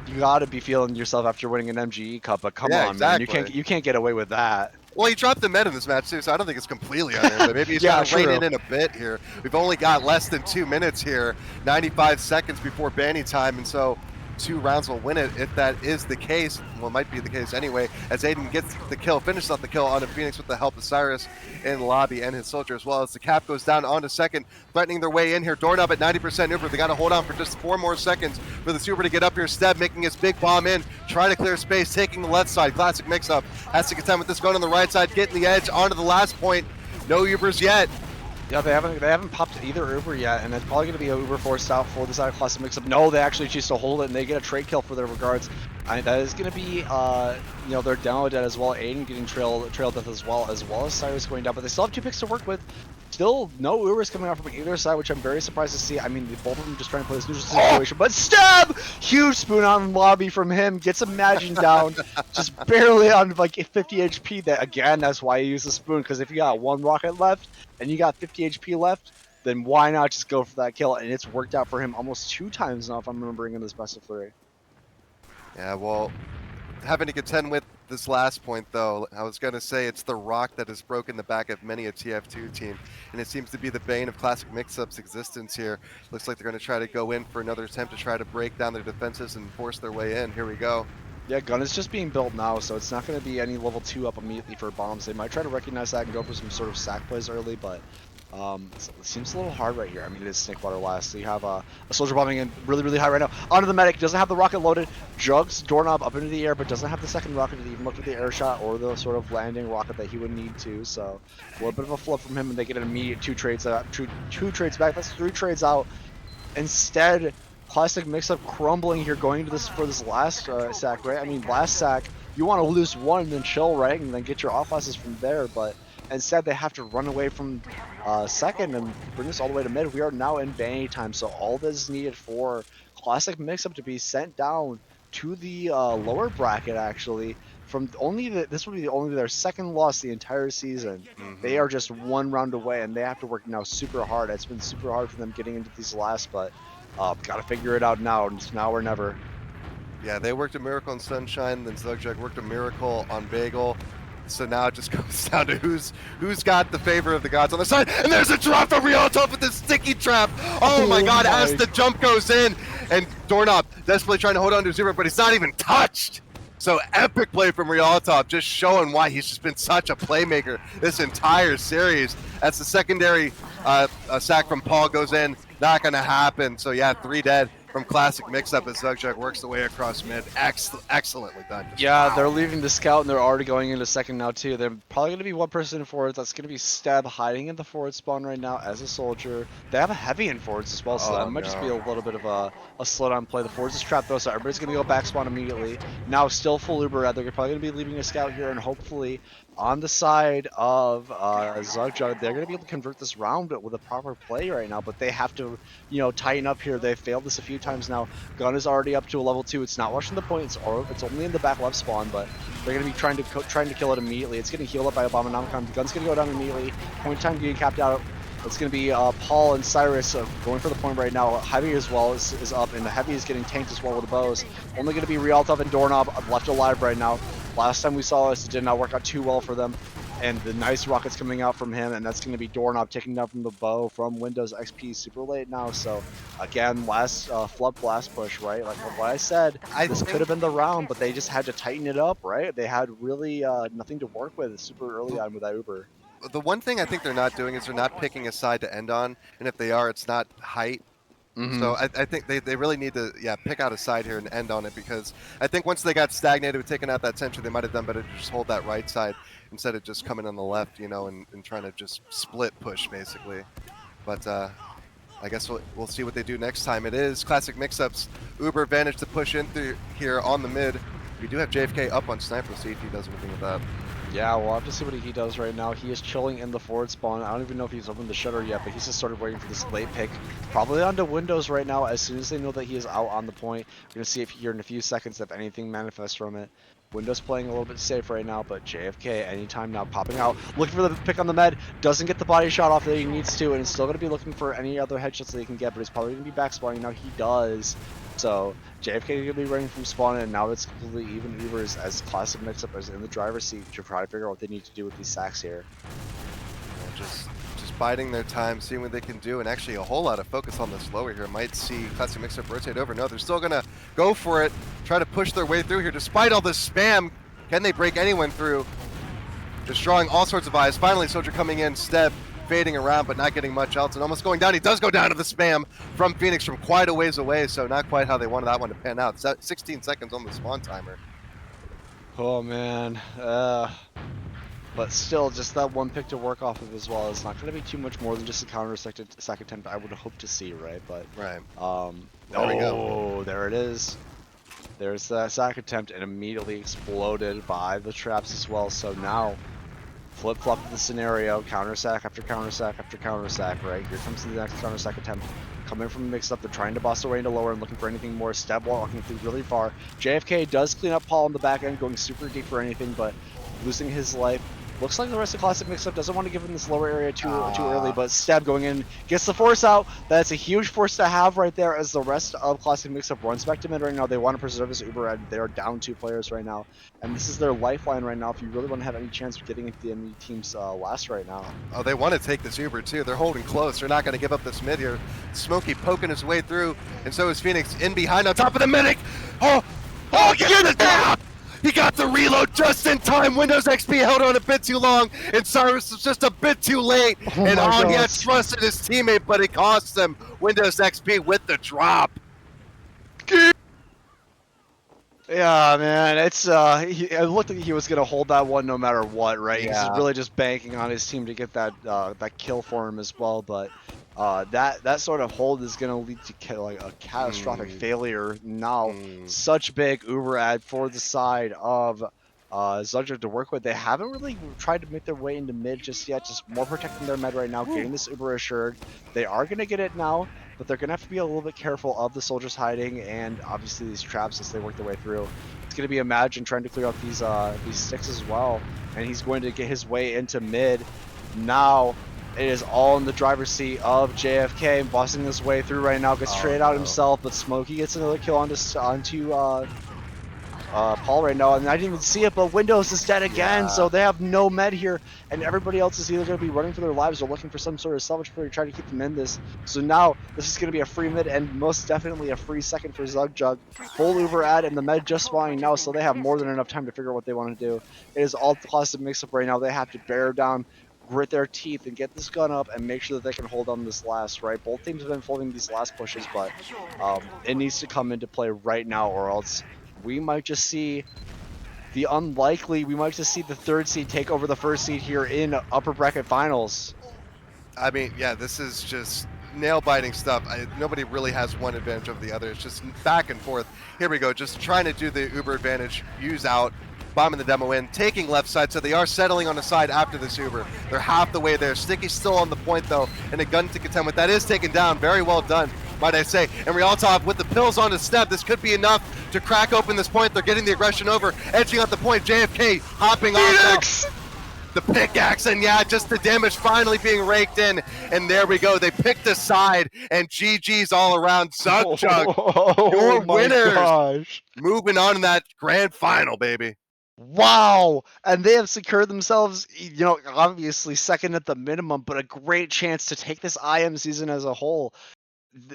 [SPEAKER 4] you gotta be feeling yourself after winning an MGE Cup, but come on,
[SPEAKER 2] exactly.
[SPEAKER 4] man, you can't get away with that.
[SPEAKER 2] Well, he dropped the med in this match too, so I don't think it's completely on him, but maybe he's trying to rein it in a bit here. We've only got less than 2 minutes here, 95 seconds before banning time, and so 2 rounds will win it if that is the case. Well, it might be the case anyway, as Aiden gets the kill, finishes off the kill onto Phoenix with the help of Cyrus in the lobby and his soldier as well, as the cap goes down onto second, threatening their way in here. Doorknob at 90% Uber. They got to hold on for just 4 more seconds for the Super to get up here. Steb making his big bomb in, trying to clear space, taking the left side. Classic Mixup has to contend with this going on the right side, getting the edge onto the last point. No Ubers yet.
[SPEAKER 4] Yeah, they haven't popped either Uber yet, and it's probably going to be an Uber forced out for the side of Classic Mixup. No, they actually choose to hold it, and they get a trade kill for their regards. That is going to be, their demo dead as well. Aiden getting trail death as well as Cyrus going down, but they still have 2 picks to work with. Still no Ubers coming out from either side, which I'm very surprised to see. I mean, both of them just trying to play this neutral situation, but Stab! Huge spoon on lobby from him, gets Imagine down, just barely on like 50 HP. That's why you use the spoon, because if you got 1 rocket left and you got 50 HP left, then why not just go for that kill? And it's worked out for him almost 2 times now, if I'm remembering in this best of 3.
[SPEAKER 2] Yeah, well, having to contend with this last point, though. I was going to say it's the rock that has broken the back of many a TF2 team, and it seems to be the bane of Classic Mixup's existence here. Looks like they're going to try to go in for another attempt to try to break down their defenses and force their way in. Here we go.
[SPEAKER 4] Yeah, gun is just being built now, so it's not going to be any level 2 up immediately for bombs. They might try to recognize that and go for some sort of sack plays early, but it seems a little hard right here. I mean, it is Snakewater last, so you have a soldier bombing in really, really high right now. Onto the medic, doesn't have the rocket loaded, jugs doorknob up into the air, but doesn't have the second rocket to even look at the air shot or the sort of landing rocket that he would need to. So a little bit of a flip from him, and they get an immediate two trades back. That's 3 trades out. Instead, Classic Mixup crumbling here, going into this for this last sack, right? I mean, last sack, you want to lose 1 and then chill, right? And then get your offenses from there, but instead they have to run away from second and bring this all the way to mid. We are now in vanity time, so all that is needed for Classic Mixup to be sent down to the lower bracket, actually. From only this would be only their second loss the entire season. They are just 1 round away, and they have to work now super hard. It's been super hard for them getting into these last, but gotta figure it out now. It's now or never.
[SPEAKER 2] Yeah, they worked a miracle on Sunshine, then Zugjug worked a miracle on Bagel. So now it just comes down to who's got the favor of the gods on the side. And there's a drop from Rialto with the sticky trap. Oh my god, as the jump goes in. And Doorknob desperately trying to hold on to Zero, but he's not even touched. So epic play from Rialto, just showing why he's just been such a playmaker this entire series. That's the secondary sack from Paul goes in. Not going to happen. So yeah, 3 dead from Classic Mixup as Zugjug works the way across mid. Excellently done. Just
[SPEAKER 4] yeah,
[SPEAKER 2] wow.
[SPEAKER 4] They're leaving the scout, and they're already going into second now, too. They're probably going to be 1 person in forwards. That's going to be Steb hiding in the forward spawn right now as a soldier. They have a heavy in forwards as well, so that might just be a little bit of a slowdown play. The forwards is trapped, though, so everybody's going to go back spawn immediately. Now, still full Uber. They're probably going to be leaving a scout here, and hopefully on the side of Zugjug, they're going to be able to convert this round with a proper play right now, but they have to, tighten up here. They've failed this a few times now. Gun is already up to a level 2. It's not watching the point. It's only in the back left spawn, but they're going to be trying to kill it immediately. It's getting healed up by Abominomicon. The gun's going to go down immediately. Point time getting capped out. It's going to be Paul and Cyrus going for the point right now. Heavy as well is up, and the Heavy is getting tanked as well with the bows. Only going to be Rialto and Doorknob left alive right now. Last time we saw this, it did not work out too well for them. And the nice rockets coming out from him, and that's going to be Doorknob taking down from the bow from Windows XP super late now. So again, last flood blast push, right? Like what I said, this could have been the round, but they just had to tighten it up, right? They had really nothing to work with super early on with that Uber.
[SPEAKER 2] The one thing I think they're not doing is they're not picking a side to end on, and if they are, it's not height. So I think they really need to pick out a side here and end on it, because I think once they got stagnated with taking out that sentry, they might have done better to just hold that right side instead of just coming on the left, and trying to just split push basically. But I guess we'll see what they do next time. It is Classic Mixup's Uber advantage to push in through here on the mid. We do have JFK up on Sniper. We'll see if he does anything with that.
[SPEAKER 4] Yeah, we'll have to see what he does right now. He is chilling in the forward spawn. I don't even know if he's opened the shutter yet, but he's just started waiting for this late pick. Probably onto Windows right now. As soon as they know that he is out on the point, we're going to see if here in a few seconds if anything manifests from it. Windows playing a little bit safe right now, but JFK anytime now popping out. Looking for the pick on the med. Doesn't get the body shot off that he needs to, and is still going to be looking for any other headshots that he can get, but he's probably going to be back spawning now. He does. So JFK is going to be running from spawn, and now it's completely even Ubers as Classic Mixup is in the driver's seat to try to figure out what they need to do with these sacks here.
[SPEAKER 2] Just biding their time, seeing what they can do, and actually a whole lot of focus on this lower here. Might see Classic Mixup rotate over. No, they're still going to go for it, try to push their way through here. Despite all this spam, can they break anyone through? Destroying all sorts of eyes. Finally, Soldier coming in, Step fading around, but not getting much else, and almost going down. He does go down to the spam from Phoenix from quite a ways away, so not quite how they wanted that one to pan out. 16 seconds on the spawn timer.
[SPEAKER 4] Oh man, but still, just that one pick to work off of as well. It's not going to be too much more than just a counter sack attempt I would hope to see, right? But
[SPEAKER 2] right.
[SPEAKER 4] There we go. There it is. There's that sack attempt, and immediately exploded by the traps as well. So now, flip-flop the scenario, counter sack after counter sack after counter sack, right? Here comes the next counter sack attempt. Coming from Mixup, they're trying to boss their way into lower and looking for anything more. Step walking through really far. JFK does clean up Paul on the back end, going super deep for anything, but losing his life Looks like the rest of Classic Mixup doesn't want to give him this lower area too early, but Stab going in gets the force out. That's a huge force to have right there as the rest of Classic Mixup runs back to mid right now. They want to preserve his Uber and they're down 2 players right now. And this is their lifeline right now if you really want to have any chance of getting into the enemy team's last right now.
[SPEAKER 2] Oh, they want to take this Uber too. They're holding close. They're not going to give up this mid here. Smokey poking his way through, and so is Phoenix in behind on top of the medic. Oh, get it down! He got the reload just in time. Windows XP held on a bit too long, and Cyrus was just a bit too late. And he had trusted his teammate, but it cost him. Windows XP with the drop.
[SPEAKER 4] Yeah, man, it looked like he was gonna hold that one no matter what, right?
[SPEAKER 2] Yeah.
[SPEAKER 4] He's really just banking on his team to get that that kill for him as well, but that sort of hold is gonna lead to like a catastrophic failure. Now, such big Uber ad for the side of Zugjug to work with. They haven't really tried to make their way into mid just yet, just more protecting their med right now, getting this Uber assured. They are gonna get it now, but they're going to have to be a little bit careful of the soldiers hiding and obviously these traps as they work their way through. It's going to be Imagine trying to clear out these sticks as well, and he's going to get his way into mid. Now it is all in the driver's seat of JFK, bossing his way through right now, gets traded out himself, but Smokey gets another kill onto Paul right now, and I didn't even see it, but Windows is dead again, so they have no med here, and everybody else is either going to be running for their lives or looking for some sort of salvage play to try to keep them in this. So now this is going to be a free mid and most definitely a free second for Zugjug. Full Uber ad and the med just spawning now, so they have more than enough time to figure out what they want to do. It is all Classic Mixup right now. They have to bear down, grit their teeth, and get this gun up and make sure that they can hold on this last, right? Both teams have been folding these last pushes, but it needs to come into play right now or else we might just see the unlikely, we might just see the 3rd seed take over the 1st seed here in upper bracket finals.
[SPEAKER 2] I mean, yeah, this is just nail-biting stuff. Nobody really has one advantage over the other. It's just back and forth. Here we go, just trying to do the Uber advantage, use out, bombing the demo in, taking left side, so they are settling on the side after this Uber. They're half the way there. Sticky's still on the point, though, and a gun to contend with. That is taken down. Very well done, might I say. And Rialtov with the pills on his step. This could be enough to crack open this point. They're getting the aggression over, edging out the point. JFK hopping off the pickaxe, and yeah, just the damage finally being raked in. And there we go. They picked a side, and GG's all around. Zugjug, your winners. Moving on to that grand final, baby.
[SPEAKER 4] Wow, and they have secured themselves, you know, obviously second at the minimum, but a great chance to take this IM season as a whole.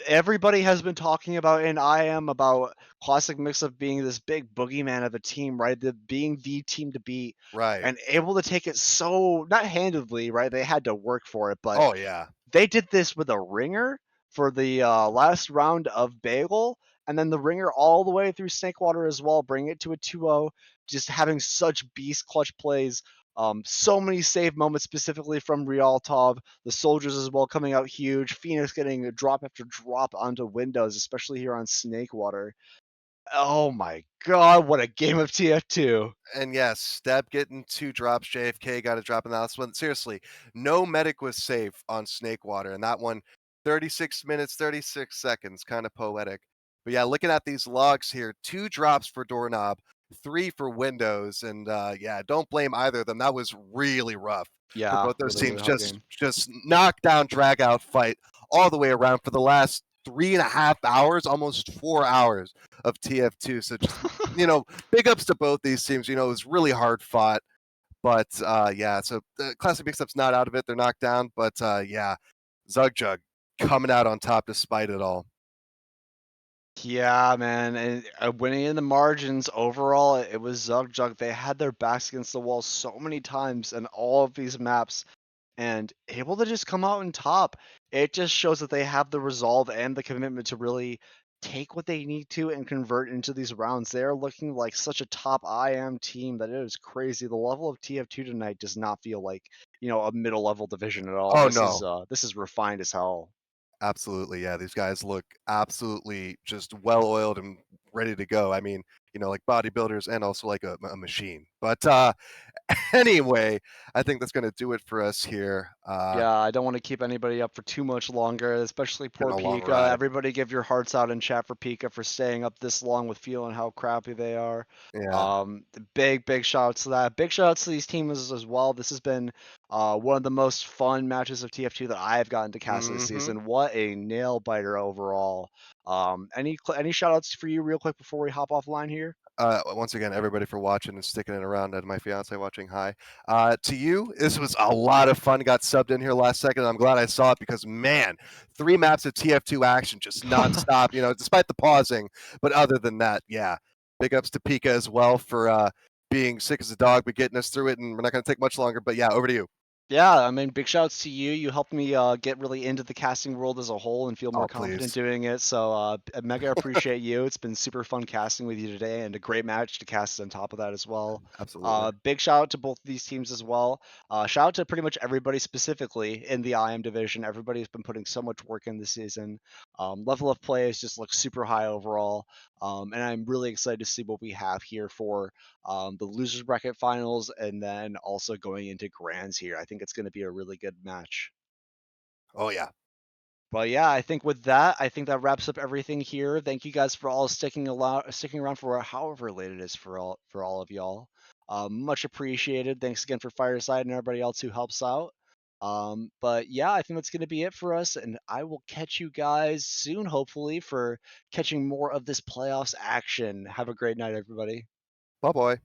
[SPEAKER 4] Everybody has been talking about in IM about Classic Mixup being this big boogeyman of a team, right? Being the team to beat,
[SPEAKER 2] right?
[SPEAKER 4] And able to take it so not handedly, right? They had to work for it, but
[SPEAKER 2] oh yeah,
[SPEAKER 4] they did this with a ringer for the last round of Bagel, and then the ringer all the way through Snakewater as well, bringing it to a 2-0, just having such beast clutch plays. So many save moments specifically from Rialtov, the soldiers as well coming out huge, Phoenix getting a drop after drop onto Windows, especially here on Snakewater. Oh my god, what a game of TF2.
[SPEAKER 2] And yes, Step getting 2 drops. JFK got a drop in the last one. Seriously, no medic was safe on Snakewater, and that one 36 minutes, 36 seconds, kind of poetic. But yeah, looking at these logs here, 2 drops for Doorknob, 3 for Windows, and yeah, don't blame either of them. That was really rough for both those
[SPEAKER 4] really,
[SPEAKER 2] teams.
[SPEAKER 4] really
[SPEAKER 2] Just knockdown, drag out fight all the way around for the last 3.5 hours, almost 4 hours of TF2. So just you know, big ups to both these teams. You know, it was really hard fought, but yeah. So the Classic Mixup's not out of it; they're knocked down. But yeah, Zugjug coming out on top despite it all.
[SPEAKER 4] Yeah, man, and winning in the margins overall, it was Zugjug. They had their backs against the wall so many times in all of these maps, and able to just come out on top. It just shows that they have the resolve and the commitment to really take what they need to and convert into these rounds. They are looking like such a top IM team that it is crazy. The level of TF2 tonight does not feel like, you know, a middle level division at all.
[SPEAKER 2] Oh,
[SPEAKER 4] This is refined as hell.
[SPEAKER 2] Absolutely, yeah. These guys look absolutely just well oiled and ready to go. I mean, like bodybuilders and also like a machine. But anyway, I think that's going to do it for us here.
[SPEAKER 4] Yeah, I don't want to keep anybody up for too much longer, especially poor
[SPEAKER 2] Been a long
[SPEAKER 4] Pika.
[SPEAKER 2] ride.
[SPEAKER 4] Everybody give your hearts out in chat for Pika for staying up this long with feeling how crappy they are.
[SPEAKER 2] Yeah.
[SPEAKER 4] Big shout outs to that. Big shout outs to these teams as well. This has been one of the most fun matches of TF2 that I've gotten to cast this season. What a nail biter overall. Any shout outs for you real quick before we hop offline here?
[SPEAKER 2] Once again, everybody for watching and sticking it around, and my fiance watching. Hi. To you, this was a lot of fun. Got subbed in here last second. I'm glad I saw it because, man, 3 maps of TF2 action just nonstop, despite the pausing. But other than that, yeah. Big ups to Pika as well for being sick as a dog, but getting us through it. And we're not going to take much longer. But yeah, over to you.
[SPEAKER 4] Yeah, I mean, big shouts to you. You helped me get really into the casting world as a whole and feel more
[SPEAKER 2] Oh,
[SPEAKER 4] confident
[SPEAKER 2] please.
[SPEAKER 4] doing it. So, I mega appreciate you. It's been super fun casting with you today and a great match to cast on top of that as well.
[SPEAKER 2] Absolutely.
[SPEAKER 4] Big shout out to both of these teams as well. Shout out to pretty much everybody specifically in the IM division. Everybody's been putting so much work in this season. Level of play has just looked super high overall. And I'm really excited to see what we have here for the losers bracket finals, and then also going into grands here. I think it's going to be a really good match.
[SPEAKER 2] Oh, yeah.
[SPEAKER 4] But yeah, I think with that, I think that wraps up everything here. Thank you guys for all sticking around for however late it is for all of y'all. Much appreciated. Thanks again for Fireside and everybody else who helps out. But yeah, I think that's going to be it for us, and I will catch you guys soon, hopefully, for catching more of this playoffs action. Have a great night, everybody.
[SPEAKER 2] Bye-bye.